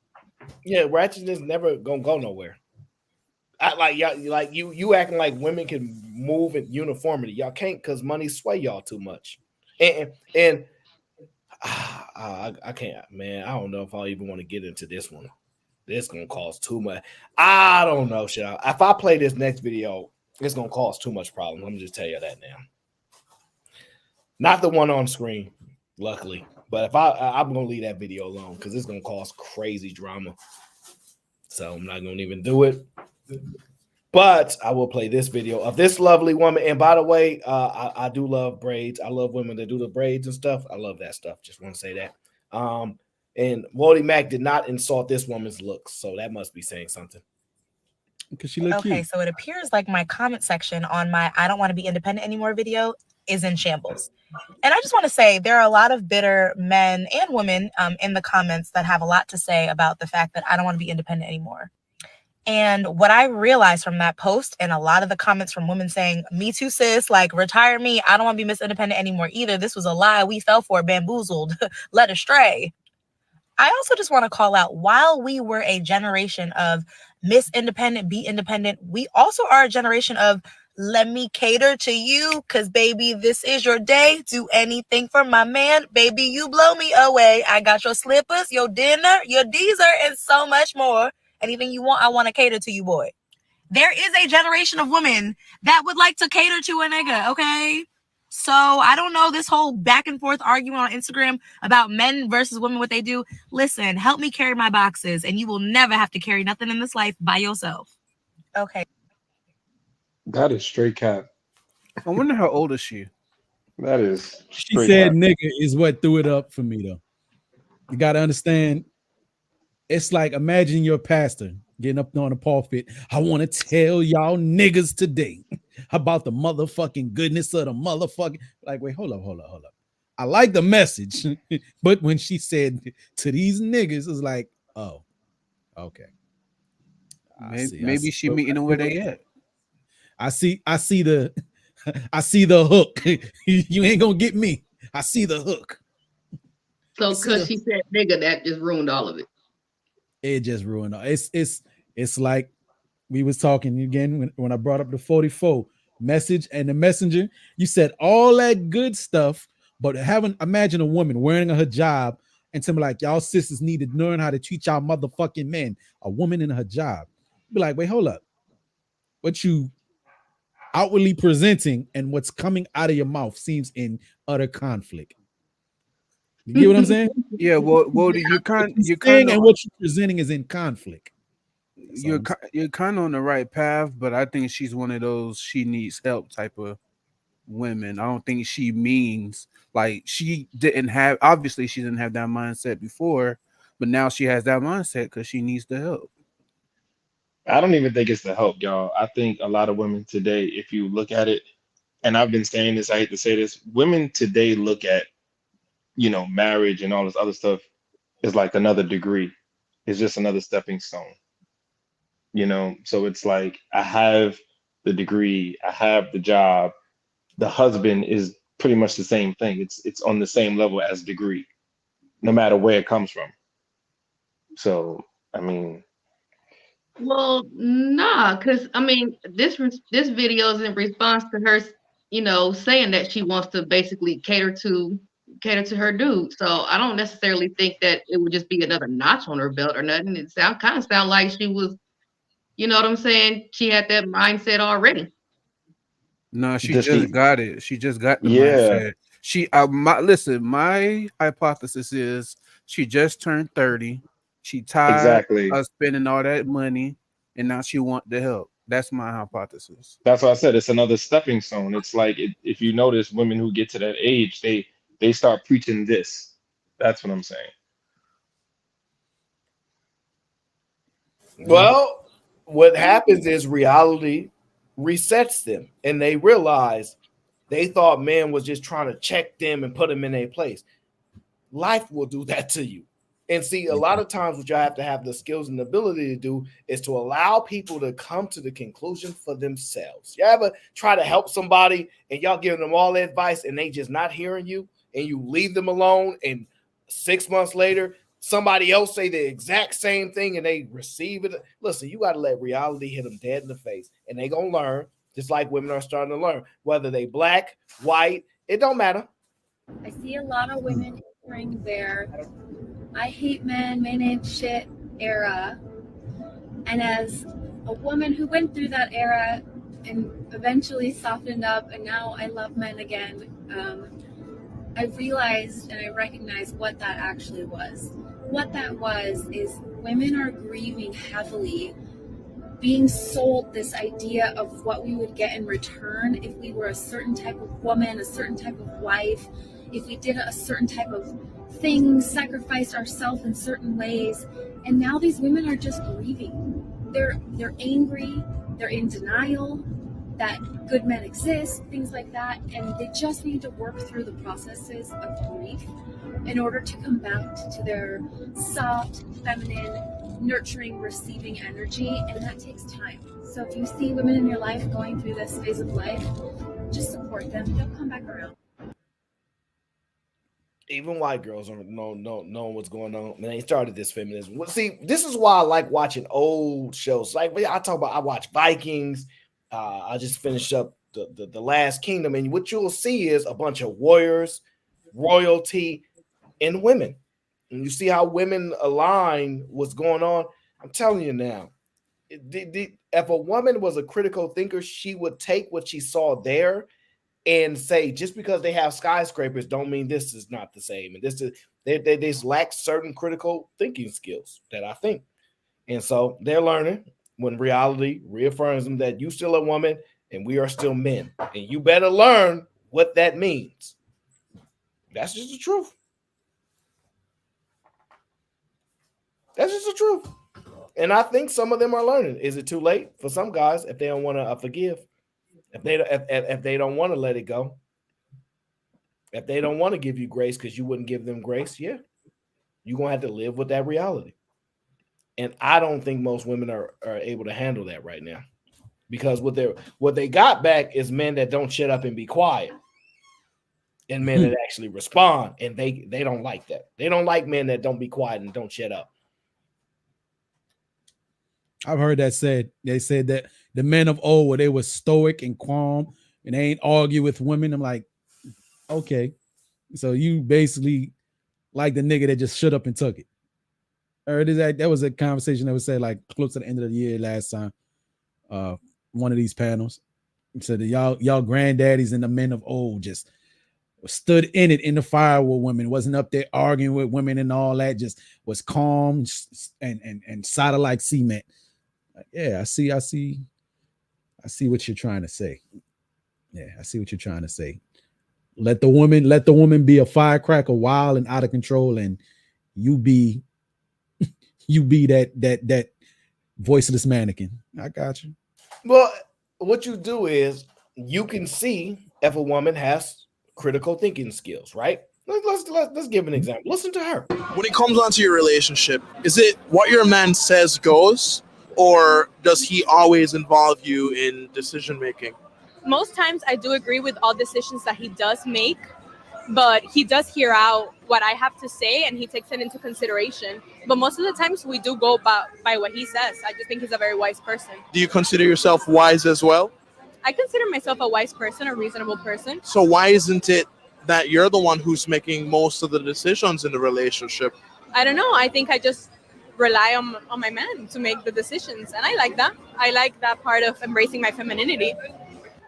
Speaker 6: Yeah, ratchetness never gonna go nowhere. You acting like women can move in uniformity. Y'all can't because money sway y'all too much. And I can't, man. I don't know if I even want to get into this one. This gonna cause too much. I don't know, shit. If I play this next video, it's gonna cause too much problem. Let me just tell you that now. Not the one on screen, luckily. But if I'm gonna leave that video alone because it's gonna cause crazy drama. So I'm not gonna even do it. But I will play this video of this lovely woman. And by the way, I do love braids. I love women that do the braids and stuff. I love that stuff. Just want to say that. And Wody Mack did not insult this woman's looks, so that must be saying something.
Speaker 17: Because she look
Speaker 9: Okay,
Speaker 17: cute.
Speaker 9: so it appears like my comment section on my I don't want to be independent anymore video is in shambles. And I just want to say there are a lot of bitter men and women in the comments that have a lot to say about the fact that I don't want to be independent anymore. And what I realized from that post and a lot of the comments from women saying, me too, sis, like retire me. I don't want to be Miss Independent anymore either. This was a lie. We fell for it, bamboozled, led astray. I also just want to call out, while we were a generation of Miss Independent, be independent, we also are a generation of let me cater to you because, baby, this is your day. Do anything for my man. Baby, you blow me away. I got your slippers, your dinner, your deezer, and so much more. Anything you want, I want to cater to you, boy. There is a generation of women that would like to cater to a nigga, okay? So I don't know this whole back and forth argument on Instagram about men versus women, what they do. Listen, help me carry my boxes and you will never have to carry nothing in this life by yourself. Okay.
Speaker 4: That is straight cap.
Speaker 24: I wonder how old is she?
Speaker 4: That is
Speaker 17: She
Speaker 4: straight
Speaker 17: said
Speaker 4: cap.
Speaker 17: nigga is what threw it up for me though. You got to understand. It's like imagine your pastor getting up on the pulpit. I want to tell y'all niggas today about the motherfucking goodness of the motherfucking. Like, wait, hold up. I like the message, but when she said to these niggas, it's like, oh, okay.
Speaker 24: Maybe she meeting them where they at.
Speaker 17: I see the hook. You ain't gonna get me. I see the hook.
Speaker 21: So because she said nigga, that just ruined all of it.
Speaker 17: It just ruined all. It's like we was talking again when I brought up the 44 message and the messenger. You said all that good stuff, but imagine a woman wearing a hijab and tell me like y'all sisters need to learn how to treat y'all motherfucking men. A woman in a hijab. Be like, wait, hold up. What you outwardly presenting and what's coming out of your mouth seems in utter conflict. You get what I'm saying?
Speaker 24: Yeah, well, you're kind of,
Speaker 17: and what you're presenting is in conflict.
Speaker 24: You're kind of on the right path, but I think she's one of those she needs help type of women. I don't think she means like she didn't have. Obviously, she didn't have that mindset before, but now she has that mindset because she needs the help.
Speaker 4: I don't even think it's the help, y'all. I think a lot of women today, if you look at it, and I've been saying this, I hate to say this, women today look at, marriage and all this other stuff is like another degree. It's just another stepping stone. So it's like I have the degree, I have the job. The husband is pretty much the same thing. It's on the same level as degree, no matter where it comes from. So, I mean,
Speaker 21: well, nah, because I mean, this video is in response to her, saying that she wants to basically cater to her dude. So I don't necessarily think that it would just be another notch on her belt or nothing. It kind of sound like she was, you know what I'm saying? She had that mindset already.
Speaker 24: No, she just got it. She just got the mindset. My hypothesis is she just turned 30. She tired of spending all that money, and now she want the help. That's my hypothesis.
Speaker 4: That's what I said. It's another stepping stone. It's like if you notice, women who get to that age, they start preaching this. That's what I'm saying.
Speaker 6: Well, what happens is reality resets them, and they realize they thought man was just trying to check them and put them in their place. Life will do that to you. And see, a lot of times what you have to have the skills and ability to do is to allow people to come to the conclusion for themselves. You ever try to help somebody and y'all giving them all the advice and they just not hearing you and you leave them alone, and 6 months later, somebody else say the exact same thing and they receive it? Listen, you got to let reality hit them dead in the face, and they going to learn just like women are starting to learn, whether they black, white, it don't matter.
Speaker 1: I see a lot of women entering their I hate men ain't shit era. And as a woman who went through that era and eventually softened up, and now I love men again, I realized and I recognized what that actually was. What that was is women are grieving heavily, being sold this idea of what we would get in return if we were a certain type of woman, a certain type of wife, if we did a certain type of thing, sacrificed ourselves in certain ways. And now these women are just grieving. they're angry, they're in denial that good men exist, things like that, and they just need to work through the processes of grief in order to come back to their soft, feminine, nurturing, receiving energy, and that takes time. So if you see women in your life going through this phase of life, just support them. They'll come back around.
Speaker 6: Even white girls don't know what's going on. And they started this feminism. Well, see, this is why I like watching old shows. Like I watch Vikings. I just finished up the Last Kingdom, and what you'll see is a bunch of warriors, royalty, and women. And you see how women align what's going on. I'm telling you now, if a woman was a critical thinker, she would take what she saw there and say, just because they have skyscrapers don't mean this is not the same. And this is they just lack certain critical thinking skills that I think. And so they're learning when reality reaffirms them that you still a woman and we are still men. And you better learn what that means. That's just the truth. That's just the truth. And I think some of them are learning. Is it too late for some guys if they don't want to forgive? If they don't want to let it go? If they don't want to give you grace because you wouldn't give them grace, yeah, you're going to have to live with that reality. And I don't think most women are able to handle that right now, because what they got back is men that don't shut up and be quiet, and men that actually respond, and they don't like that. They don't like men that don't be quiet and don't shut up.
Speaker 17: I've heard that said. They said that the men of old, where they were stoic and calm and they ain't argue with women. I'm like, okay, so you basically like the nigga that just shut up and took it. Or that was a conversation that was said like close to the end of the year last time. One of these panels said that y'all granddaddies and the men of old just stood in it in the fire with women, wasn't up there arguing with women and all that, just was calm and solid like cement. Yeah, I see what you're trying to say. Yeah, I see what you're trying to say. Let the woman be a firecracker, wild and out of control, and you be that voiceless mannequin. I got you.
Speaker 6: Well, what you do is you can see if a woman has critical thinking skills, right? Let's give an example. Listen to her.
Speaker 15: When it comes onto your relationship, is it what your man says goes, or does he always involve you in decision making?
Speaker 19: Most times I do agree with all decisions that he does make, but he does hear out what I have to say and he takes it into consideration. But most of the times we do go by what he says. I just think he's a very wise person.
Speaker 15: Do you consider yourself wise as well?
Speaker 19: I consider myself a wise person, a reasonable person.
Speaker 15: So why isn't it that you're the one who's making most of the decisions in the relationship?
Speaker 19: I don't know. I think I just rely on my man to make the decisions. And I like that. I like that part of embracing my femininity.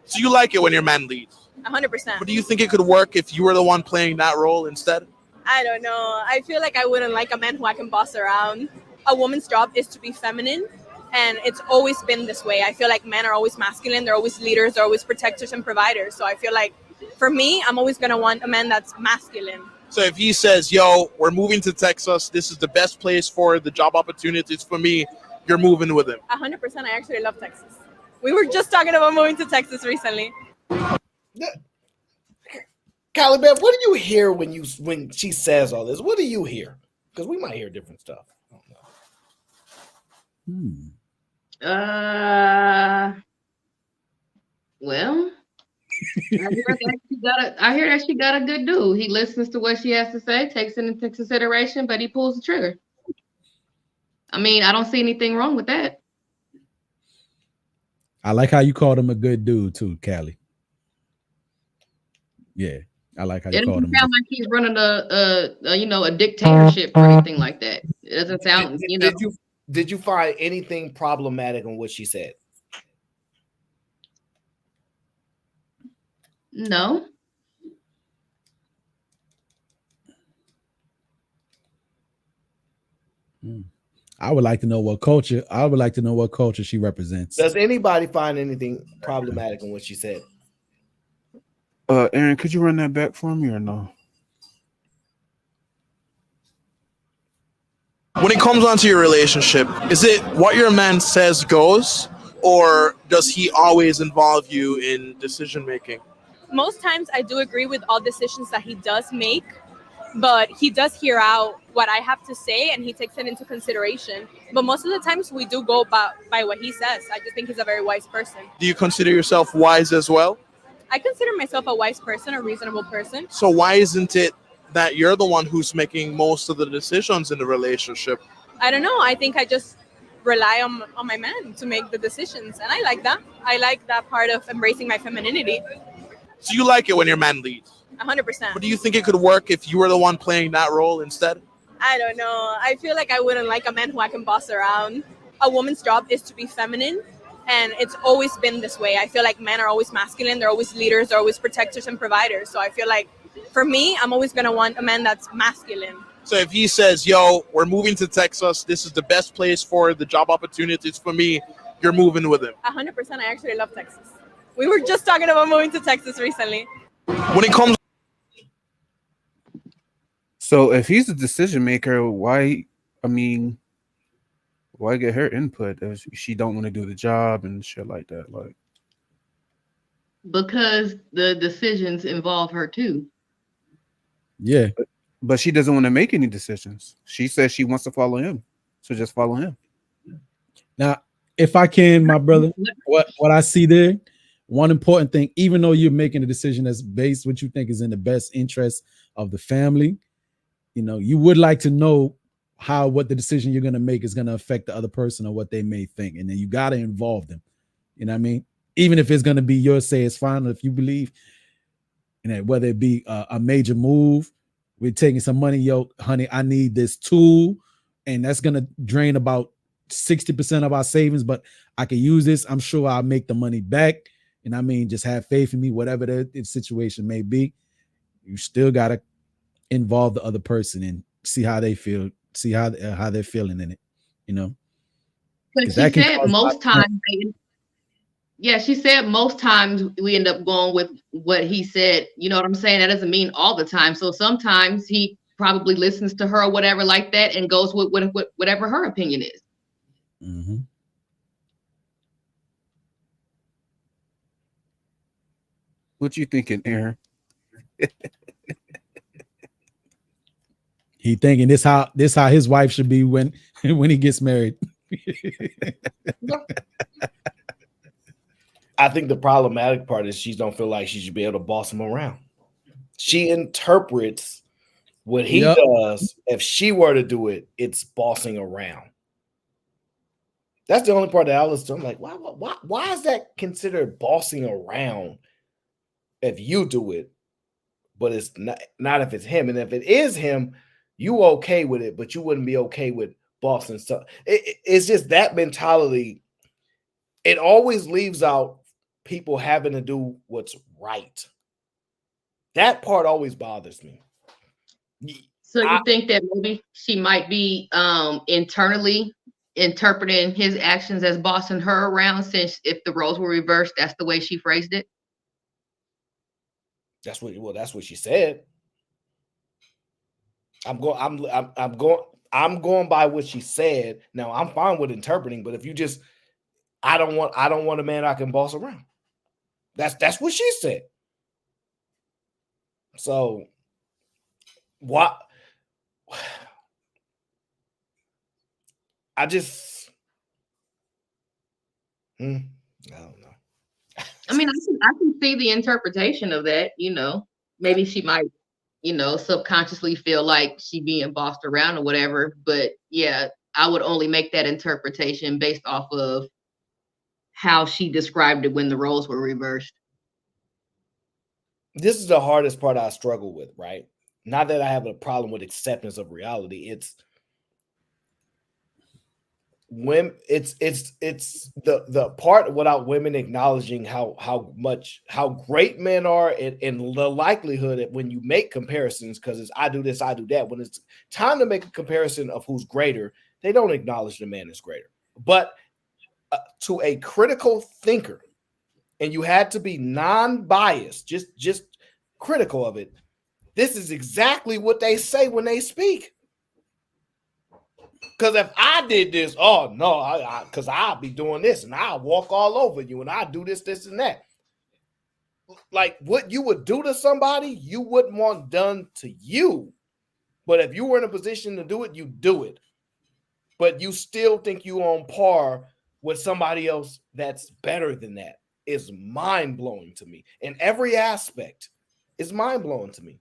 Speaker 15: So you like it when your man leads?
Speaker 19: 100%.
Speaker 15: But do you think it could work if you were the one playing that role instead?
Speaker 19: I don't know. I feel like I wouldn't like a man who I can boss around. A woman's job is to be feminine, and it's always been this way. I feel like men are always masculine. They're always leaders. They're always protectors and providers. So I feel like for me, I'm always going to want a man that's masculine.
Speaker 15: So if he says, yo, we're moving to Texas, this is the best place for the job opportunities for me, you're moving with him?
Speaker 19: 100%. I actually love Texas. We were just talking about moving to Texas recently.
Speaker 6: Calibet, what do you hear when she says all this? What do you hear? Because we might hear different stuff. I don't know.
Speaker 21: Well, I hear that she got a good dude. He listens to what she has to say, takes it into consideration, but he pulls the trigger. I mean, I don't see anything wrong with that.
Speaker 17: I like how you called him a good dude too, Callie. Yeah, I like how you called him.
Speaker 21: It doesn't sound like he's running a dictatorship or anything like that. It doesn't sound,
Speaker 6: Did you find anything problematic on what she said?
Speaker 21: No.
Speaker 17: I would like to know what culture. I would like to know what culture she represents.
Speaker 6: Does anybody find anything problematic in what she said?
Speaker 24: Aaron, could you run that back for me or no?
Speaker 15: When it comes onto your relationship, is it what your man says goes, or does he always involve you in decision making?
Speaker 19: Most times I do agree with all decisions that he does make, but he does hear out what I have to say and he takes it into consideration. But most of the times we do go by what he says. I just think he's a very wise person.
Speaker 15: Do you consider yourself wise as well?
Speaker 19: I consider myself a wise person, a reasonable person.
Speaker 15: So why isn't it that you're the one who's making most of the decisions in the relationship?
Speaker 19: I don't know. I think I just rely on my man to make the decisions. And I like that. I like that part of embracing my femininity.
Speaker 15: So you like it when your man leads?
Speaker 19: 100%.
Speaker 15: But do you think it could work if you were the one playing that role instead?
Speaker 19: I don't know. I feel like I wouldn't like a man who I can boss around. A woman's job is to be feminine. And it's always been this way. I feel like men are always masculine. They're always leaders. They're always protectors and providers. So I feel like for me, I'm always going to want a man that's masculine.
Speaker 15: So if he says, yo, we're moving to Texas, this is the best place for the job opportunities for me, you're moving with him.
Speaker 19: 100%. I actually love Texas. We were just talking about moving to Texas recently.
Speaker 15: When it comes...
Speaker 24: So if he's a decision maker, why get her input if she don't want to do the job and shit like that? Like,
Speaker 21: because the decisions involve her too.
Speaker 17: Yeah.
Speaker 24: But she doesn't want to make any decisions. She says she wants to follow him. So just follow him.
Speaker 17: Now, if I can, my brother, what I see there, one important thing, even though you're making a decision that's based what you think is in the best interest of the family, you know, you would like to know what the decision you're going to make is going to affect the other person or what they may think. And then you got to involve them. You know what I mean? Even if it's going to be your say it's fine. If you believe in it, whether it be a major move, we're taking some money, yo, honey, I need this tool. And that's going to drain about 60% of our savings, but I can use this. I'm sure I'll make the money back. And I mean, just have faith in me, whatever the situation may be. You still got to involve the other person and see how they feel, see how they're feeling in it, you know.
Speaker 21: But she said most times, she said most times we end up going with what he said. You know what I'm saying? That doesn't mean all the time. So sometimes he probably listens to her or whatever like that and goes with whatever her opinion is.
Speaker 17: Mm-hmm.
Speaker 24: What you thinking, Aaron?
Speaker 17: He thinking this how his wife should be when he gets married.
Speaker 6: I think the problematic part is she don't feel like she should be able to boss him around. She interprets what he does. If she were to do it, it's bossing around. That's the only part that I was to. I'm like, why is that considered bossing around if you do it, but it's not if it's him? And if it is him, you okay with it, but you wouldn't be okay with bossing stuff. It's just that mentality. It always leaves out people having to do what's right. That part always bothers me.
Speaker 21: So you think that maybe she might be internally interpreting his actions as bossing her around, since if the roles were reversed, that's the way she phrased it?
Speaker 6: That's what she said. I'm going by what she said. Now I'm fine with interpreting, but if you just I don't want a man I can boss around. That's what she said. So what I don't know.
Speaker 21: I mean, I can see the interpretation of that, you know. Maybe she might, you know, subconsciously feel like she being bossed around or whatever. But yeah, I would only make that interpretation based off of how she described it when the roles were reversed.
Speaker 6: This is the hardest part I struggle with, right? Not that I have a problem with acceptance of reality. It's when it's the part without women acknowledging how great men are and the likelihood that when you make comparisons, because it's I do this, I do that, when it's time to make a comparison of who's greater, they don't acknowledge the man is greater. But to a critical thinker, and you had to be non-biased, just critical of it, this is exactly what they say when they speak. Because if I did this, oh no, because I'll be doing this and I'll walk all over you and I'll do this, this, and that. Like what you would do to somebody, you wouldn't want done to you. But if you were in a position to do it, you do it. But you still think you on par with somebody else that's better than that. Is mind-blowing to me. In every aspect, it's mind-blowing to me.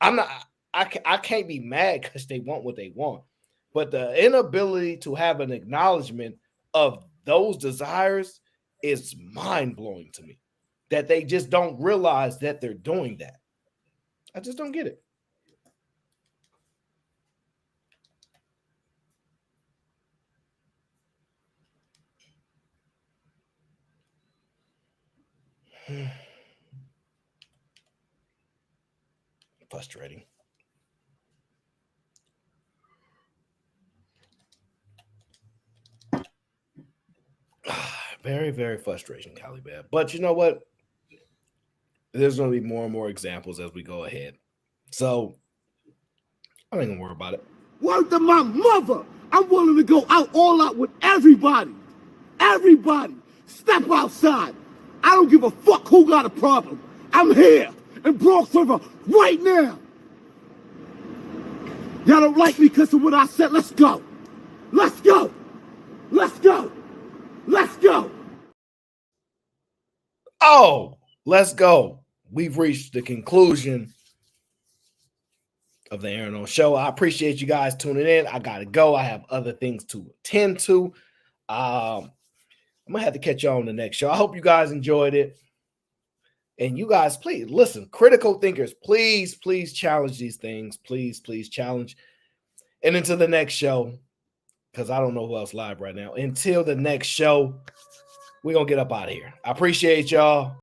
Speaker 6: I can't be mad because they want what they want. But the inability to have an acknowledgement of those desires is mind-blowing to me. That they just don't realize that they're doing that. I just don't get it. Frustrating. Very, very frustrating, Caliban. But you know what? There's going to be more and more examples as we go ahead. So I ain't going to worry about it.
Speaker 3: Word to my mother, I'm willing to go out all out with everybody. Everybody. Step outside. I don't give a fuck who got a problem. I'm here in Bronx River right now. Y'all don't like me because of what I said. Let's go. Let's go. Let's go. Let's go.
Speaker 6: Oh, let's go. We've reached the conclusion of the Aaron O Show. I appreciate you guys tuning in. I gotta go. I have other things to attend to. I'm gonna have to catch y'all on the next show. I hope you guys enjoyed it. And you guys, please listen, critical thinkers, please challenge these things. Please challenge. And until the next show, because I don't know who else live right now. Until the next show, we're gonna get up out of here. I appreciate y'all.